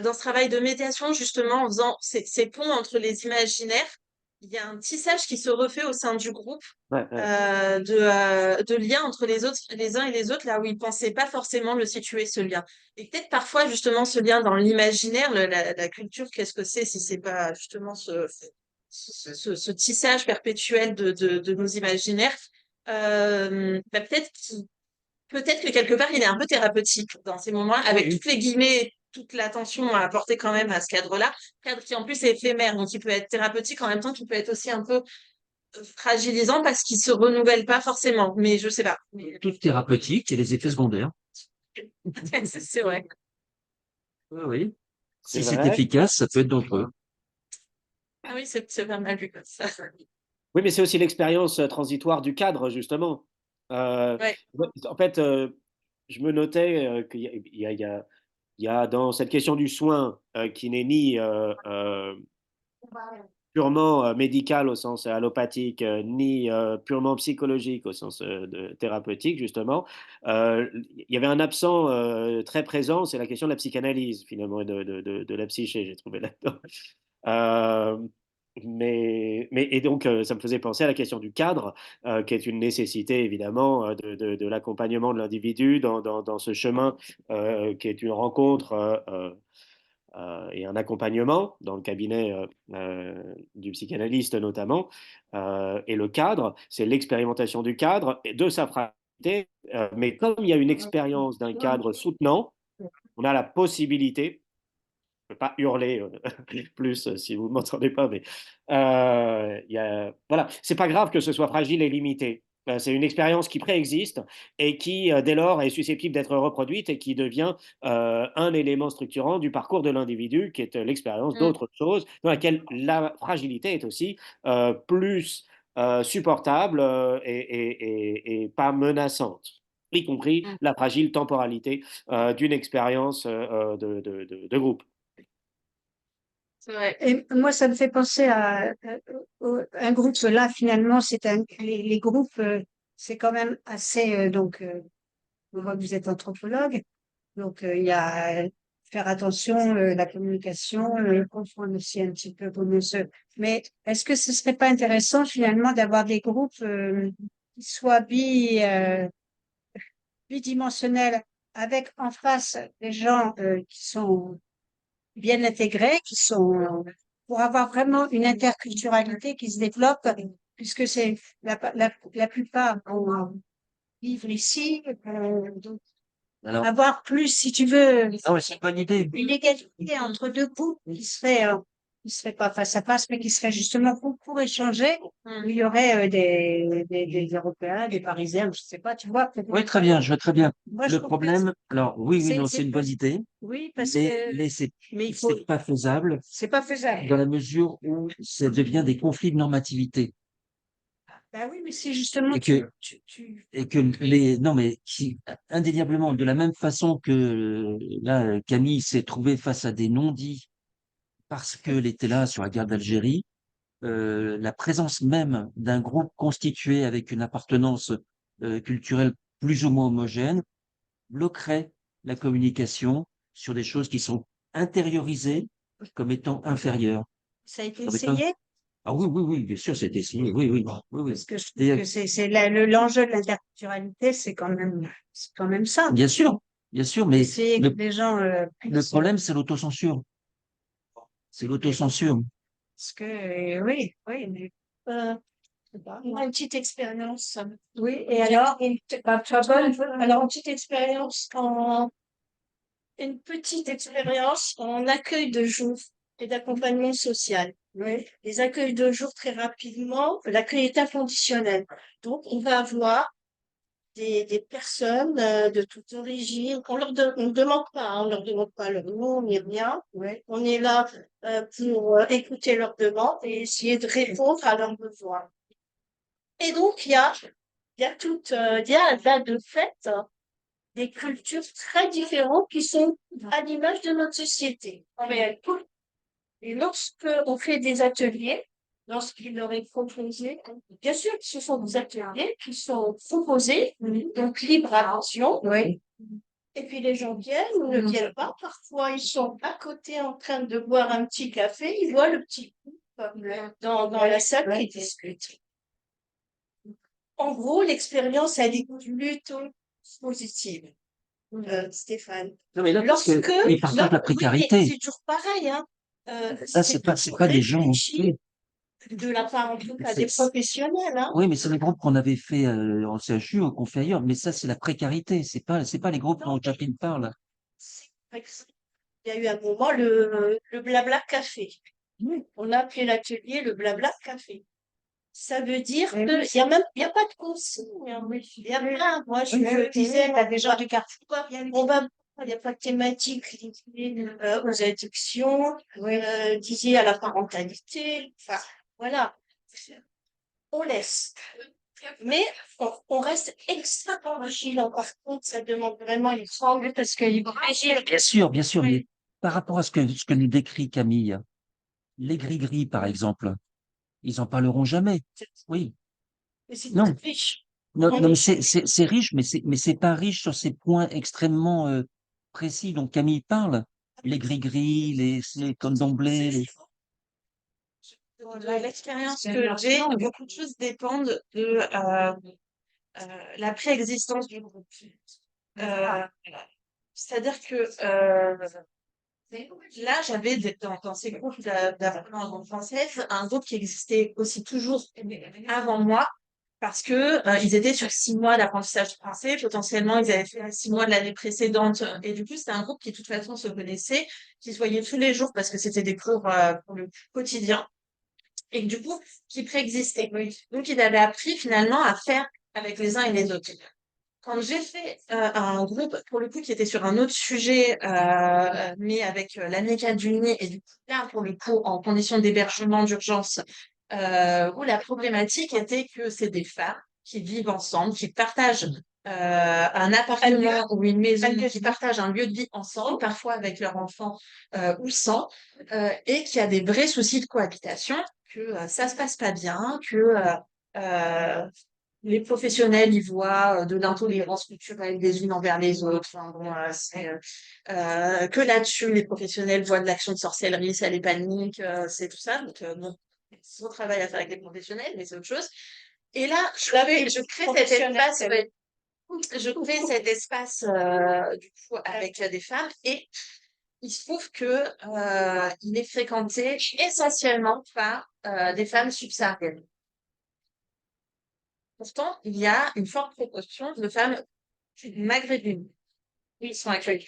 Speaker 1: dans ce travail de médiation, justement, en faisant ces ponts entre les imaginaires. Il y a un tissage qui se refait au sein du groupe
Speaker 6: Ouais, ouais.
Speaker 1: de liens entre les autres, les uns et les autres, là où ils pensaient pas forcément le situer, ce lien. Et peut-être parfois, justement, ce lien dans l'imaginaire, la culture, qu'est-ce que c'est si c'est pas justement ce tissage perpétuel de nos imaginaires, bah, peut-être que quelque part, il est un peu thérapeutique dans ces moments, avec toutes les guillemets, toute l'attention à apporter quand même à ce cadre-là, cadre qui en plus est éphémère, donc il peut être thérapeutique en même temps qu'il peut être aussi un peu fragilisant parce qu'il se renouvelle pas forcément, mais je sais pas.
Speaker 2: Toute thérapeutique et les effets secondaires.
Speaker 1: C'est vrai.
Speaker 2: Oui, oui.
Speaker 6: C'est
Speaker 2: Si c'est
Speaker 6: vrai.
Speaker 2: efficace, ça peut être dangereux.
Speaker 1: Ah oui, c'est pas mal vu comme ça.
Speaker 6: Oui, mais c'est aussi l'expérience transitoire du cadre, justement. Euh,
Speaker 1: Ouais.
Speaker 6: En fait, je me notais qu'il y a, il y a dans cette question du soin qui n'est ni purement médical au sens allopathique, ni purement psychologique au sens thérapeutique, justement, il y avait un absent très présent, c'est la question de la psychanalyse, finalement, et de la psyché, j'ai trouvé là-dedans. Euh, et donc, ça me faisait penser à la question du cadre, qui est une nécessité, évidemment, de l'accompagnement de l'individu dans ce chemin qui est une rencontre et un accompagnement dans le cabinet du psychanalyste notamment. Et le cadre, c'est l'expérimentation du cadre et de sa fragilité. Mais comme il y a une expérience d'un cadre soutenant, on a la possibilité, je ne peux pas hurler plus si vous ne m'entendez pas, mais voilà, c'est pas grave que ce soit fragile et limité. C'est une expérience qui préexiste et qui, dès lors, est susceptible d'être reproduite et qui devient un élément structurant du parcours de l'individu, qui est l'expérience
Speaker 1: Mm.
Speaker 6: d'autre chose, dans laquelle la fragilité est aussi plus supportable et pas menaçante, y compris
Speaker 1: Mm.
Speaker 6: la fragile temporalité d'une expérience de groupe.
Speaker 1: C'est vrai.
Speaker 5: Et moi, ça me fait penser à un groupe. Là, finalement, les groupes, c'est quand même assez. On voit que vous êtes anthropologue, donc il y a faire attention, la communication, comprendre aussi un petit peu comment se. Mais est-ce que ce serait pas intéressant finalement d'avoir des groupes qui soient bidimensionnels, avec en face des gens qui sont bien intégrés, pour avoir vraiment une interculturalité qui se développe, puisque c'est la plupart vont vivre ici, donc
Speaker 2: Alors,
Speaker 5: avoir plus, si tu veux,
Speaker 2: non, mais c'est une bonne idée.
Speaker 5: une égalité entre deux groupes qui seraient pas face à face, mais qui seraient justement pour échanger.
Speaker 1: Mm.
Speaker 5: Il y aurait des Européens, des Parisiens, je sais pas, tu vois.
Speaker 2: Oui, très bien, je vois très bien.
Speaker 5: Moi, je
Speaker 2: Le
Speaker 5: trouve que
Speaker 2: problème, alors oui, oui, non,
Speaker 5: c'est
Speaker 2: c'est une bonne idée,
Speaker 5: oui, parce
Speaker 2: mais,
Speaker 5: que, mais il faut,
Speaker 2: c'est pas faisable
Speaker 5: c'est pas faisable.
Speaker 2: dans la mesure où ça devient des conflits de normativité.
Speaker 5: Bah oui, mais c'est justement
Speaker 2: Et que, et que non, mais indéniablement, de la même façon que là, Camille s'est trouvée face à des non-dits parce qu'elle était là sur la guerre d'Algérie, la présence même d'un groupe constitué avec une appartenance culturelle plus ou moins homogène bloquerait la communication sur des choses qui sont intériorisées comme étant inférieures.
Speaker 5: ça a été
Speaker 2: Comme étant-
Speaker 5: essayé,
Speaker 2: Ah oui, oui, oui, bien sûr, c'était essayé. Oui, oui, oui, oui.
Speaker 5: parce que je trouve
Speaker 2: Et,
Speaker 5: que l'enjeu de l'interculturalité, c'est quand même ça.
Speaker 2: bien sûr, mais
Speaker 5: Essayer que les gens
Speaker 2: le problème, c'est l'autocensure. C'est l'autocensure.
Speaker 5: parce que oui, oui, mais,
Speaker 4: Euh, une petite expérience.
Speaker 5: oui. Et alors, bah, tu as bonne,
Speaker 4: Alors, une petite expérience en accueil de jour et d'accompagnement social.
Speaker 5: oui,
Speaker 4: Les accueils de jour, très rapidement, l'accueil est inconditionnel. Donc, on va avoir des personnes de toute origine. On ne demande pas, hein, on leur demande pas leur nom ni rien.
Speaker 5: oui.
Speaker 4: On est là pour écouter leurs demandes et essayer de répondre à leurs besoins. Et donc, il y a là de fait des cultures très différentes qui sont à l'image de notre société. En réalité. Et lorsque on fait des ateliers, lorsqu'il leur est proposé, bien sûr que ce sont des ateliers qui sont proposés, donc libre adhésion.
Speaker 5: Oui.
Speaker 4: Et puis les gens viennent ou ne viennent pas. Parfois, ils sont à côté en train de boire un petit café, ils voient le petit groupe dans la salle qui discute. En gros, l'expérience, elle est plutôt positive, Stéphane.
Speaker 2: Non, mais là, parce que
Speaker 4: Lorsque,
Speaker 2: ils partagent la
Speaker 4: oui, mais
Speaker 2: précarité.
Speaker 4: c'est toujours pareil, hein.
Speaker 2: Ça, c'est pas des gens.
Speaker 4: réfléchi de la part, en tout cas, des professionnels, hein.
Speaker 2: Oui, mais c'est les groupes qu'on avait fait en CHU, qu'on fait ailleurs. Mais ça, c'est la précarité. C'est pas les groupes dont Jacqueline parle.
Speaker 4: C'est vrai que il y a eu un moment, le blabla café. On a appelé l'atelier le blabla café. Ça veut dire
Speaker 5: Oui.
Speaker 4: que il y a pas de consigne, hein. Il y a pas, moi, je disais,
Speaker 5: il y a des gens du quartier.
Speaker 4: il n'y a pas de thématique liée aux addictions, liée à la parentalité. Enfin, voilà. On laisse. Mais on reste extrêmement vigilant. Par contre, ça demande vraiment une grande parce qu'il faut agir.
Speaker 2: Bien sûr, mais par rapport à ce que nous décrit Camille, les gris-gris, par exemple, ils en parleront jamais. Oui.
Speaker 4: Mais c'est
Speaker 2: Non.
Speaker 4: très riche.
Speaker 2: Non, non, mais c'est riche, mais c'est pas riche sur ces points extrêmement précis dont Camille parle. Les gris-gris, comme d'emblée,
Speaker 1: L'expérience que j'ai, beaucoup de choses dépendent de la préexistence du groupe. Euh, C'est-à-dire que là, j'avais dans ces groupes d'apprenants en langue française un groupe qui existait aussi toujours avant moi parce que ils étaient sur 6 mois d'apprentissage de français. Potentiellement, ils avaient fait 6 mois de l'année précédente. Et du coup, c'était un groupe qui, de toute façon, se connaissait, qui se voyait tous les jours parce que c'était des cours pour le quotidien et du coup, qui préexistait. Donc, il avait appris finalement à faire avec les uns et les autres. Quand j'ai fait un groupe, pour le coup, qui était sur un autre sujet, mais avec l'Amérique du Nord, et du coup, là, pour le coup, en condition d'hébergement d'urgence, où la problématique était que c'est des femmes qui vivent ensemble, qui partagent un appartement ou une maison, qui partagent un lieu de vie ensemble, parfois avec leurs enfants ou sans, et qui a des vrais soucis de cohabitation, que ça se passe pas bien, que les professionnels y voient de l'intolérance culturelle des unes envers les autres. Enfin, bon, que là-dessus, les professionnels voient de l'action de sorcellerie, ça les panique, c'est tout ça. Donc, bon, c'est son travail à faire avec les professionnels, mais c'est autre chose. Et là, je crée cet espace, ouais, je crée cet espace du coup avec des femmes et il se trouve que il est fréquenté essentiellement par des femmes subsahariennes. Pourtant, il y a une forte proportion de femmes maghrébines qui sont accueillies.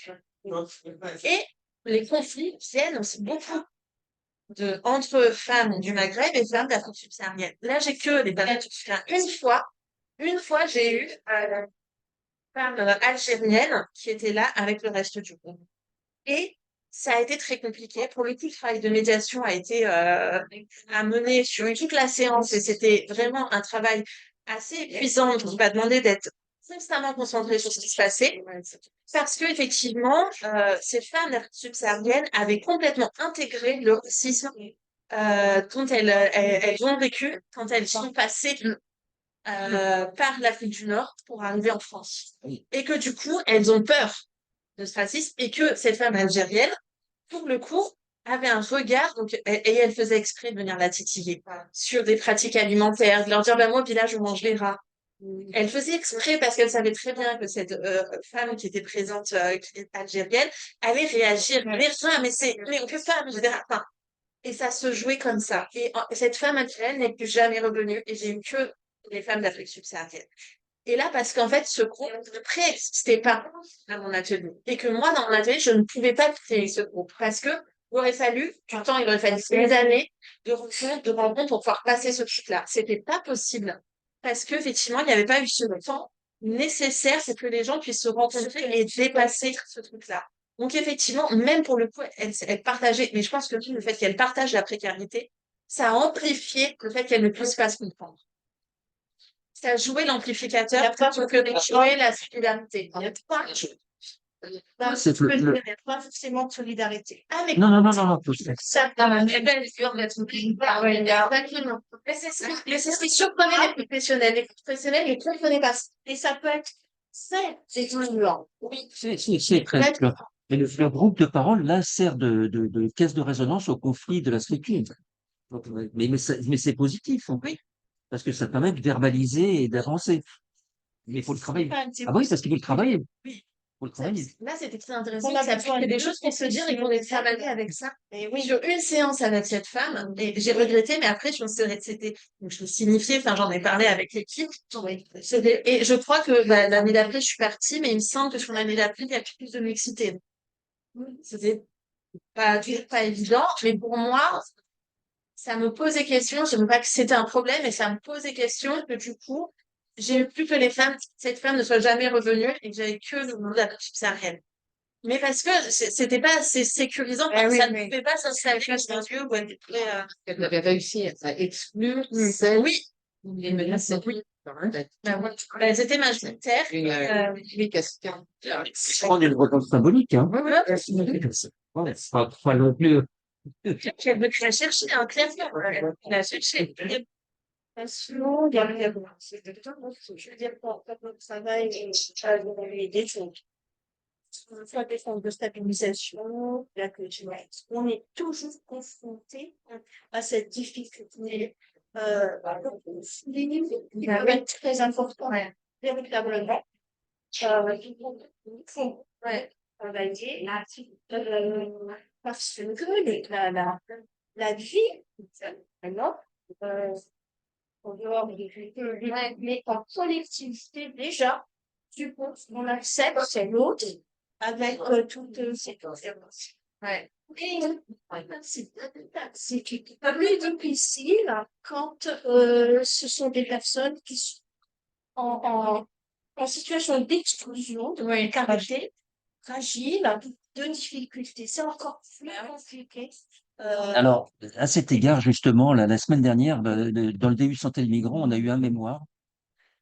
Speaker 1: Et les conflits viennent aussi beaucoup entre femmes du Maghreb et femmes d'Afrique subsaharienne. Là, j'ai que des femmes subsahariennes. Une fois, j'ai eu une femme algérienne qui était là avec le reste du groupe. Et ça a été très compliqué. Pour le coup, le travail de médiation a été à mener sur toute la séance et c'était vraiment un travail assez épuisant qui m'a demandé d'être constamment concentrée sur ce qui se passait parce que effectivement, ces femmes d'Afrique subsaharienne avaient complètement intégré le racisme dont elles ont vécu quand elles sont passées par l'Afrique du Nord pour arriver en France. Et que du coup, elles ont peur de ce racisme et que cette femme algérienne, pour le coup, avait un regard, donc, et elle faisait exprès de venir la titiller sur des pratiques alimentaires, de leur dire, bah, moi, au village, je mange les rats. Elle faisait exprès parce qu'elle savait très bien que cette femme qui était présente, qui est algérienne, allait réagir. Mais ça, mais on peut pas, etc. Enfin, et ça se jouait comme ça. Et cette femme algérienne n'est plus jamais revenue et j'ai eu que les femmes d'Afrique subsaharienne. Et là, parce qu'en fait, ce groupe ne préexistait pas à mon atelier. Et que moi, dans mon atelier, je ne pouvais pas créer ce groupe. Parce que il aurait fallu, du temps, il aurait fallu des années de rencontres pour pouvoir passer ce truc-là. C'était pas possible. Parce que, effectivement, il n'y avait pas eu ce temps nécessaire pour que les gens puissent se rencontrer et dépasser ce truc-là. Donc, effectivement, même pour le coup, elle partageait, mais je pense que le fait qu'elle partage la précarité, ça a amplifié le fait qu'elle ne puisse pas se comprendre. Ça a joué l'amplificateur plutôt que de jouer la solidarité. Il y a pas
Speaker 2: C'est le-
Speaker 4: Il n'y a pas forcément de solidarité.
Speaker 1: Ah, mais
Speaker 2: Non, non, non, non, non, tout ça.
Speaker 1: ça, eh ben, elle est sûre d'être exactement. Mais c'est surprenant les professionnels. Les professionnels ne comprenaient pas ça.
Speaker 4: Et ça peut être très excluant.
Speaker 1: Oui.
Speaker 2: C'est très clair. Et le groupe de parole, là, sert de caisse de résonance au conflit de la structure. Donc, mais c'est positif, hein.
Speaker 1: Oui.
Speaker 2: Parce que ça permet de verbaliser et d'avancer. Mais il faut le travailler.
Speaker 4: C'est
Speaker 2: Ah oui, parce qu'il faut le travailler.
Speaker 1: Oui.
Speaker 2: Faut le travailler.
Speaker 1: Là, c'était très intéressant.
Speaker 4: On a
Speaker 1: Ça
Speaker 4: besoin
Speaker 1: fait des
Speaker 4: de
Speaker 1: choses qu'on se dire et qu'on est travaillé avec ça.
Speaker 4: Et oui,
Speaker 1: Sur une séance avec cette femme, et j'ai regretté, mais après, je me suis, c'était, donc je l'ai signifié, enfin, j'en ai parlé avec l'équipe. Et je crois que bah, l'année d'après, je suis partie, mais il me semble que sur l'année d'après, il y a plus de mixité. C'était toujours pas évident, mais pour moi, ça me posait question. Je ne sais pas que c'était un problème, mais ça me posait question que du coup, j'ai eu plus que les femmes, cette femme ne soit jamais revenue et que j'avais que le monde de la subsaharienne. Mais parce que c'était pas assez sécurisant,
Speaker 4: Ah oui,
Speaker 1: ça ne
Speaker 4: oui.
Speaker 1: pouvait pas s'installer dans un lieu où elle était
Speaker 3: Elle avait réussi à exclure celle
Speaker 1: oui,
Speaker 3: qui est menacée.
Speaker 1: oui.
Speaker 3: Quand même.
Speaker 1: Ben, voilà. Ben, elles étaient majoritaires.
Speaker 3: Une efficacité.
Speaker 2: Je prends des reconnaissances symboliques, hein. Ouais, c'est pas non plus.
Speaker 1: Elle a cherché, hein, clairement. Elle a cherché.
Speaker 4: sinon, il y a je veux dire, quand on travaille et des choses, soit des formes de stabilisation, la culture, on est toujours confronté à cette difficulté. Il va être très important, véritablement. Il faut travailler parce que la vie, maintenant, en dehors mais en collectivité, déjà, tu penses qu'on accepte c'est l'autre avec toutes ces conférences.
Speaker 1: Ouais.
Speaker 4: Et c'est plus difficile quand ce sont des personnes qui sont en situation d'exclusion, de précarité, fragile, de difficulté. C'est encore plus compliqué.
Speaker 2: Alors, à cet égard, justement, la semaine dernière, dans le DU Santé de Migrants, on a eu un mémoire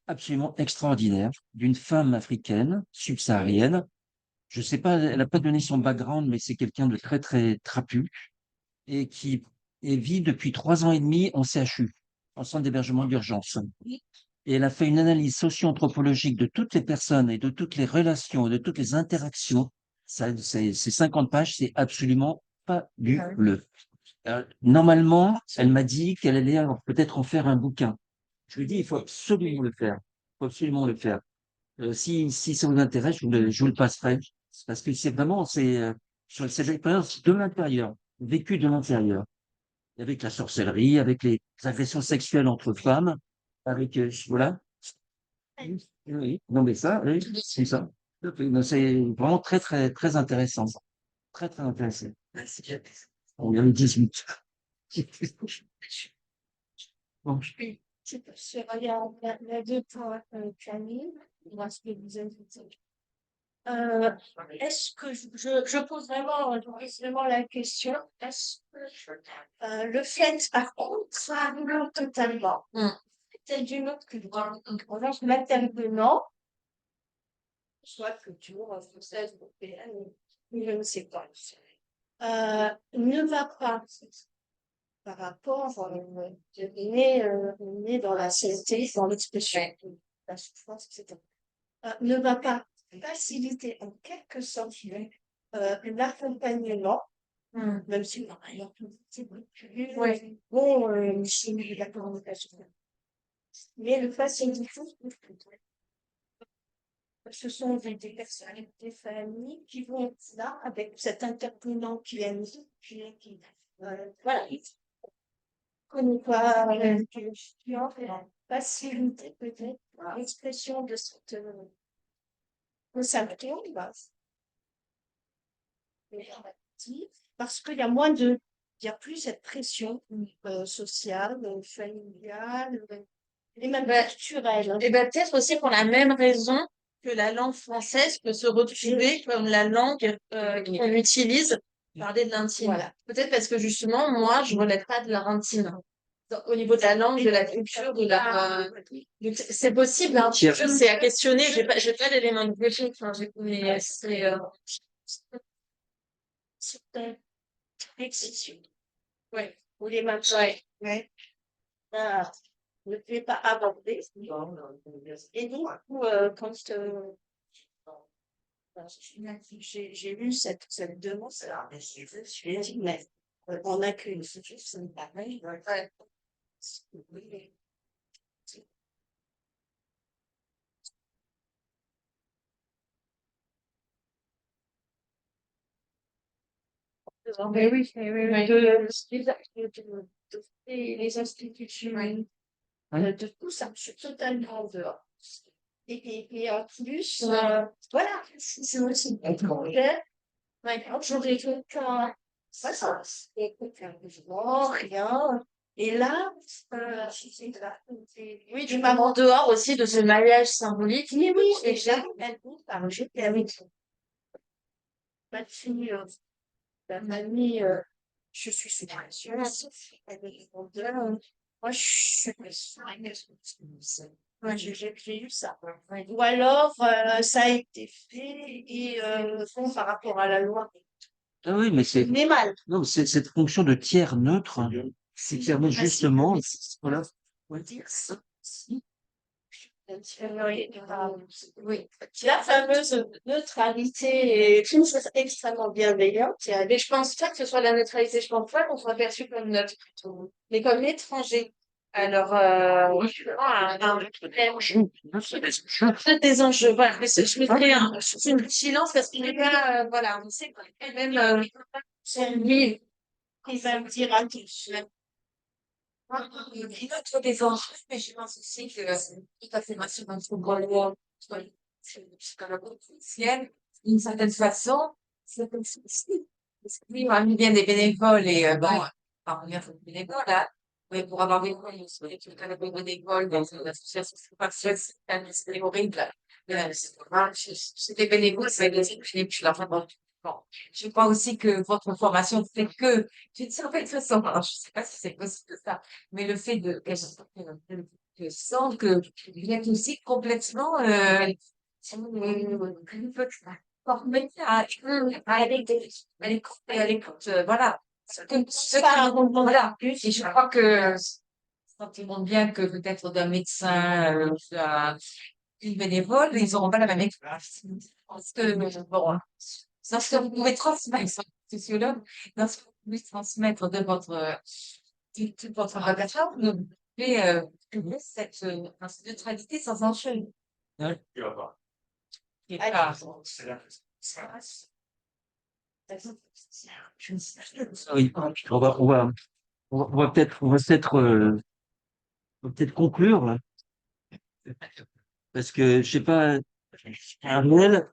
Speaker 2: absolument extraordinaire d'une femme africaine, subsaharienne. Je sais pas, elle n'a pas donné son background, mais c'est quelqu'un de très, très trapu et qui vit depuis 3 ans et demi en CHU, en centre d'hébergement d'urgence. Et elle a fait une analyse socio-anthropologique de toutes les personnes et de toutes les relations, de toutes les interactions. C'est 50 pages, c'est absolument fabuleux. Normalement, elle m'a dit qu'elle allait peut-être en faire un bouquin. Je lui ai dit, il faut absolument le faire. Il faut absolument le faire. Si ça vous intéresse, je vous le passerai. Parce que sur cette expérience de l'intérieur, vécue de l'intérieur, avec la sorcellerie, avec les agressions sexuelles entre femmes, avec, voilà. Oui, non, mais ça, oui, c'est ça. C'est vraiment très, très, très intéressant. Très, très intéressant. On vient de 18. Bon,
Speaker 4: Il y a deux points, Camille. Moi, ce que vous avez dit. Euh, Est-ce que je pose vraiment la question, est-ce que le fait, par contre, ça annule totalement. C'est d'une autre culture. En revanche, l'intervenant, soit culture française, européenne, je ne sais pas, ne va pas par rapport, on est dans la santé, dans l'expression, la souffrance, etc. Ne va pas faciliter en quelque sorte l'accompagnement, même si par ailleurs c'est plus bon, c'est la communication. Mais le faciliter, ce sont des personnes, des familles qui vont être là avec cet intervenant qui est mis, voilà, connaît pas qui en fait faciliter peut-être l'expression de cette symptôme, parce qu'il y a il y a plus cette pression sociale, familiale, et même culturelle.
Speaker 7: Et ben peut-être aussi pour la même raison que la langue française peut se retrouver comme la langue qu'on utilise pour parler de l'intime.
Speaker 4: Voilà.
Speaker 7: Peut-être parce que justement, moi, je relève pas de leur intime. Au niveau de la langue, de la culture, donc c'est possible, hein. C'est à questionner. J'ai pas d'éléments de réponse. Enfin, mais c'est,
Speaker 4: C'est une excision. Ouais. Ou les mêmes choses. Ouais. Ne pouvez pas aborder. Et donc, quand j'ai lu cette demande, j'ai dit, mais on a qu'une sujet, ça me paraît. Mais oui, les institutions, de tout ça, je suis totalement en dehors. Et en plus, voilà, c'est aussi un projet. Maintenant, j'aurais quelqu'un, voilà, et quelqu'un que je vois, rien. Et là, c'est là.
Speaker 7: oui, du moment en dehors aussi de ce mariage symbolique.
Speaker 4: Mais oui, et là, j'étais avec ma fille, la famille, je suis sous pression, elle est grandeur. Moi, je suis ouais, j'ai eu ça. Ou alors, ça a été fait et bon, par rapport à la loi,
Speaker 2: Ah oui, mais c'est,
Speaker 4: mais mal.
Speaker 2: non, c'est cette fonction de tiers neutre, qui permet justement, voilà. Ouais.
Speaker 4: Dire ça. Oui, la fameuse neutralité est une chose extrêmement bienveillante.
Speaker 7: Mais je pense pas que ce soit la neutralité. Je pense pas qu'on soit perçu comme neutre plutôt, mais comme l'étranger. Alors, peut-être des enjeux. Voilà, mais je mettrais un silence parce qu'il n'est pas, voilà, on sait quand même,
Speaker 4: C'est
Speaker 7: oui,
Speaker 4: il va me dire à tous.
Speaker 7: il note des enjeux, mais je pense aussi que tout à fait sûr notre rôle, c'est psychologue clinicienne, d'une certaine façon, c'est comme ceci. Parce que oui, on a mis bien des bénévoles et bon, enfin, on vient faire des bénévoles, là. Mais pour avoir des quelqu'un de bénévole dans une association, c'est pas ça, c'est horrible. C'est des bénévoles, c'est des puis je leur demande. Bon, je crois aussi que votre formation fait que, d'une certaine façon, alors je sais pas si c'est possible ça, mais le fait que sent que vous êtes aussi complètement formé à l'écoute, voilà. Voilà. Et je crois que sentiment bien que peut-être d'un médecin, d'une bénévole, ils n'auront pas la même expérience. Parce que, bon, dans ce que vous pouvez transmettre, sociologue, dans ce que vous pouvez transmettre de toute votre répertoire, vous pouvez trouver cette neutralité sans enjeu.
Speaker 2: Ouais.
Speaker 7: Qui est pas-
Speaker 2: Oui, on va peut-être conclure, là. Parce que, je sais pas, Armel,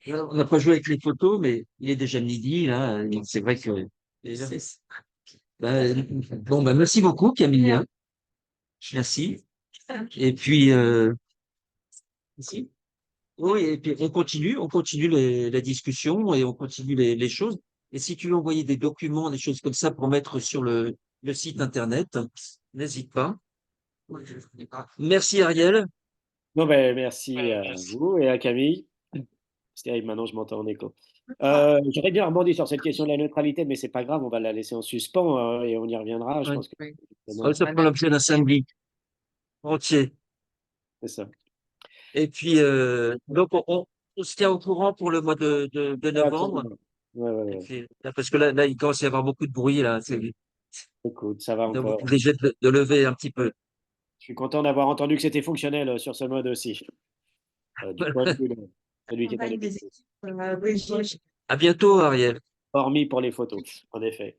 Speaker 2: on n'a pas joué avec les photos, mais il est déjà midi, là. Et c'est vrai que, bon, merci beaucoup, Camille. Merci. Et puis, merci. Oui, et puis on continue la discussion et on continue les choses. Et si tu veux envoyer des documents, des choses comme ça pour mettre sur le site internet, n'hésite pas. Merci Ariel.
Speaker 6: Non, ben, merci à vous et à Camille. C'est terrible, maintenant je m'entends en écho. J'aurais bien rebondi sur cette question de la neutralité, mais c'est pas grave, on va la laisser en suspens et on y reviendra. Je
Speaker 2: Ouais.
Speaker 6: pense que
Speaker 3: Oui.
Speaker 2: Ça prend l'objet d'un samedi entier.
Speaker 6: c'est ça.
Speaker 2: Et puis, donc, on se tient au courant pour le mois de novembre.
Speaker 6: Absolument. Ouais, ouais,
Speaker 2: Et
Speaker 6: ouais.
Speaker 2: puis, là, parce que là, il commence à y avoir beaucoup de bruit, là.
Speaker 6: Écoute, ça va
Speaker 2: Donc, vous êtes
Speaker 6: encore.
Speaker 2: obligé de lever un petit peu.
Speaker 6: Je suis content d'avoir entendu que c'était fonctionnel sur ce mode aussi. Du point de vue de celui qui est en
Speaker 1: Campagne des
Speaker 6: équipe.
Speaker 1: équipes, oui,
Speaker 2: À bientôt, Ariel.
Speaker 6: Hormis pour les photos, en effet.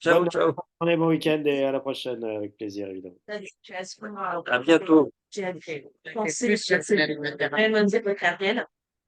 Speaker 2: Ciao,
Speaker 6: Bonne
Speaker 2: ciao.
Speaker 6: journée, bon week-end et à la prochaine avec plaisir, évidemment.
Speaker 1: la situation,
Speaker 2: À bientôt.
Speaker 1: j'ai
Speaker 3: C'est
Speaker 1: pensé
Speaker 3: plus
Speaker 1: que c'est
Speaker 3: personnel.
Speaker 1: vraiment dire votre Ariel.